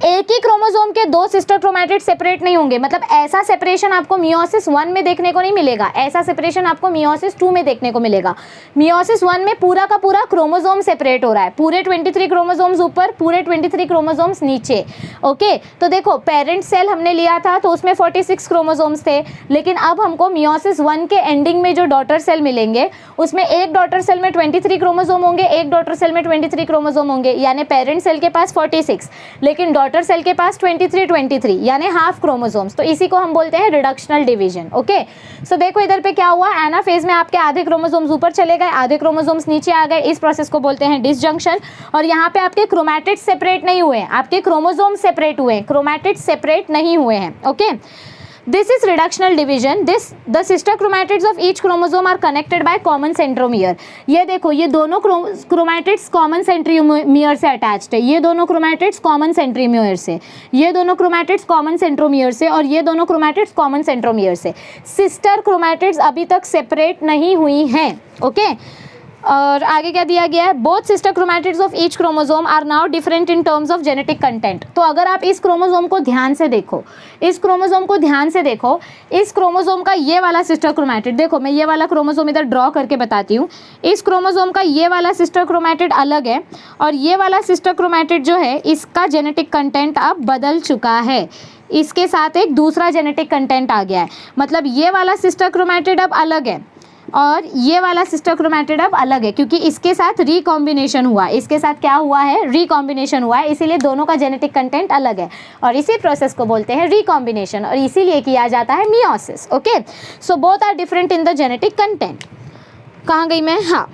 S1: एक ही क्रोमोसोम के दो सिस्टर क्रोमैटिड सेपरेट नहीं होंगे, मतलब ऐसा सेपरेशन आपको मियोसिस 1 में देखने को नहीं मिलेगा, ऐसा सेपरेशन आपको मियोसिस 2 में देखने को मिलेगा। मियोसिस 1 में पूरा का पूरा क्रोमोसोम सेपरेट हो रहा है, पूरे 23 क्रोमोसोम्स ऊपर, पूरे 23 क्रोमोसोम्स नीचे। ओके, तो देखो पेरेंट सेल हमने लिया था तो उसमें 46 क्रोमोसोम्स थे, लेकिन अब हमको मियोसिस 1 के एंडिंग में जो डॉटर सेल मिलेंगे उसमें एक डॉटर सेल में 23 क्रोमोसोम होंगे, एक डॉटर सेल में 23 क्रोमोसोम होंगे, यानी पेरेंट सेल के पास 46 लेकिन डॉटर सेल के पास 23 यानी हाफ क्रोमोसोम्स। तो इसी को हम बोलते हैं रिडक्शनल डिवीजन। ओके, सो देखो इधर पे क्या हुआ, एनाफेज में आपके आधे क्रोमोसोम्स ऊपर चले गए, आधे क्रोमोसोम्स नीचे आ गए, इस प्रोसेस को बोलते हैं डिसजंक्शन। और यहाँ पे आपके क्रोमैटिड सेपरेट नहीं हुए हैं, आपके क्रोमोसोम सेपरेट हुए हैं, क्रोमैटिड सेपरेट नहीं हुए हैं। Okay, this is reductional division. The sister chromatids of each chromosome are connected by common centromere. ये देखो ये दोनों क्रोमैटिड्स कॉमन सेंट्रोमियर से अटैच्ड है, ये दोनों क्रोमैटिड्स कॉमन सेंट्रोमियर से, ये दोनों क्रोमैटिड्स कॉमन सेंट्रोमियर से, और ये दोनों क्रोमैटिड्स कॉमन सेंट्रोमियर से। सिस्टर क्रोमैटिड्स अभी तक सेपरेट नहीं हुई हैं। ओके, और आगे क्या दिया गया है, both sister chromatids of each chromosome are now different in terms of genetic content. तो अगर आप इस क्रोमोसोम को ध्यान से देखो, इस क्रोमोसोम को ध्यान से देखो, इस क्रोमोसोम का ये वाला सिस्टर क्रोमैटिड, देखो मैं ये वाला क्रोमोसोम इधर ड्रॉ करके बताती हूँ। इस क्रोमोसोम का ये वाला सिस्टर क्रोमैटिड अलग है, और ये वाला सिस्टर क्रोमैटिड जो है इसका जेनेटिक कंटेंट अब बदल चुका है, इसके साथ एक दूसरा जेनेटिक कंटेंट आ गया है। मतलब ये वाला सिस्टर क्रोमैटिड अब अलग है और ये वाला सिस्टर क्रोमैटिड अब अलग है, क्योंकि इसके साथ रिकॉम्बिनेशन हुआ, इसके साथ क्या हुआ है, रिकॉम्बिनेशन हुआ है, इसीलिए दोनों का जेनेटिक कंटेंट अलग है, और इसी प्रोसेस को बोलते हैं रिकॉम्बिनेशन, और इसीलिए किया जाता है meiosis. Okay, so both are different in the genetic content. कहाँ गई मैं, हाँ,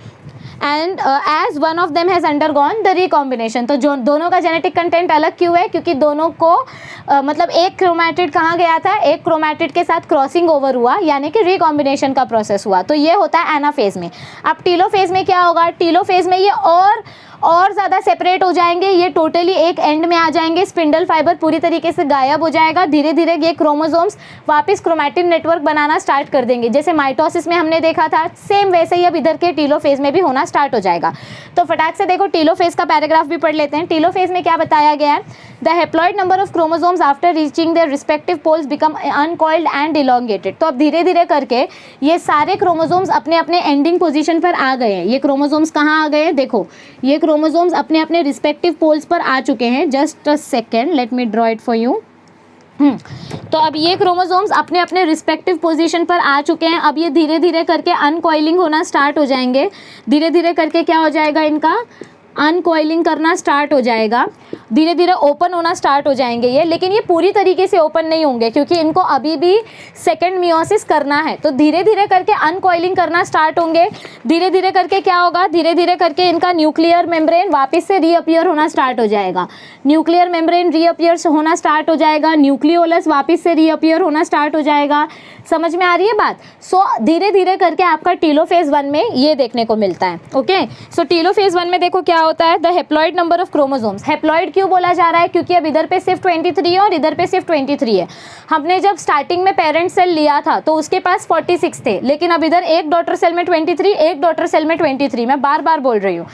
S1: and as one of them has undergone the recombination. तो जो दोनों का जेनेटिक कंटेंट अलग क्यों है, क्योंकि दोनों को मतलब एक क्रोमैटिड कहाँ गया था, एक क्रोमैटिड के साथ क्रॉसिंग ओवर हुआ, यानी कि रिकॉम्बिनेशन का प्रोसेस हुआ। तो ये होता है एनाफेज में। अब टीलोफेज में क्या होगा, टीलोफेज में ये और ज़्यादा सेपरेट हो जाएंगे, ये टोटली एक एंड में आ जाएंगे, स्पिंडल फाइबर पूरी तरीके से गायब हो जाएगा, धीरे धीरे ये क्रोमोसोम्स वापस क्रोमैटिन नेटवर्क बनाना स्टार्ट कर देंगे। जैसे माइटोसिस में हमने देखा था, सेम वैसे ही अब इधर के टीलोफेज में भी होना स्टार्ट हो जाएगा। तो फटाक से देखो टीलोफेज का पैराग्राफ भी पढ़ लेते हैं। टीलोफेज में क्या बताया गया है, the haploid number of chromosomes after reaching their respective poles become uncoiled and elongated. तो अब धीरे धीरे करके ये सारे क्रोमोसोम्स अपने अपने एंडिंग पोजीशन पर आ गए हैं। ये क्रोमोसोम्स कहाँ आ गए हैं, देखो ये क्रोमोसोम्स अपने अपने रिस्पेक्टिव पोल्स पर आ चुके हैं। Just a second, let me draw it for you. तो अब ये क्रोमोसोम्स अपने अपने रिस्पेक्टिव पोजीशन पर आ चुके हैं। अब ये धीरे धीरे करके अनकॉइलिंग होना स्टार्ट हो जाएंगे, धीरे धीरे करके क्या हो जाएगा, इनका अनकॉइलिंग करना स्टार्ट हो जाएगा, धीरे धीरे ओपन होना स्टार्ट हो जाएंगे ये। लेकिन ये पूरी तरीके से ओपन नहीं होंगे, क्योंकि इनको अभी भी सेकेंड मियोसिस करना है। तो धीरे धीरे करके अनकॉइलिंग करना स्टार्ट होंगे, धीरे धीरे करके क्या होगा, धीरे धीरे करके इनका न्यूक्लियर मेम्ब्रेन वापस से रीअपियर होना स्टार्ट हो जाएगा, न्यूक्लियर मेम्ब्रेन रीअपियर होना स्टार्ट हो जाएगा, न्यूक्लियोलस वापस से रीअपियर होना स्टार्ट हो जाएगा। समझ में आ रही है बात। सो धीरे धीरे करके आपका टीलोफेज 1 में ये देखने को मिलता है। ओके, सो टीलोफेज 1 में देखो क्या होता है, the haploid number of chromosomes. Haploid क्यों बोला जा रहा है, क्योंकि अब इधर पे सिर्फ 23 है और इधर पे सिर्फ 23 है। हमने जब स्टार्टिंग में पेरेंट सेल लिया था तो उसके पास 46 थे, लेकिन अब इधर एक डॉटर सेल में 23, एक डॉटर सेल में 23। मैं बार बार बोल रही हूँ,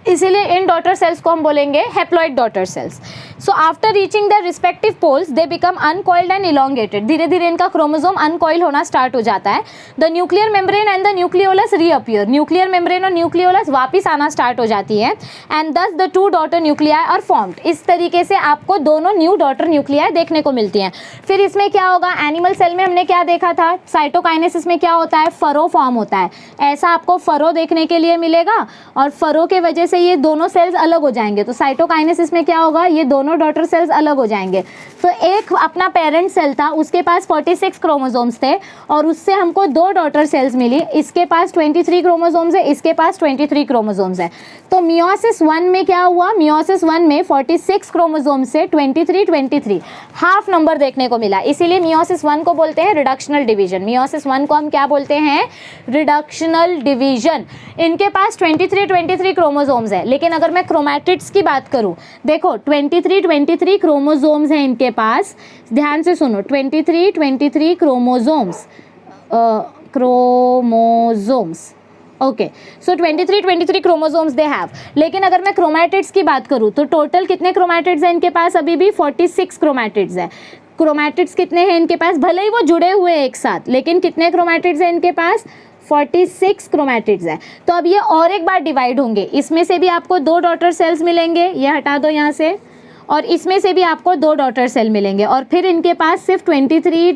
S1: इसीलिए इन डॉटर सेल्स को हम बोलेंगे haploid daughter cells. So after reaching the respective poles they become uncoiled and elongated. धीरे धीरे इनका क्रोमोसोम अनकॉइल होना स्टार्ट हो जाता है। The nuclear membrane and the nucleolus reappear. Nuclear membrane और न्यूक्लियोलस वापस आना स्टार्ट हो जाती है, and thus the two daughter nuclei are formed. इस तरीके से आपको दोनों न्यू डॉटर न्यूक्लियाई देखने को मिलती हैं। फिर इसमें क्या होगा, एनिमल सेल में हमने क्या देखा था, साइटोकाइनेसिस में क्या होता है, फरो फॉर्म होता है। ऐसा आपको फरो देखने के लिए मिलेगा, और फरो के वजह से ये दोनों सेल्स अलग हो जाएंगे। तो साइटोकाइनेसिस में क्या होगा, ये दोनों डॉटर सेल्स अलग हो जाएंगे। तो एक अपना पेरेंट सेल था, उसके पास 46 क्रोमोसोम्स थे, और उससे हमको दो डॉटर सेल्स मिली। इसके पास 23 क्रोमोसोम्स है, इसके पास 23 क्रोमोसोम्स है। तो मियोसिस 1 में क्या हुआ, मियोसिस 1 में 46 क्रोमोसोम्स से 23 हाफ नंबर देखने को मिला। इसीलिए मियोसिस 1 को बोलते हैं रिडक्शनल डिवीजन। मियोसिस 1 को हम क्या बोलते हैं, रिडक्शनल डिवीजन। इनके पास 23 क्रोमोसोम्स है, लेकिन अगर मैं क्रोमैटिड्स की बात करूं, देखो 23 क्रोमोसोम्स हैं इनके पास। ध्यान से सुनो, 23 chromosomes okay, so 23 chromosomes they have. लेकिन अगर मैं क्रोमैटिड्स की बात करूँ तो टोटल कितने क्रोमैटिड्स हैं इनके पास? अभी भी 46 क्रोमैटिड्स है। क्रोमैटिड्स कितने हैं इनके पास? भले ही वो जुड़े हुए हैं एक साथ, लेकिन कितने क्रोमैटिड्स हैं इनके पास? 46 क्रोमैटिड्स हैं। तो अब ये और एक बार डिवाइड होंगे, इसमें से भी आपको 2 डॉटर सेल्स मिलेंगे, ये हटा दो यहाँ से, और इसमें से भी आपको 2 डॉटर सेल मिलेंगे, और फिर इनके पास सिर्फ 23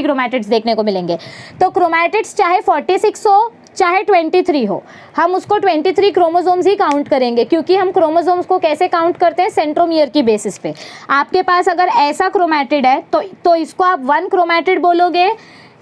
S1: क्रोमैटिड्स देखने को मिलेंगे। तो क्रोमैटिड्स चाहे 46 हो चाहे 23 हो, हम उसको 23 क्रोमोसोम्स ही काउंट करेंगे, क्योंकि हम क्रोमोसोम्स को कैसे काउंट करते हैं? सेंट्रोमियर की बेसिस पे। आपके पास अगर ऐसा क्रोमैटिड है तो इसको आप 1 क्रोमैटिड बोलोगे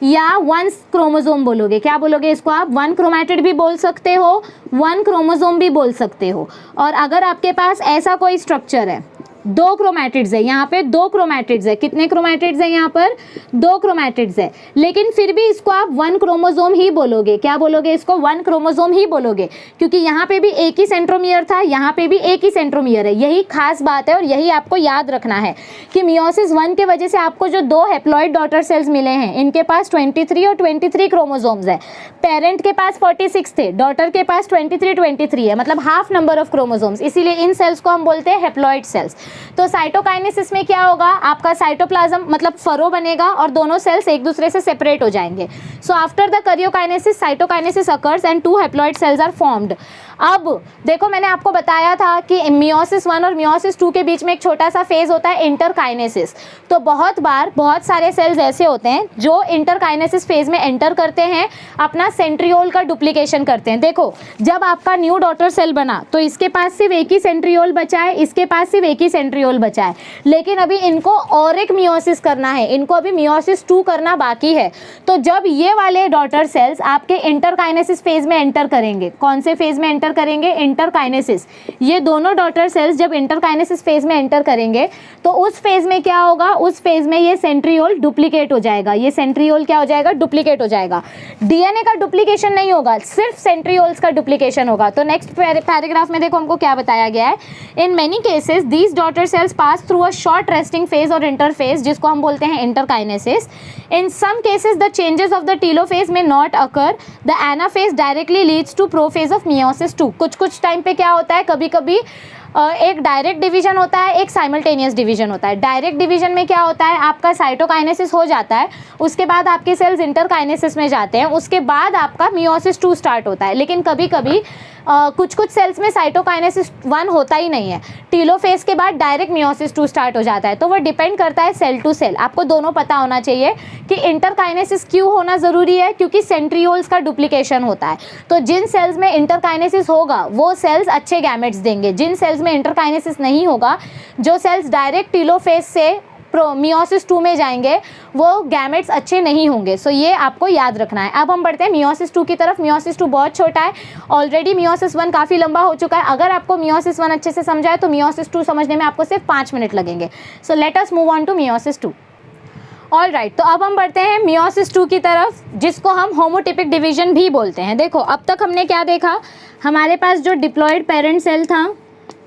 S1: या 1 क्रोमोसोम बोलोगे? क्या बोलोगे इसको आप? 1 क्रोमैटिड भी बोल सकते हो, 1 क्रोमोसोम भी बोल सकते हो। और अगर आपके पास ऐसा कोई स्ट्रक्चर है, 2 क्रोमैटिड्स है, यहाँ पे 2 क्रोमैटिड्स है, कितने क्रोमैटिड्स है यहाँ पर? 2 क्रोमैटिड्स है, लेकिन फिर भी इसको आप 1 क्रोमोसोम ही बोलोगे। क्या बोलोगे इसको? 1 क्रोमोसोम ही बोलोगे, क्योंकि यहाँ पे भी एक ही सेंट्रोमियर था, यहाँ पे भी एक ही सेंट्रोमियर है। यही खास बात है और यही आपको याद रखना है कि मियोसिस 1 के वजह से आपको जो 2 हैप्लॉइड डॉटर सेल्स मिले हैं, इनके पास 23 और 23 क्रोमोसोम्स है। पेरेंट के पास 46 थे, डॉटर के पास 23 है, मतलब हाफ नंबर ऑफ क्रोमोसोम्स, इसीलिए इन सेल्स को हम बोलते हैं हैप्लॉइड सेल्स। तो साइटोकाइनेसिस में क्या होगा? आपका साइटोप्लाज्म मतलब फरो बनेगा और दोनों सेल्स एक दूसरे से सेपरेट हो जाएंगे। So after the karyokinesis cytokinesis occurs and 2 haploid cells are formed. अब देखो, मैंने आपको बताया था कि मियोसिस 1 और मियोसिस 2 के बीच में एक छोटा सा फेज होता है इंटरकाइनेसिस। तो बहुत बार बहुत सारे सेल्स ऐसे होते हैं जो इंटरकाइनेसिस फेज में एंटर करते हैं, अपना सेंट्रियोल का डुप्लीकेशन करते हैं। देखो, जब आपका न्यू डॉटर सेल बना तो इसके पास सिर्फ एक ही सेंट्रियोल बचा है, इसके पास सिर्फ एक ही सेंट्रियोल बचा है, लेकिन अभी इनको और एक मियोसिस करना है, इनको अभी मियोसिस 2 करना बाकी है। तो जब ये वाले डॉटर सेल्स आपके इंटरकाइनेसिस फेज में एंटर करेंगे, कौन से फेज में एंटर करेंगे? इंटरकाइनेसिस। ये दोनों डॉटर सेल्स जब इंटरकाइनेसिस फेज में एंटर करेंगे तो उस फेज में क्या होगा? उस फेज में ये सेंट्रियोल डुप्लीकेट हो जाएगा। ये सेंट्रियोल क्या हो जाएगा? डुप्लीकेट हो जाएगा। डीएनए का डुप्लीकेशन नहीं होगा, सिर्फ सेंट्रियोल्स का डुप्लीकेशन होगा। तो नेक्स्ट पैराग्राफ में देखो हमको क्या बताया गया है। In many cases these daughter cells pass through a short resting phase और इंटरफेज, जिसको हम बोलते हैं interkinesis. In some cases the changes of the telophase may not occur, the anaphase directly leads to prophase of meiosis 2। कुछ time पे क्या होता है, कभी कभी एक डायरेक्ट डिवीजन होता है, एक साइमल्टेनियस डिवीजन होता है। डायरेक्ट डिवीजन में क्या होता है? आपका साइटोकाइनेसिस हो जाता है, उसके बाद आपके सेल्स इंटरकाइनेसिस में जाते हैं, उसके बाद आपका मियोसिस 2 स्टार्ट होता है। लेकिन कभी कभी कुछ सेल्स में साइटोकाइनेसिस 1 होता ही नहीं है, टेलोफेज के बाद डायरेक्ट मियोसिस 2 स्टार्ट हो जाता है। तो वो डिपेंड करता है सेल टू सेल। आपको दोनों पता होना चाहिए कि इंटरकाइनेसिस क्यों होना ज़रूरी है, क्योंकि सेंट्रियोल्स का डुप्लीकेशन होता है। तो जिन सेल्स में इंटरकाइनेसिस होगा वो सेल्स अच्छे गैमेट्स देंगे, जिन सेल्स में इंटरकाइनेसिस नहीं होगा, जो सेल्स डायरेक्ट टेलोफेज से मियोसिस 2 में जाएंगे, वो गैमेट्स अच्छे नहीं होंगे। सो ये आपको याद रखना है। अब हम बढ़ते हैं मियोसिस 2 की तरफ। मियोसिस 2 बहुत छोटा है, ऑलरेडी मियोसिस 1 काफ़ी लंबा हो चुका है। अगर आपको मियोसिस 1 अच्छे से समझा है तो मियोसिस 2 समझने में आपको सिर्फ 5 मिनट लगेंगे। So let us move on to meiosis 2। All right, तो अब हम बढ़ते हैं मियोसिस 2 की तरफ, जिसको हम होमोटिपिक डिवीजन भी बोलते हैं। देखो, अब तक हमने क्या देखा? हमारे पास जो डिप्लॉयड पेरेंट सेल था,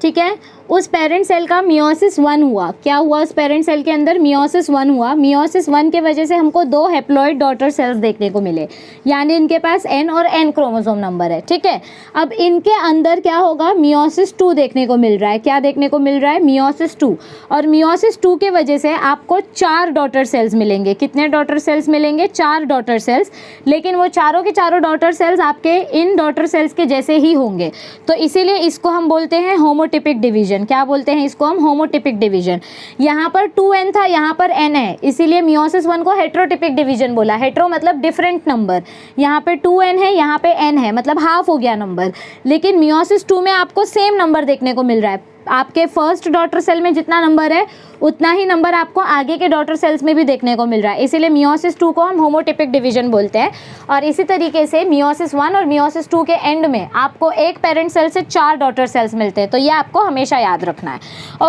S1: ठीक है, उस पेरेंट सेल का मियोसिस 1 हुआ। क्या हुआ उस पेरेंट सेल के अंदर? मियोसिस 1 हुआ। मियोसिस 1 के वजह से हमको 2 हैप्लॉइड डॉटर सेल्स देखने को मिले, यानी इनके पास N और N क्रोमोसोम नंबर है, ठीक है। अब इनके अंदर क्या होगा? मियोसिस 2 देखने को मिल रहा है। क्या देखने को मिल रहा है? मियोसिस 2। और मियोसिस 2 के वजह से आपको 4 डॉटर सेल्स मिलेंगे। कितने डॉटर सेल्स मिलेंगे? 4 डॉटर सेल्स। लेकिन वो चारों के चारों डॉटर सेल्स आपके इन डॉटर सेल्स के जैसे ही होंगे, तो इसीलिए इसको हम बोलते हैं होमोटिपिक डिवीजन। क्या बोलते हैं इसको? हम होमोटिपिक डिवीजन। यहाँ पर 2N था, यहाँ पर N है, इसीलिए मियोसिस 1 को हेट्रोटिपिक डिवीजन बोला। हेट्रो मतलब डिफरेंट नंबर। यहाँ पे 2N है, यहाँ पे N है, मतलब हाफ हो गया नंबर। लेकिन मियोसिस 2 में आपको सेम नंबर देखने को मिल रहा है। आपके फर्स्ट डॉटर सेल में जितना नंबर है उतना ही नंबर आपको आगे के डॉटर सेल्स में भी देखने को मिल रहा है, इसीलिए मियोसिस 2 को हम होमोटिपिक डिवीजन बोलते हैं। और इसी तरीके से मियोसिस 1 और मियोसिस 2 के एंड में आपको एक पेरेंट सेल से 4 डॉटर सेल्स मिलते हैं, तो ये आपको हमेशा याद रखना है।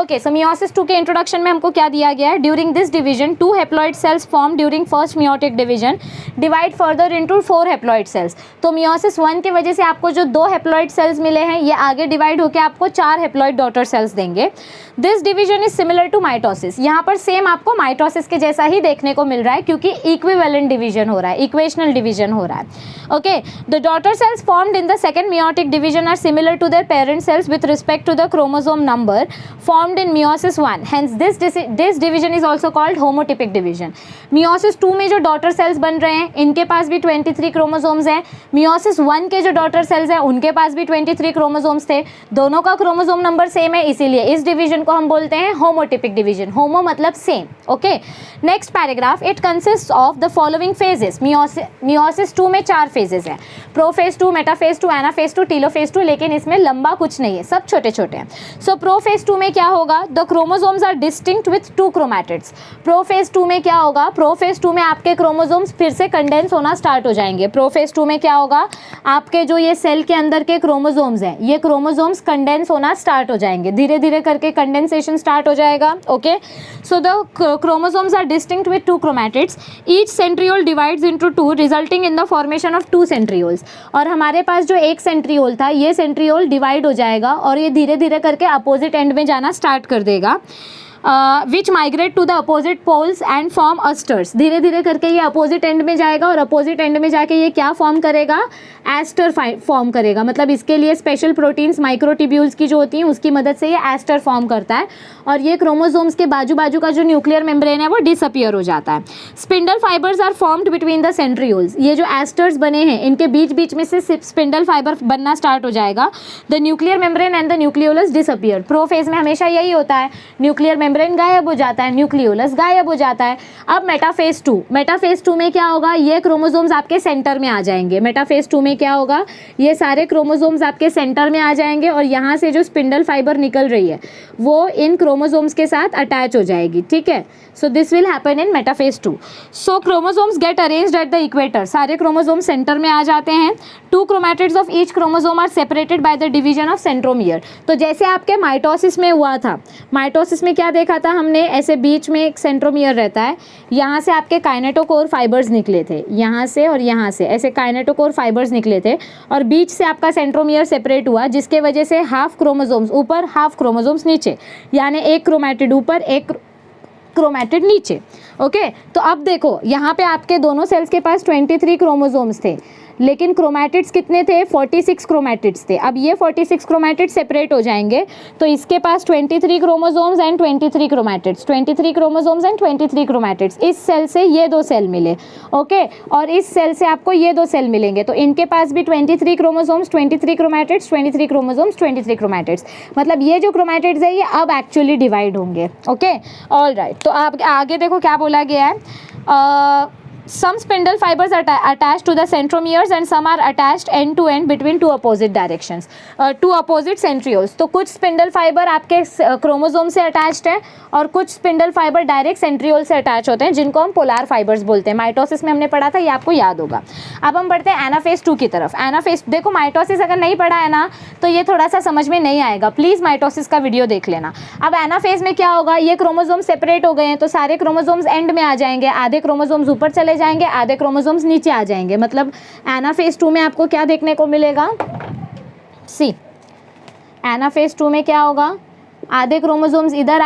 S1: ओके, सो मियोसिस 2 के इंट्रोडक्शन में हमको क्या दिया गया है? During this division 2 haploid cells form during first meiotic division, divide further into 4 haploid sales. तो मियोसिस 1 की वजह से आपको जो 2 हैप्लॉइड सेल्स मिले हैं, ये आगे डिवाइड होकर आपको 4 हैप्लॉइड डॉटर सेल्स देंगे। This division is similar to mitosis. यहाँ पर सेम आपको माइटोसिस के जैसा ही देखने को मिल रहा है क्योंकि इक्विवेलेंट डिवीजन हो रहा है, इक्वेशनल डिवीजन हो रहा है। Okay, the daughter sales formed in the second meiotic division are similar to their parent cells with respect to the chromosome number formed in meiosis 1. Hence this division is also called homotypic division. meiosis 2 में जो daughter cells बन रहे हैं इनके पास भी 23 chromosomes हैं। meiosis 1 के जो डॉटर सेल्स हैं उनके पास भी 23 क्रोमोसोम्स थे। दोनों का क्रोमोसोम नंबर सेम है, इसीलिए इस डिवीजन को हम बोलते हैं होमोटिपिक डिवीजन। होमो मतलब same. Okay, next paragraph, it consist of the following phases. meiosis 2 में 4 फेजेस हैं, प्रोफेज 2, मेटाफेज 2, एनाफेज 2, टीलोफेज 2, लेकिन इसमें लंबा कुछ नहीं है, सब छोटे छोटे हैं। सो प्रोफेज 2 में क्या होगा, the chromosomes are distinct with 2 chromatids. Prophase 2 में क्या होगा, प्रोफेज 2 में आपके क्रोमोसोम्स फिर से कंडेंस होना स्टार्ट हो जाएंगे। प्रोफेज 2 में क्या होगा, आपके जो ये सेल के अंदर के क्रोमोसोम्स हैं ये क्रोमोसोम्स कंडेंस होना स्टार्ट हो जाएंगे, धीरे धीरे करके कंडेंसेशन स्टार्ट हो जाएगा। Okay, so the chromosomes are distinct with 2 chromatids, each centriole divides into 2 resulting in the formation of 2 centrioles. और हमारे पास जो एक सेंट्रियोल था ये सेंट्रियोल डिवाइड हो जाएगा और ये धीरे धीरे करके अपोजिट एंड में जाना स्टार्ट कर देगा, which migrate to the opposite poles and form asters. धीरे धीरे करके ये अपोजिट एंड में जाएगा और अपोजिट एंड में जाके ये क्या फॉर्म करेगा, एस्टर फॉर्म करेगा। मतलब इसके लिए स्पेशल प्रोटीन्स माइक्रोट्यूब्यूल्स की जो होती हैं उसकी मदद से ये एस्टर फॉर्म करता है और ये क्रोमोसोम्स के बाजू बाजू का जो न्यूक्लियर मेम्ब्रेन है वो डिसअपियर हो जाता है। Spindle fibres are formed between the centrioles. ये जो एस्टर्स बने हैं इनके बीच बीच में से स्पिंडल फाइबर बनना स्टार्ट हो जाएगा। The nuclear membrane and the nucleolus disappear. Prophase में हमेशा यही होता है, न्यूक्लियर मेम्ब्रेन गायब हो जाता है, न्यूक्लियोलस गायब हो जाता है। अब मेटाफेज 2, मेटाफेज 2 में क्या होगा, ये क्रोमोसोम्स आपके सेंटर में आ जाएंगे। मेटाफेज 2 में क्या होगा, ये सारे क्रोमोसोम्स आपके सेंटर में आ जाएंगे और यहाँ से जो स्पिंडल फाइबर निकल रही है वो इन क्रोमोसोम्स के साथ अटैच हो जाएगी। ठीक है, so this will happen in metaphase 2। So chromosomes get arranged at the equator. सारे क्रोमोसोम्स सेंटर में आ जाते हैं। 2 chromatids of each chromosome are separated by the division of centromere. तो जैसे आपके माइटोसिस में हुआ था, माइटोसिस में क्या देखा था हमने, ऐसे बीच में एक सेंट्रोमियर रहता है, यहाँ से आपके काइनेटोकोर फाइबर्स निकले थे, यहाँ से और यहाँ से ऐसे काइनेटोकोर फाइबर्स निकले थे और बीच से आपका सेंट्रोमियर सेपरेट हुआ जिसके वजह से हाफ क्रोमोसोम्स ऊपर हाफ क्रोमोसोम्स नीचे, यानी एक क्रोमैटिड ऊपर एक क्रोमैटिड नीचे। ओके, तो अब देखो यहाँ पे आपके दोनों सेल्स के पास 23 क्रोमोसोम्स थे लेकिन क्रोमैटिड्स कितने थे, 46 क्रोमैटिड्स थे। अब ये 46 क्रोमैटिड्स सेपरेट हो जाएंगे तो इसके पास 23 chromosomes and 23 chromatids, 23 chromosomes and 23 chromatids. इस सेल से ये 2 सेल मिले, ओके, और इस सेल से आपको ये 2 सेल मिलेंगे तो इनके पास भी 23 क्रोमोसोम्स, 23 क्रोमैटिड्स, 23 क्रोमोसोम्स, 23 क्रोमैटिड्स। मतलब ये जो क्रोमैटिड्स है ये अब एक्चुअली डिवाइड होंगे। ओके, ऑल राइट, तो आप आगे देखो क्या बोला गया है। Some spindle fibers are attached to the centromeres and some are attached end to end between 2 opposite directions, 2 opposite centrioles। तो कुछ स्पिंडल फाइबर आपके क्रोमोसोम से अटैच्ड है और कुछ स्पिंडल फाइबर डायरेक्ट सेंट्रियोल से अटैच होते हैं जिनको हम पोलर फाइबर्स बोलते हैं। माइटोसिस में हमने पढ़ा था, ये आपको याद होगा। अब हम पढ़ते हैं एनाफेज 2 की तरफ। एनाफेज, देखो माइटोसिस अगर नहीं पढ़ा है ना तो ये थोड़ा सा समझ में नहीं आएगा, प्लीज़ माइटोसिस का वीडियो देख लेना। अब एनाफेज में क्या होगा, ये क्रोमोसोम सेपरेट हो गए हैं तो सारे क्रोमोसोम्स एंड में आ जाएंगे, आधे क्रोमोसोम्स ऊपर चले जाएंगे, आधे क्रोमोसोम्स नीचे आ जाएंगे। मतलब एनाफेज 2 में आपको क्या देखने को मिलेगा, सी एनाफेज 2 में क्या होगा, आधे क्रोमोसोम्स इधर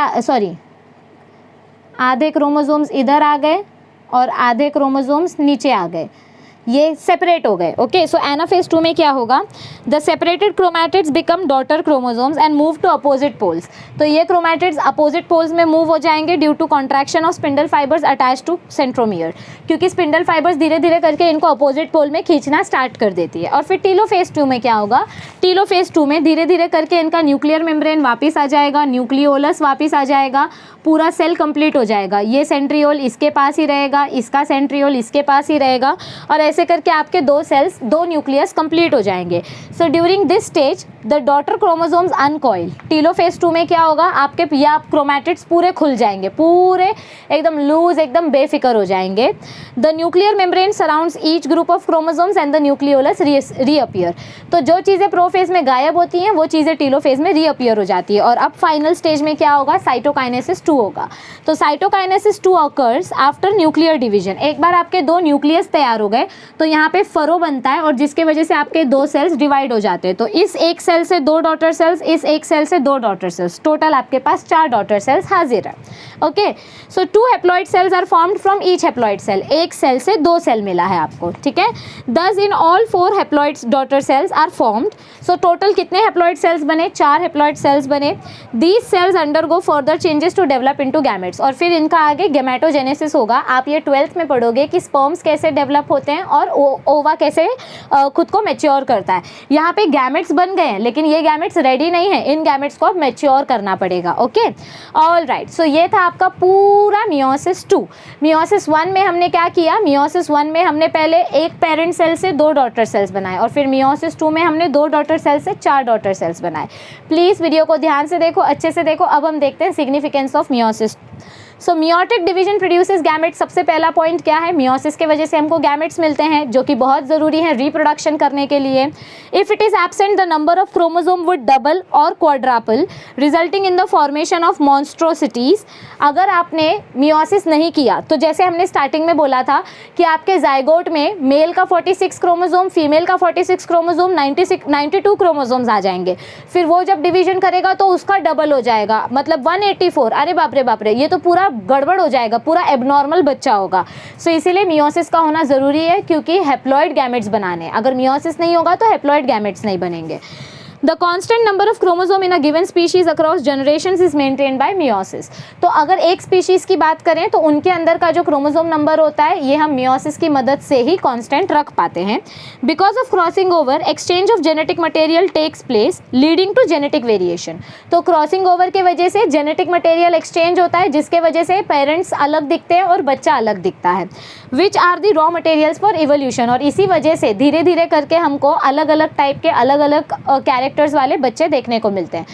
S1: आधे क्रोमोसोम्स इधर आ गए और आधे क्रोमोसोम्स नीचे आ गए, ये सेपरेट हो गए। ओके, सो एनाफेज 2 में क्या होगा, the separated chromatids become daughter chromosomes and move to opposite poles. तो ये क्रोमैटिड्स अपोजिट पोल्स में मूव हो जाएंगे due to contraction of spindle fibres attach to centromere, क्योंकि स्पिंडल फाइबर्स धीरे धीरे करके इनको अपोजिट पोल में खींचना स्टार्ट कर देती है। और फिर टीलोफेज 2 में क्या होगा, टीलोफेज 2 में धीरे धीरे करके इनका न्यूक्लियर मेम्ब्रेन वापस आ जाएगा, न्यूक्लियोलस वापस आ जाएगा, पूरा सेल कंप्लीट हो जाएगा। ये सेंट्रियोल इसके पास ही रहेगा, इसका सेंट्रियोल इसके पास ही रहेगा और ऐसे करके आपके 2 सेल्स, 2 न्यूक्लियस कंप्लीट हो जाएंगे। So during this stage the daughter chromosomes uncoil. Telophase 2 में क्या होगा, आपके या क्रोमैटिड्स पूरे खुल जाएंगे, पूरे एकदम लूज, एकदम बेफिक्र हो जाएंगे। The nuclear membrane surrounds each group of chromosomes and the nucleolus reappear. तो जो चीज़ें प्रोफेज में गायब होती हैं वो चीज़ें टीलोफेज में रीअपियर हो जाती है। और अब फाइनल स्टेज में क्या होगा, साइटोकाइनेसिस 2 होगा। तो cytokinesis 2 occurs after nuclear division. एक बार आपके 2 न्यूक्लियस तैयार हो गए तो यहाँ पे फरो बनता है और जिसके वजह से आपके 2 सेल्स डिवाइड हो जाते हैं। तो इस एक सेल सेल से 2 डॉटर सेल्स, इस एक सेल से 2 डॉटर सेल्स, टोटल आपके पास 4 डॉटर सेल्स हाजिर है। Okay, so 2 haploid cells are formed from each haploid cell, एक सेल से 2 सेल मिला है आपको, ठीक है। Thus in all 4 haploid daughter cells are formed, so total कितने हैप्लॉइड सेल्स बने, 4 हैप्लॉइड सेल्स बने। These cells undergo further changes to develop into gametes, और फिर इनका आगे गैमेटोजेनेसिस होगा। आप ये 12th में पढ़ोगे कि स्पर्म्स कैसे डेवलप होते हैं और ओवा कैसे खुद को मैच्योर करता है। यहाँ पे गैमेट्स बन गए हैं, लेकिन ये गैमेट्स रेडी नहीं है, इन गैमेट्स को मैच्योर करना पड़ेगा। ओके, ऑल राइट, सो ये था आपका पूरा मियोसिस 2। मियोसिस 1 में हमने क्या किया, मियोसिस 1 में हमने पहले एक पेरेंट सेल से 2 डॉटर सेल्स बनाए, और फिर मियोसिस 2 में हमने 2 डॉटर सेल से 4 डॉटर सेल्स बनाए। प्लीज़ वीडियो को ध्यान से देखो, अच्छे से देखो। अब हम देखते हैं significance of meiosis. So meiotic division produces gametes, सबसे पहला पॉइंट क्या है, मियोसिस के वजह से हमको गैमेट्स मिलते हैं जो कि बहुत ज़रूरी है रिप्रोडक्शन करने के लिए। If it is absent the number of chromosome would double और quadruple resulting in the formation of monstrosities. अगर आपने मियोसिस नहीं किया तो जैसे हमने स्टार्टिंग में बोला था कि आपके जाइगोट में मेल का 46 क्रोमोसोम, फीमेल का 46 क्रोमोसोम, 92 क्रोमोसोम्स आ जाएंगे। फिर वो जब डिवीजन करेगा तो उसका डबल हो जाएगा, मतलब 184। अरे बाप रे, ये तो पूरा गड़बड़ हो जाएगा, पूरा एबनॉर्मल बच्चा होगा। सो इसीलिए मियोसिस का होना ज़रूरी है, क्योंकि हैप्लॉइड गैमेट्स बनाने, अगर मियोसिस नहीं होगा तो हैप्लॉइड गैमेट्स नहीं बनेंगे। The constant number of chromosome in a given species across generations is maintained by meiosis। तो अगर एक स्पीशीज़ की बात करें तो उनके अंदर का जो क्रोमोसोम नंबर होता है ये हम मियोसिस की मदद से ही कांस्टेंट रख पाते हैं। Because of crossing over exchange of genetic material takes place leading to genetic variation. तो क्रॉसिंग ओवर के वजह से जेनेटिक मटेरियल एक्सचेंज होता है, जिसके वजह से पेरेंट्स अलग दिखते हैं और बच्चा अलग दिखता है। Which are the raw materials for evolution, और इसी वजह से धीरे धीरे करके हमको अलग अलग टाइप के अलग अलग कैरेक्टर्स वाले बच्चे देखने को मिलते हैं।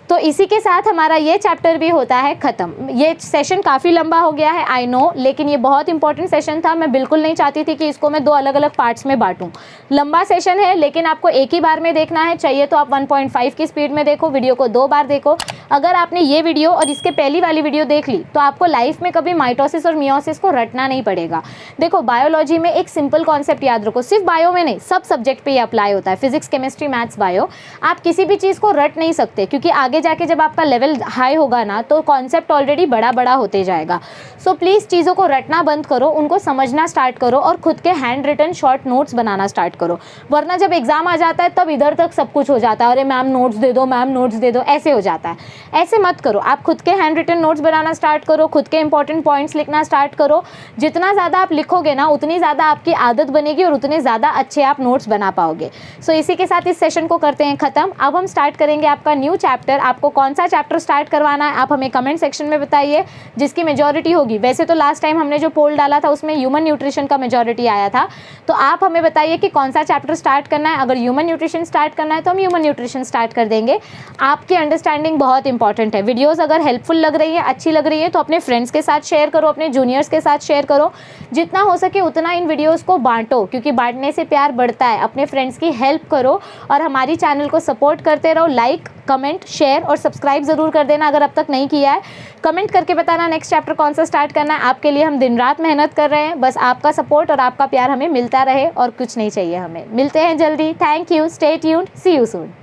S1: तो इसी के साथ हमारा ये चैप्टर भी होता है ख़त्म। ये सेशन काफ़ी लंबा हो गया है, आई नो, लेकिन ये बहुत इंपॉर्टेंट सेशन था। मैं बिल्कुल नहीं चाहती थी कि इसको मैं 2 अलग अलग पार्ट्स में बांटूं। लंबा सेशन है, लेकिन आपको एक ही बार में देखना है। चाहिए तो आप 1.5 की स्पीड में देखो, वीडियो को 2 बार देखो। अगर आपने ये वीडियो और इसके पहली वाली वीडियो देख ली तो आपको लाइफ में कभी माइटोसिस और मियोसिस को रटना नहीं पड़ेगा। देखो, बायोलॉजी में एक सिंपल कॉन्सेप्ट याद रखो, सिर्फ बायो में नहीं, सब सब्जेक्ट पे ये अप्लाई होता है, फिजिक्स, केमिस्ट्री, मैथ्स, बायो। आप किसी भी चीज़ को रट नहीं सकते, क्योंकि आगे जाके जब आपका लेवल हाई होगा ना तो कॉन्सेप्ट ऑलरेडी बड़ा बड़ा होते जाएगा। सो प्लीज़ चीज़ों को रटना बंद करो, उनको समझना स्टार्ट करो और खुद के हैंड रिटन शॉर्ट नोट्स बनाना स्टार्ट करो। वरना जब एग्जाम आ जाता है तब इधर तक सब कुछ हो जाता है, अरे मैम नोट्स दे दो, मैम नोट्स दे दो, ऐसे हो जाता है। ऐसे मत करो, आप खुद के हैंड रिटन नोट्स बनाना स्टार्ट करो, खुद के इंपॉर्टेंट पॉइंट्स लिखना स्टार्ट करो। जितना ज़्यादा आप लिखोगे ना उतनी ज़्यादा आपकी आदत बनेगी और उतने ज़्यादा अच्छे आप नोट्स बना पाओगे। सो इसी के साथ इस सेशन को करते हैं ख़त्म। अब हम स्टार्ट करेंगे आपका न्यू चैप्टर। आपको कौन सा चैप्टर स्टार्ट करवाना है आप हमें कमेंट सेक्शन में बताइए, जिसकी मेजॉरिटी होगी। वैसे तो लास्ट टाइम हमने जो पोल डाला था उसमें ह्यूमन न्यूट्रिशन का मेजॉरिटी आया था, तो आप हमें बताइए कि कौन सा चैप्टर स्टार्ट करना है। अगर ह्यूमन न्यूट्रिशन स्टार्ट करना है तो हम ह्यूमन न्यूट्रिशन स्टार्ट कर देंगे। आपकी अंडरस्टैंडिंग बहुत इंपॉर्टेंट है। वीडियोस अगर हेल्पफुल लग रही है, अच्छी लग रही है, तो अपने फ्रेंड्स के साथ शेयर करो, अपने जूनियर्स के साथ शेयर करो। जितना हो सके उतना इन वीडियोस को बांटो, क्योंकि बांटने से प्यार बढ़ता है। अपने फ्रेंड्स की हेल्प करो और हमारी चैनल को सपोर्ट करते रहो। लाइक, कमेंट, शेयर और सब्सक्राइब ज़रूर कर देना अगर अब तक नहीं किया है। कमेंट करके बताना नेक्स्ट चैप्टर कौन सा स्टार्ट करना है। आपके लिए हम दिन रात मेहनत कर रहे हैं, बस आपका सपोर्ट और आपका प्यार हमें मिलता रहे और कुछ नहीं चाहिए हमें। मिलते हैं जल्दी। Thank you, stay tuned, see you soon.